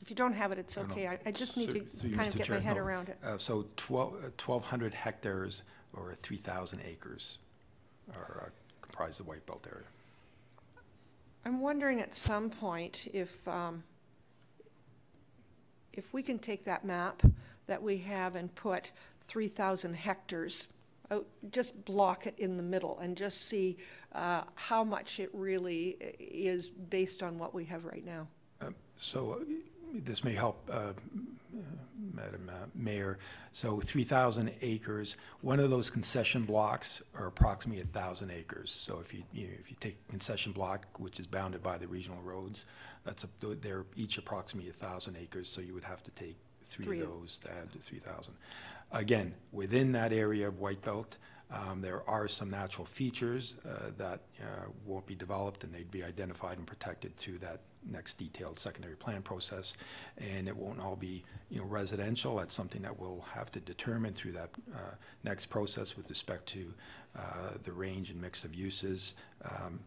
If you don't have it, it's okay. I just need to kind of get my head around it. So 1,200 hectares or 3,000 acres are comprise the white belt area. I'm wondering at some point if we can take that map that we have and put 3,000 hectares, just block it in the middle and just see how much it really is based on what we have right now. This may help, Madam Mayor. So 3,000 acres, one of those concession blocks are approximately 1,000 acres. So if you take a concession block, which is bounded by the regional roads, they're each approximately 1,000 acres. So you would have to take three of those to add to 3,000. Again, within that area of white belt, there are some natural features that won't be developed, and they'd be identified and protected through that next detailed secondary plan process. And it won't all be, residential. That's something that we'll have to determine through that next process with respect to the range and mix of uses,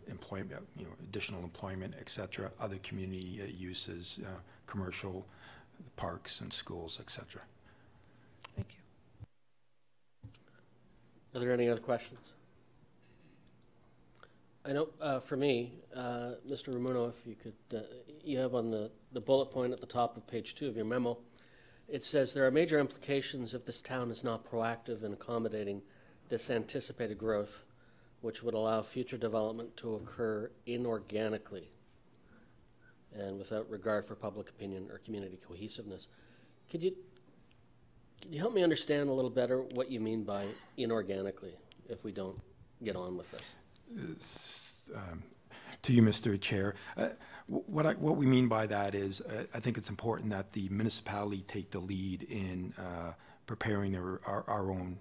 employment, additional employment, et cetera, other community uses, commercial, parks and schools, et cetera. Thank you. Are there any other questions? I know for me, Mr. Romano, if you could, you have on the bullet point at the top of page 2 of your memo, it says there are major implications if this town is not proactive in accommodating this anticipated growth, which would allow future development to occur inorganically and without regard for public opinion or community cohesiveness. Could you help me understand a little better what you mean by inorganically if we don't get on with this? To you, Mr. Chair, what we mean by that is I think it's important that the municipality take the lead in preparing our own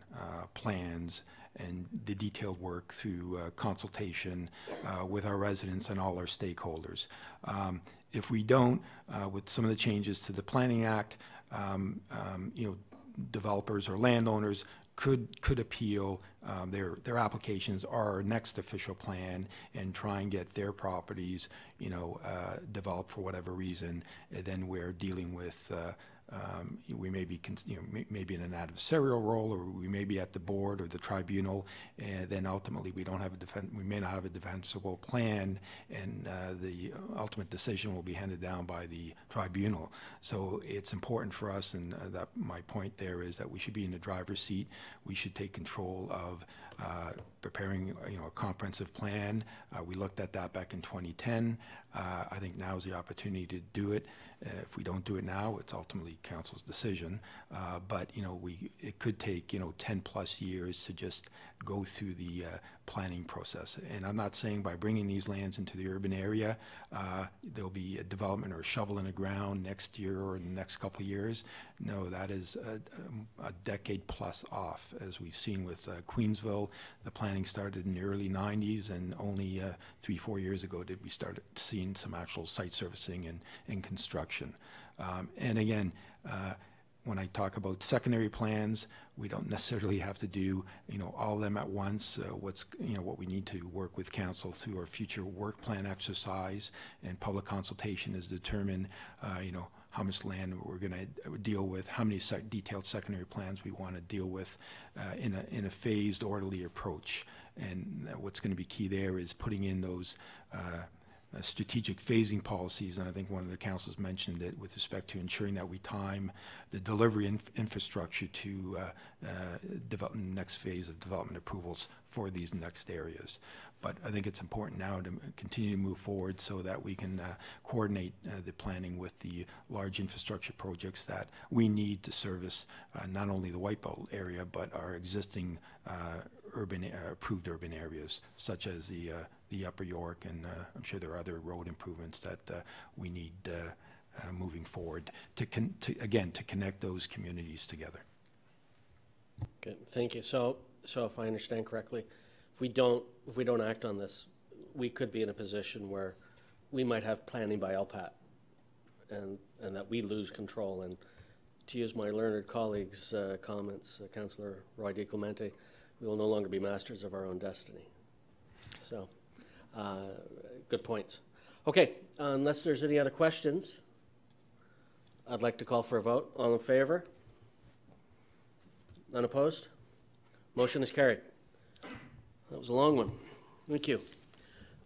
plans and the detailed work through consultation with our residents and all our stakeholders. If we don't, with some of the changes to the Planning Act, developers or landowners could appeal their applications or our next official plan and try and get their properties, developed for whatever reason. And then we're dealing with we may be maybe in an adversarial role, or we may be at the board or the tribunal, and then ultimately we may not have a defensible plan, and the ultimate decision will be handed down by the tribunal. So it's important for us, and that my point there is that we should be in the driver's seat. We should take control of preparing a comprehensive plan. We looked at that back in 2010. I think now is the opportunity to do it. If we don't do it now, it's ultimately council's decision. But it could take 10 plus years to just go through the planning process. And I'm not saying by bringing these lands into the urban area, there'll be a development or a shovel in the ground next year or in the next couple of years. No, that is a decade plus off. As we've seen with Queensville, the planning started in the early 90s, and only 3-4 years ago did we start seeing some actual site servicing and construction. And again, when I talk about secondary plans, we don't necessarily have to do all of them at once. What we need to work with council through our future work plan exercise and public consultation is determine how much land we're going to deal with, how many detailed secondary plans we want to deal with in a phased, orderly approach. And what's going to be key there is putting in those strategic phasing policies, and I think one of the councils mentioned it with respect to ensuring that we time the delivery infrastructure to develop the next phase of development approvals for these next areas. But I think it's important now to continue to move forward so that we can coordinate the planning with the large infrastructure projects that we need to service not only the White Belt area, but our existing approved urban areas, such as the Upper York, and I'm sure there are other road improvements that we need moving forward to connect those communities together. Okay, thank you. So if I understand correctly, if we don't act on this, we could be in a position where we might have planning by LPAT, and that we lose control. And to use my learned colleague's comments, Councillor Roy-DiClemente, We will no longer be masters of our own destiny. So, good points. Okay, unless there's any other questions, I'd like to call for a vote. All in favor? None opposed? Motion is carried. That was a long one. Thank you.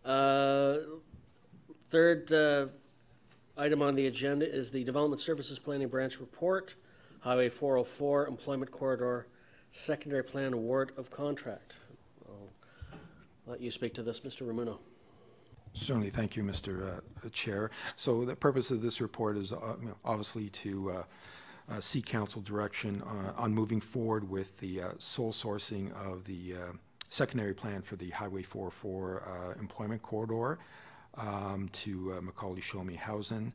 Third item on the agenda is the Development Services Planning Branch Report, Highway 404 Employment Corridor Secondary Plan Award of Contract. I'll let you speak to this, Mr. Ramuno. Certainly, thank you, Mr. Chair. So the purpose of this report is obviously to seek council direction on moving forward with the sole sourcing of the secondary plan for the Highway 404 employment corridor to Macaulay Show-Me Housing.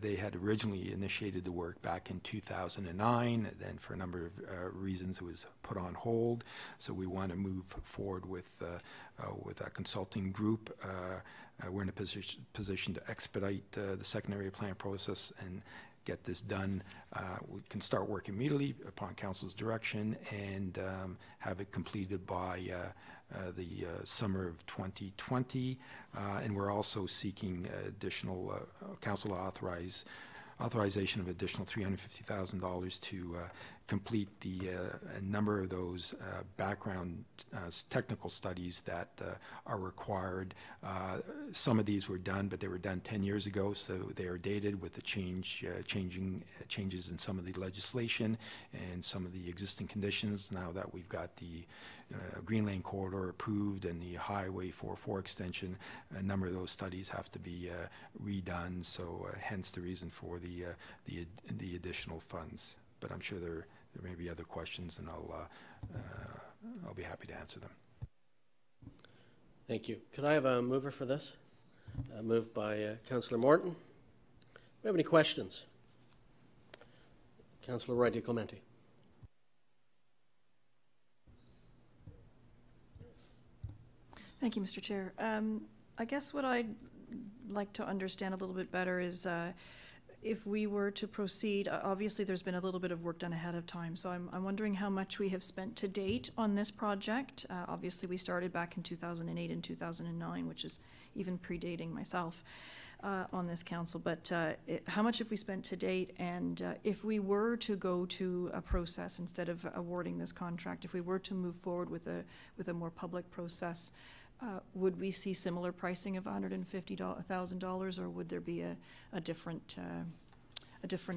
They had originally initiated the work back in 2009, then for a number of reasons it was put on hold. So we want to move forward with that consulting group. We're in a position to expedite the secondary plan process and get this done. We can start work immediately upon council's direction and have it completed by the summer of 2020, and we're also seeking additional council authorization of additional $350,000 to complete a number of those background technical studies that are required. Some of these were done, but they were done 10 years ago, so they are dated with the changes in some of the legislation and some of the existing conditions. Now that we've got the Green Lane corridor approved and the Highway 404 extension, a number of those studies have to be redone. So hence the reason for the additional funds. But I'm sure there may be other questions, and I'll be happy to answer them. Thank you. Could I have a mover for this? Moved by Councillor Morton. Do we have any questions? Councillor Roy-DiClemente. Thank you, Mr. Chair. I guess what I'd like to understand a little bit better is if we were to proceed, obviously there's been a little bit of work done ahead of time, so I'm wondering how much we have spent to date on this project. Obviously we started back in 2008 and 2009, which is even predating myself on this council, but how much have we spent to date, and if we were to go to a process instead of awarding this contract, if we were to move forward with a more public process, would we see similar pricing of $150,000, or would there be a different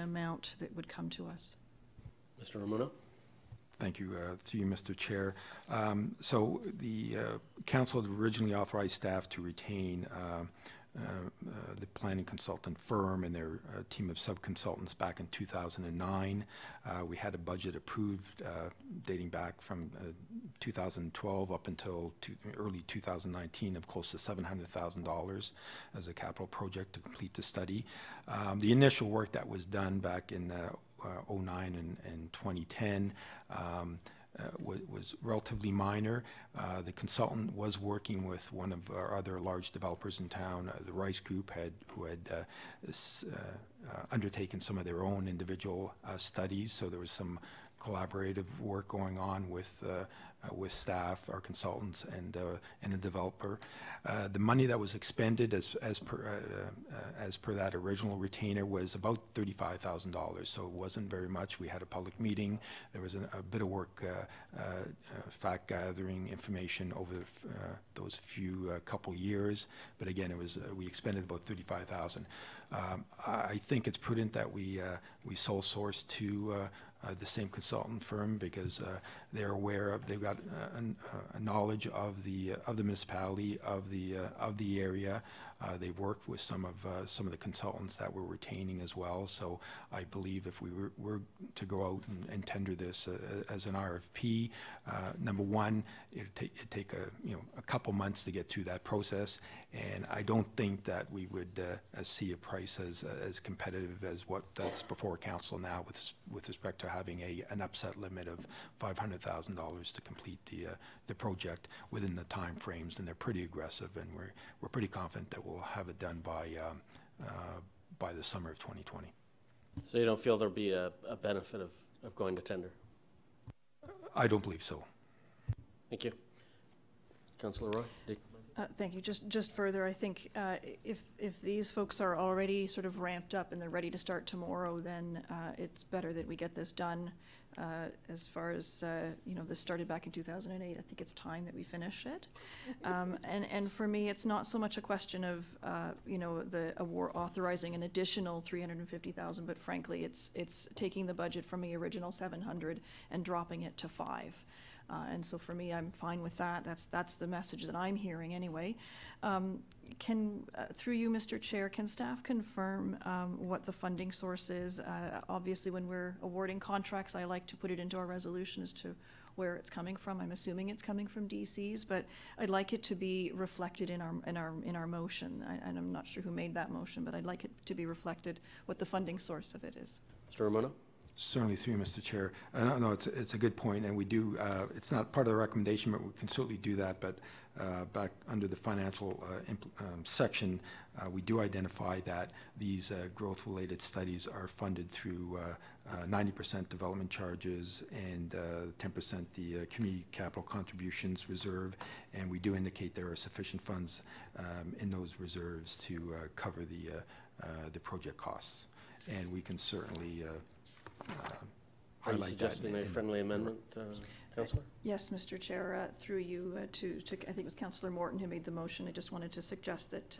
amount that would come to us? Mr. Ramuno. Thank you, through you, Mr. Chair. So the council had originally authorized staff to retain the planning consultant firm and their team of sub-consultants back in 2009. We had a budget approved dating back from 2012 up until early 2019 of close to $700,000 as a capital project to complete the study. The initial work that was done back in 09 and 2010 was relatively minor. The consultant was working with one of our other large developers in town, the Rice Group, who had undertaken some of their own individual studies, so there was some collaborative work going on with staff, our consultants, and the developer. The money that was expended as per that original retainer was about $35,000, so it wasn't very much. We had a public meeting. There was a bit of work, fact gathering information over those couple years, but again, it was we expended about $35,000. I think it's prudent that we sole source to the same consultant firm because they're aware of, they've got a knowledge of the municipality, of the area. They've worked with some of the consultants that we're retaining as well. So I believe if we were to go out and tender this as an RFP, number one, it'd take a couple months to get through that process, and I don't think that we would see a price as competitive as that's before council now with respect to having an upset limit of $500,000 to complete the project within the time frames, and they're pretty aggressive, and we're pretty confident that we'll have it done by the summer of 2020. So you don't feel there'll be a benefit of going to tender? I don't believe so. Thank you. Councillor Roy? Thank you. Just further, I think if these folks are already sort of ramped up and they're ready to start tomorrow, then it's better that we get this done. As far as this started back in 2008, I think it's time that we finish it. And for me, it's not so much a question of the award authorizing an additional $350,000, but frankly, it's taking the budget from the original 700 and dropping it to 5. And so for me, I'm fine with that. That's the message that I'm hearing anyway. Through you, Mr. Chair, can staff confirm what the funding source is? Obviously, when we're awarding contracts, I like to put it into our resolution as to where it's coming from. I'm assuming it's coming from DCs, but I'd like it to be reflected in our motion. And I'm not sure who made that motion, but I'd like it to be reflected what the funding source of it is. Mr. Romano? Certainly, through Mr. Chair. No, it's a good point, and we do. It's not part of the recommendation, but we can certainly do that. But back under the financial section, we do identify that these growth-related studies are funded through 90% development charges and 10% the community capital contributions reserve, and we do indicate there are sufficient funds in those reserves to cover the project costs, and we can certainly. Are you suggesting a friendly amendment, Councillor? Yes, Mr. Chair, through you to I think it was Councillor Morton who made the motion. I just wanted to suggest that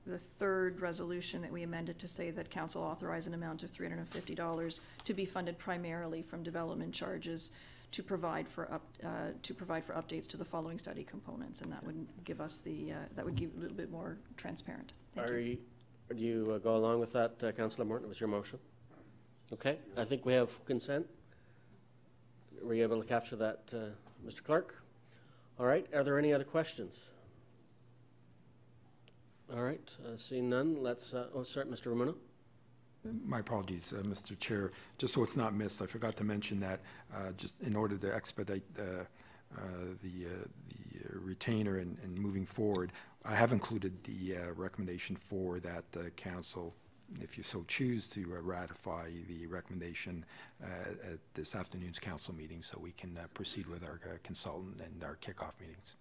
the third resolution that we amended to say that Council authorize an amount of $350 to be funded primarily from development charges to provide for updates to the following study components, and that would give us that would give a little bit more transparent. Thank you. Do you go along with that, Councillor Morton? It was your motion. Okay, I think we have consent. Were you able to capture that, Mr. Clerk? All right, are there any other questions? All right, seeing none, let's, Mr. Romano. My apologies, Mr. Chair. Just so it's not missed, I forgot to mention that just in order to expedite the retainer and moving forward, I have included the recommendation for that Council, if you so choose, to ratify the recommendation at this afternoon's Council meeting, so we can proceed with our consultant and our kickoff meetings.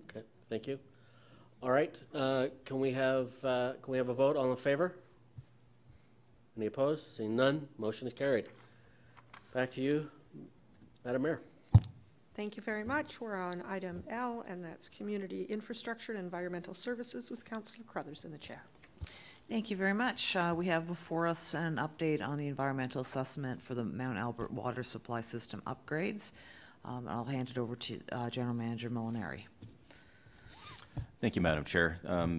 Okay, thank you. All right, can we have a vote? All in favor? Any opposed? Seeing none, motion is carried. Back to you, Madam Mayor. Thank you very much. We're on item L, and that's Community Infrastructure and Environmental Services with Councillor Carruthers in the chair. Thank you very much. We have before us an update on the environmental assessment for the Mount Albert water supply system upgrades. I'll hand it over to General Manager Molinari. Thank you, Madam Chair.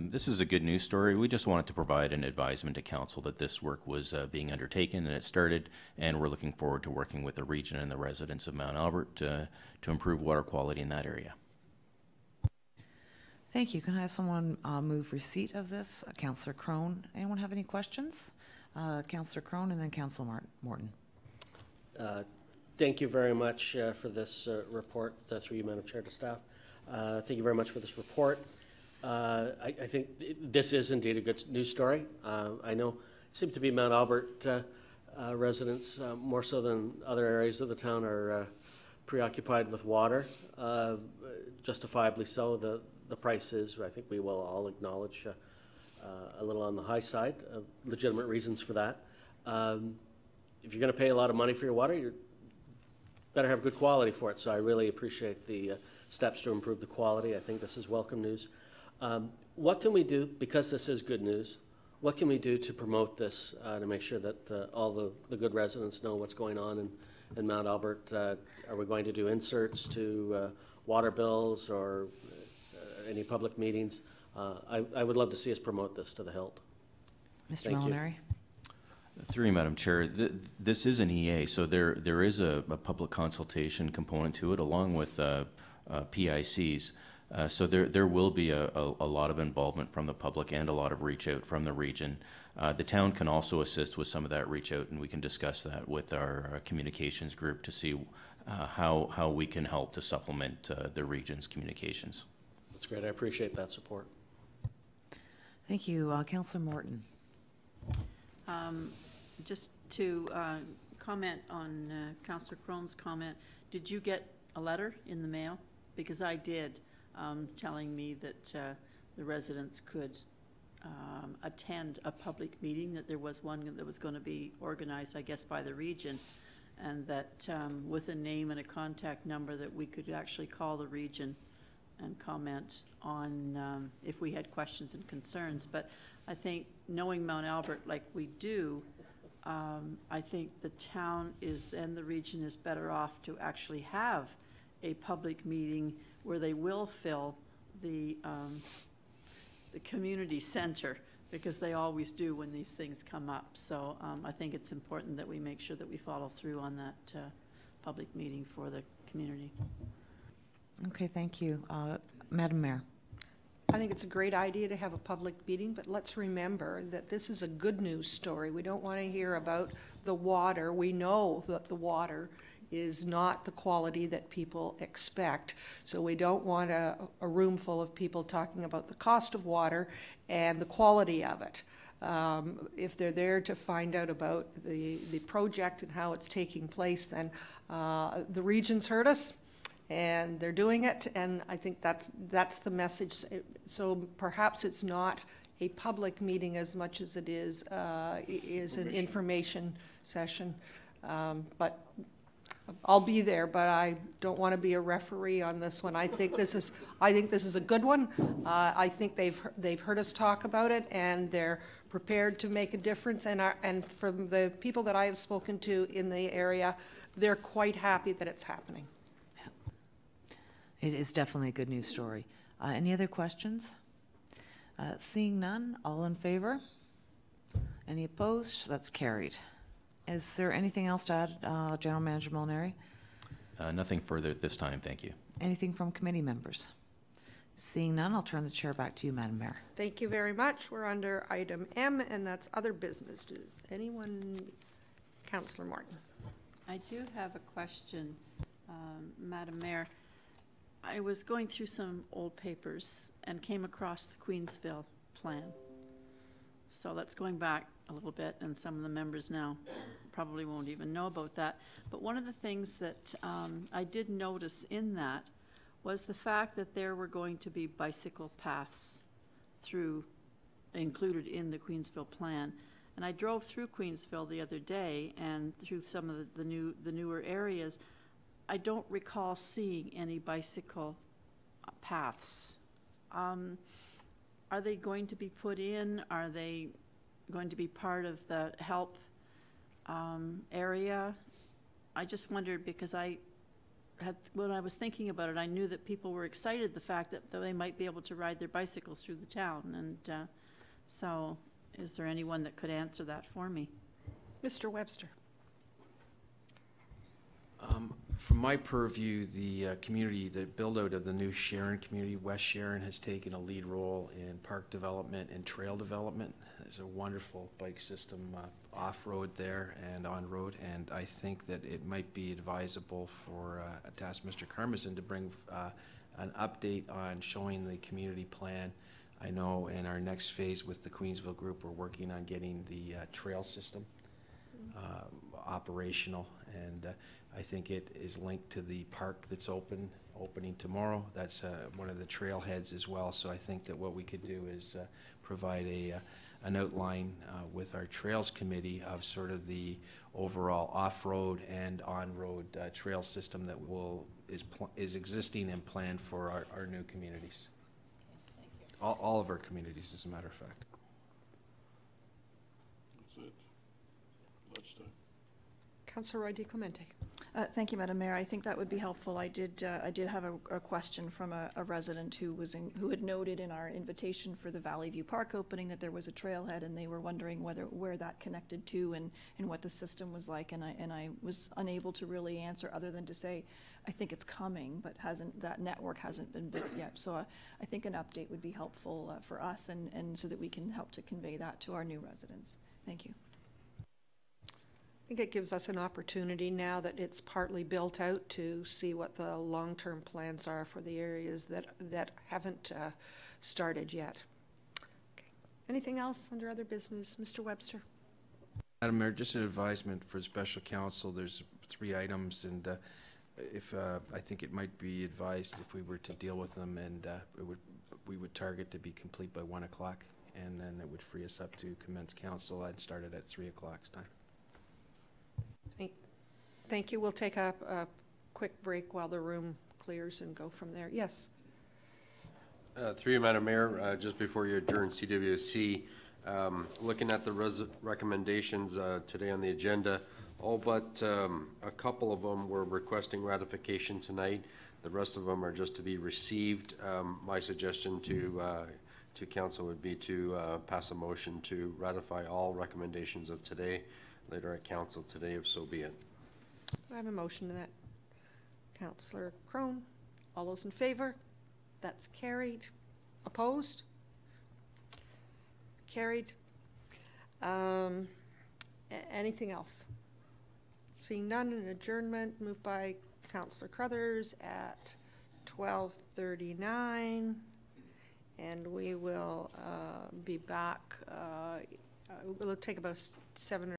This is a good news story. We just wanted to provide an advisement to Council that this work was being undertaken and it started, and we're looking forward to working with the region and the residents of Mount Albert to improve water quality in that area. Thank you. Can I have someone move receipt of this? Councillor Crone. Anyone have any questions? Councillor Crone and then Councillor Morton. Thank you very much for this report, through you, Madam Chair, to staff. Thank you very much for this report. I think this is indeed a good news story. I know it seems to be Mount Albert residents, more so than other areas of the town, are preoccupied with water, justifiably so. The price is, I think we will all acknowledge, a little on the high side, legitimate reasons for that. If you're going to pay a lot of money for your water, you better have good quality for it, so I really appreciate the steps to improve the quality. I think this is welcome news. What can we do, because this is good news, what can we do to promote this to make sure that all the good residents know what's going on in Mount Albert? Are we going to do inserts to water bills or any public meetings? I would love to see us promote this to the hilt. Mr. Molinari. Through you, Madam Chair, this is an EA, so there is a public consultation component to it, along with PICs. So there will be a lot of involvement from the public and a lot of reach out from the region. The town can also assist with some of that reach out, and we can discuss that with our communications group to see how we can help to supplement the region's communications. That's great. I appreciate that support. Thank you. Councillor Morton. Just to comment on Councillor Crone's comment. Did you get a letter in the mail? Because I did, telling me that the residents could attend a public meeting, that there was one that was going to be organized, I guess, by the region, and that with a name and a contact number that we could actually call the region and comment on if we had questions and concerns. But I think knowing Mount Albert like we do, I think the town is and the region is better off to actually have a public meeting where they will fill the community center, because they always do when these things come up. So I think it's important that we make sure that we follow through on that public meeting for the community. Okay, thank you. Madam Mayor. I think it's a great idea to have a public meeting, but let's remember that this is a good news story. We don't want to hear about the water. We know that the water is not the quality that people expect. So we don't want a room full of people talking about the cost of water and the quality of it. If they're there to find out about the project and how it's taking place, then the region's heard us, and they're doing it, and I think that's the message. So perhaps it's not a public meeting as much as it is an information session. But I'll be there, but I don't want to be a referee on this one. I think this is a good one. I think they've heard us talk about it, and they're prepared to make a difference. And from the people that I have spoken to in the area, they're quite happy that it's happening. It is definitely a good news story. Any other questions? Seeing none, all in favor? Any opposed? That's carried. Is there anything else to add, General Manager Molinari? Nothing further at this time, thank you. Anything from committee members? Seeing none, I'll turn the chair back to you, Madam Mayor. Thank you very much. We're under item M, and that's other business. Does anyone? Councillor Morton. I do have a question, Madam Mayor. I was going through some old papers and came across the Queensville plan. So that's going back a little bit, and some of the members now probably won't even know about that. But one of the things that I did notice in that was the fact that there were going to be bicycle paths included in the Queensville plan. And I drove through Queensville the other day and through some of the newer areas. I don't recall seeing any bicycle paths. Are they going to be put in? Are they going to be part of the help area? I just wondered, because when I was thinking about it, I knew that people were excited the fact that they might be able to ride their bicycles through the town. And so is there anyone that could answer that for me? Mr. Webster. From my purview, the community, the build-out of the new Sharon community, West Sharon, has taken a lead role in park development and trail development. There's a wonderful bike system off-road there and on-road, and I think that it might be advisable to ask Mr. Karmazin to bring an update on showing the community plan. I know in our next phase with the Queensville group, we're working on getting the trail system operational, and I think it is linked to the park that's opening tomorrow. That's one of the trailheads as well. So I think that what we could do is provide an outline with our trails committee of sort of the overall off-road and on-road trail system that is existing and planned for our new communities. Thank you. All of our communities, as a matter of fact. That's it. Lunchtime. Councillor Roy-DiClemente. Thank you, Madam Mayor. I think that would be helpful. I did have a question from a resident who had noted in our invitation for the Valley View Park opening that there was a trailhead, and they were wondering where that connected to and what the system was like. And I was unable to really answer other than to say I think it's coming, but that network hasn't been built yet. So I think an update would be helpful for us, and so that we can help to convey that to our new residents. Thank you. I think it gives us an opportunity now that it's partly built out to see what the long-term plans are for the areas that haven't started yet. Okay. Anything else under other business? Mr. Webster? Madam Mayor, just an advisement for special counsel. There's 3 items, and if I think it might be advised if we were to deal with them, and we would target to be complete by 1 o'clock, and then it would free us up to commence council. I'd start it at 3 o'clock's time. Thank you. We'll take a quick break while the room clears and go from there. Yes. Through you, Madam Mayor, just before you adjourn CWC, looking at the recommendations today on the agenda, all but a couple of them were requesting ratification tonight. The rest of them are just to be received. My suggestion to council would be to pass a motion to ratify all recommendations of today, later at council today, if so be it. I have a motion to that. Councillor Crone, all those in favor? That's carried. Opposed? Carried. Anything else? Seeing none, an adjournment moved by Councillor Carruthers at 12:39, and we will be back. We'll take about 7 or